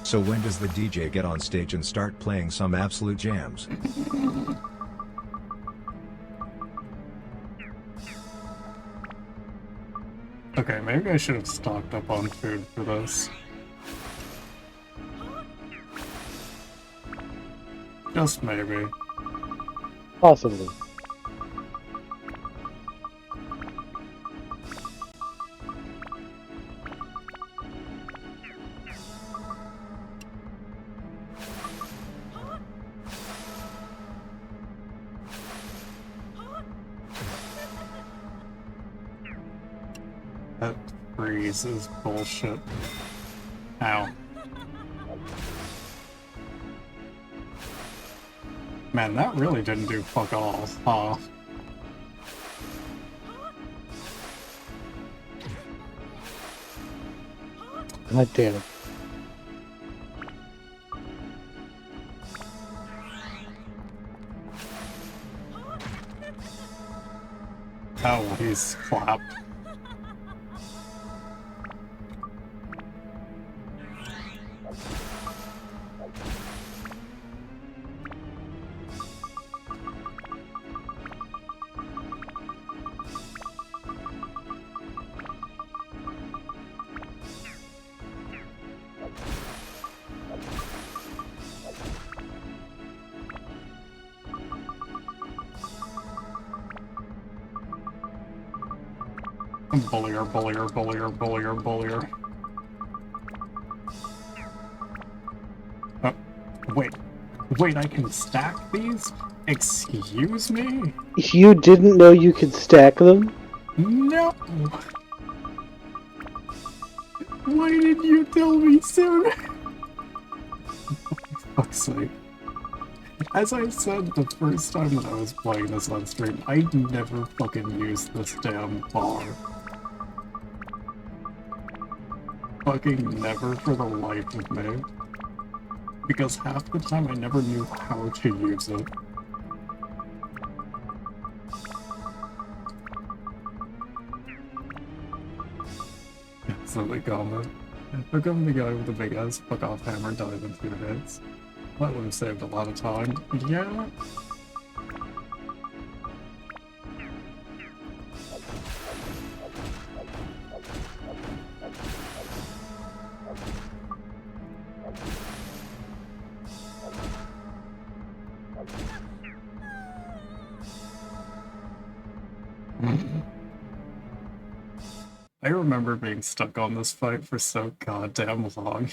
S4: So when does the DJ get on stage and start playing some absolute jams?
S1: Okay, maybe I should have stocked up on food for this. Just maybe.
S2: Possibly.
S1: That freeze is bullshit. Ow. Man, that really didn't do fuck all, huh?
S2: God damn it.
S1: Oh, he's clapped. Bullier, bullier, bullier, bullier, bullier. Wait. Wait, I can stack these? Excuse me?
S2: You didn't know you could stack them?
S1: No! Why didn't you tell me sooner? For fuck's sake. As I said the first time that I was playing this on stream, I never fucking used this damn bar. Fucking never for the life of me. Because half the time I never knew how to use it. Silly comment. How come the guy with the big ass fuck off hammer died in 2 hits? That would have saved a lot of time. Yeah. I remember being stuck on this fight for so goddamn long.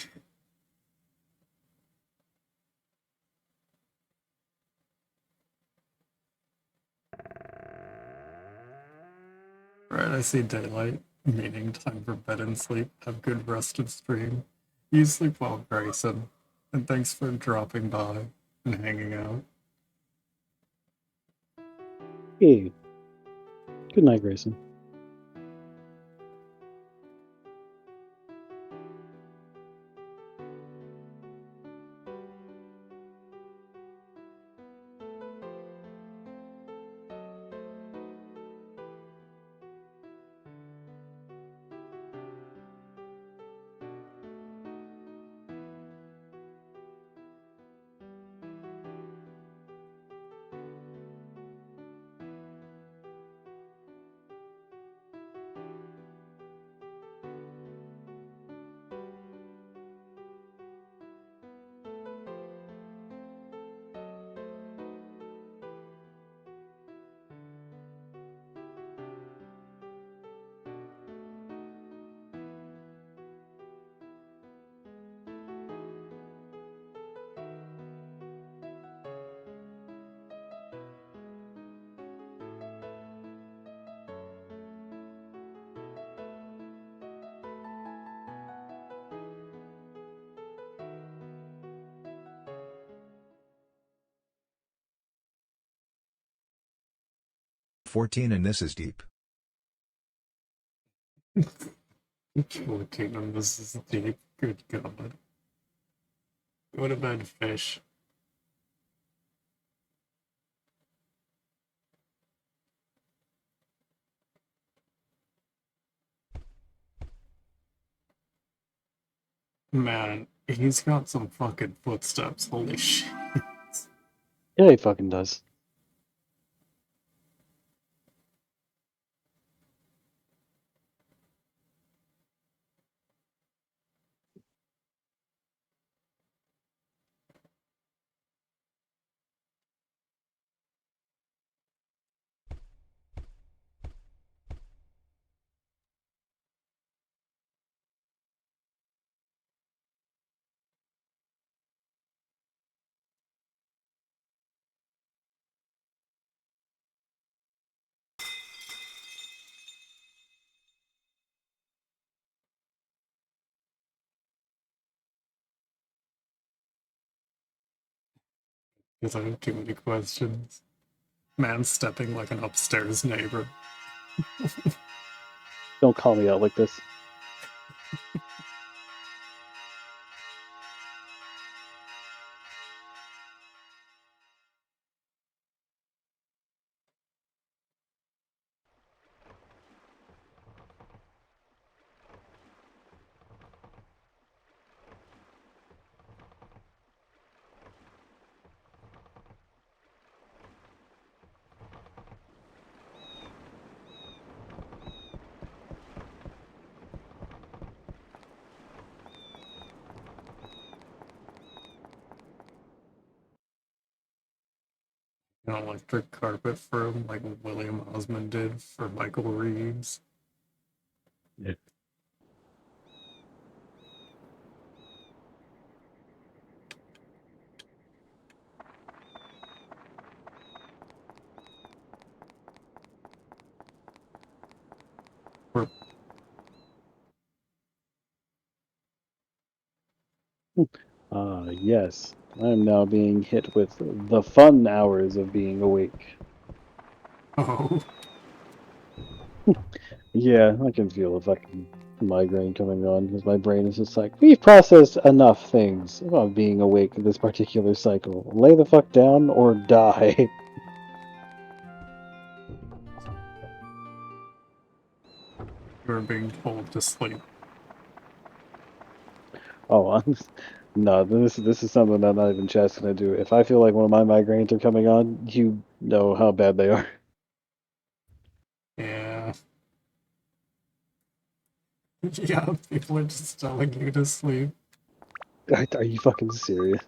S1: Right, I see daylight, meaning time for bed and sleep. Have good rested stream. You sleep well, Grayson. And thanks for dropping by and hanging out.
S2: Hey. Good night, Grayson.
S4: 14 and this is deep.
S1: 14 and this is deep. Good God. Go to bed, fish. Man, he's got some fucking footsteps. Holy shit.
S2: Yeah, he fucking does.
S1: Because I have too many questions. Man stepping like an upstairs neighbor.
S2: Don't call me out like this.
S1: An electric carpet for him, like William Osmond did for Michael Reeves.
S2: Yeah.
S1: For
S2: Yes. I'm now being hit with the fun hours of being awake.
S1: oh,
S2: Yeah, I can feel a fucking migraine coming on because my brain is just like, we've processed enough things about being awake in this particular cycle. Lay the fuck down or die.
S1: you were being told to sleep.
S2: Oh, no, this is something that not even Chad's gonna do. If I feel like one of my migraines are coming on, you know how bad they are.
S1: Yeah. Yeah, people are just telling you to sleep.
S2: Are you fucking serious?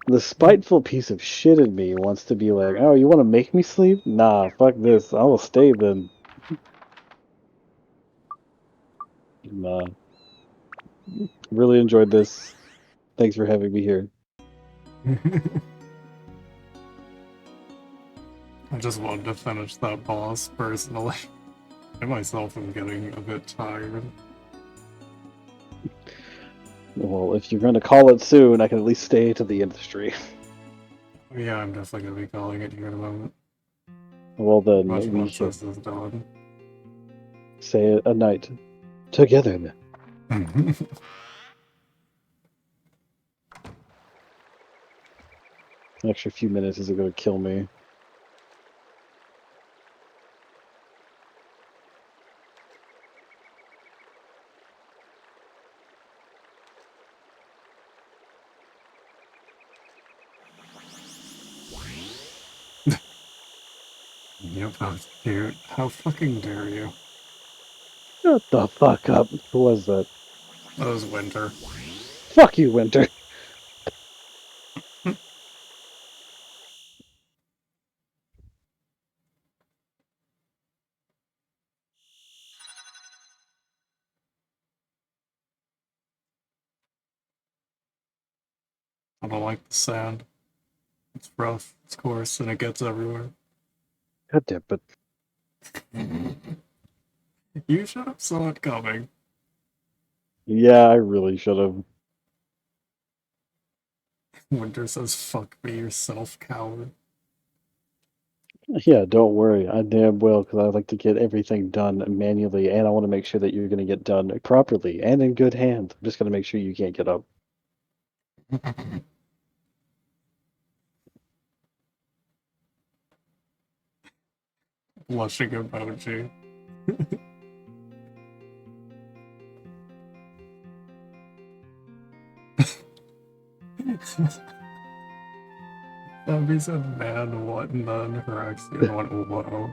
S2: The spiteful piece of shit in me wants to be like, oh, you want to make me sleep? Nah, fuck this. I will stay then. Nah. Really enjoyed this. Thanks for having me here.
S1: I just wanted to finish that boss personally. I myself am getting a bit tired.
S2: Well, if you're going to call it soon, I can at least stay to the industry.
S1: Yeah, I'm definitely gonna be calling it here in a moment.
S2: Well,
S1: Much
S2: then we
S1: once
S2: can
S1: this is done.
S2: say it a night together then. An extra few minutes isn't going to kill me.
S1: Yep, how dare, how fucking dare you?
S2: Shut the fuck up. Who was that?
S1: That was Winter.
S2: Fuck you, Winter.
S1: I don't like the sand. It's rough, it's coarse, and it gets everywhere.
S2: God damn it.
S1: You should have saw it coming.
S2: Yeah, I really should have.
S1: Winter says, fuck me yourself, coward.
S2: Yeah, don't worry. I damn will, because I like to get everything done manually, and I want to make sure that you're going to get done properly and in good hands. I'm just going to make sure you can't get up.
S1: Blushing emoji. Abby said, man, what? And then Heraxian went, whoa.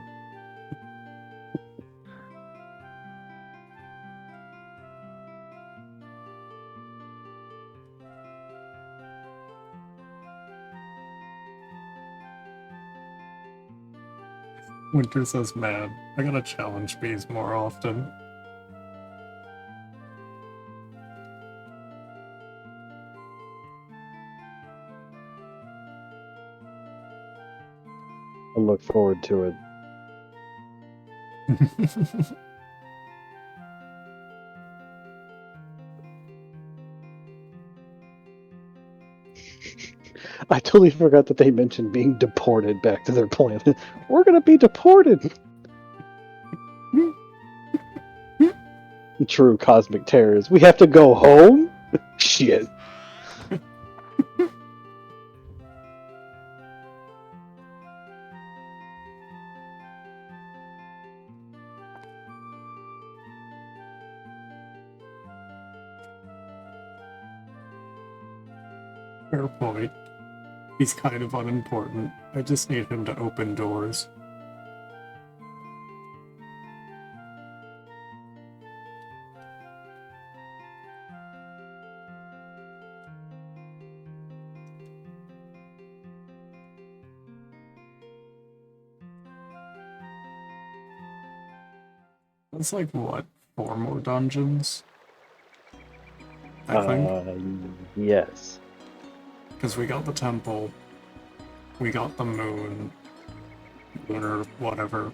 S1: Winter says, man, I gotta challenge bees more often.
S2: I look forward to it. I totally forgot that they mentioned being deported back to their planet. We're going to be deported! True cosmic terrors. We have to go home? Shit.
S1: Fair point. He's kind of unimportant. I just need him to open doors. That's like, what, 4 more dungeons? I think.
S2: Yes.
S1: Because we got the temple, we got the moon, lunar, whatever,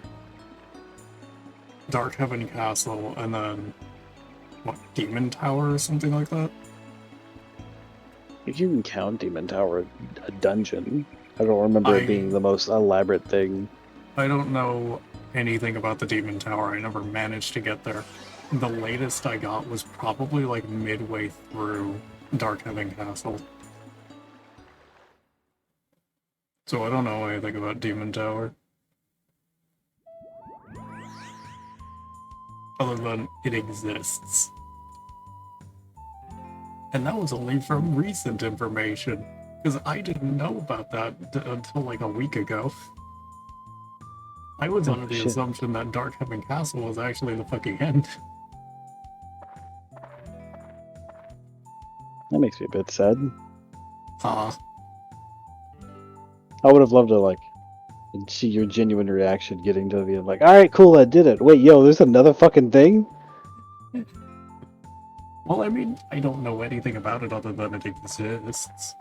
S1: Dark Heaven Castle, and then, what, Demon Tower or something like that?
S2: If you can count Demon Tower a dungeon, I don't remember it being the most elaborate thing.
S1: I don't know anything about the Demon Tower. I never managed to get there. The latest I got was probably like midway through Dark Heaven Castle. So I don't know anything about Demon Tower. Other than it exists. And that was only from recent information, because I didn't know about that until like a week ago. I was under the assumption that Dark Heaven Castle was actually the fucking end.
S2: That makes me a bit sad.
S1: I
S2: would have loved to, like, see your genuine reaction getting to be like, alright, cool, I did it. Wait, yo, there's another fucking thing?
S1: Well, I mean, I don't know anything about it other than it exists.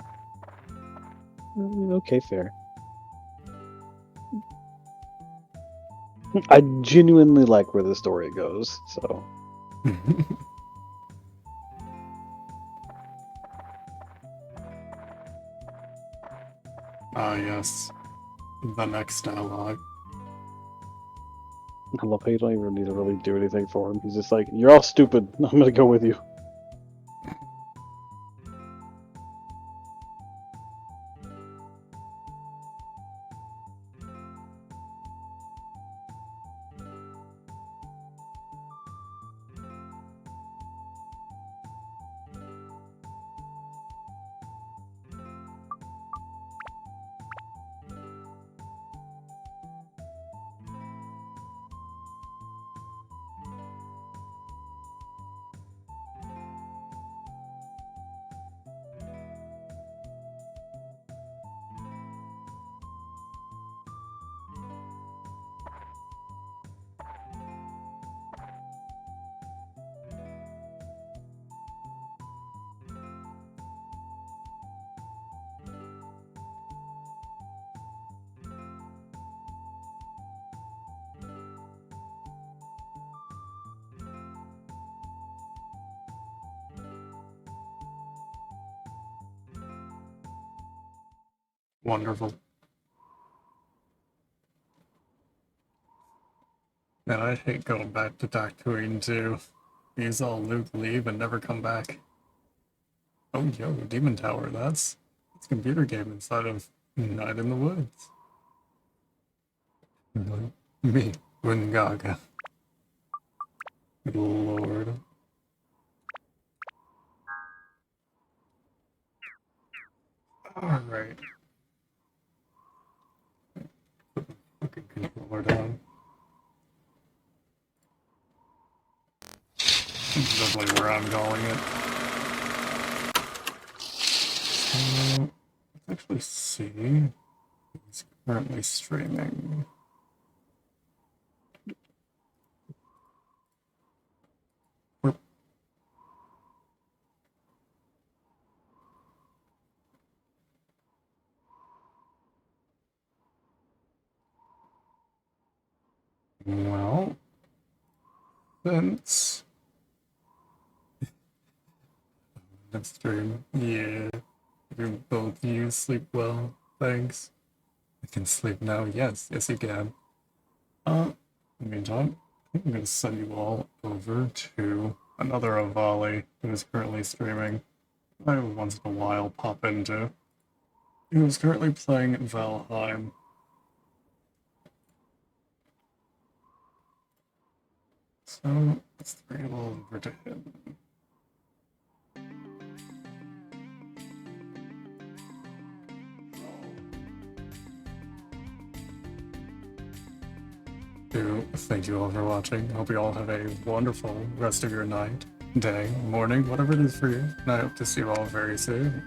S2: Okay, fair. I genuinely like where the story goes, so.
S1: Yes. The next ally.
S2: I love how you don't even need to really do anything for him. He's just like, you're all stupid. I'm gonna go with you.
S1: Wonderful. Man, I hate going back to Tatooine too. You saw Luke leave and never come back. Oh, yo, Demon Tower, that's a computer game inside of Night in the Woods. Me, Wingaga. Good lord. Alright. Put the fucking controller down. That's definitely where I'm calling it. So, let's actually see who's currently streaming. We're- Well, since that stream, yeah, you both you sleep well, thanks. I can sleep now, yes, yes you can. In the meantime, I'm gonna send you all over to another Avali who is currently streaming. I once in a while pop into. He was currently playing Valheim. So let's bring it all over to him. Thank you all for watching. I hope you all have a wonderful rest of your night, day, morning, whatever it is for you. And I hope to see you all very soon.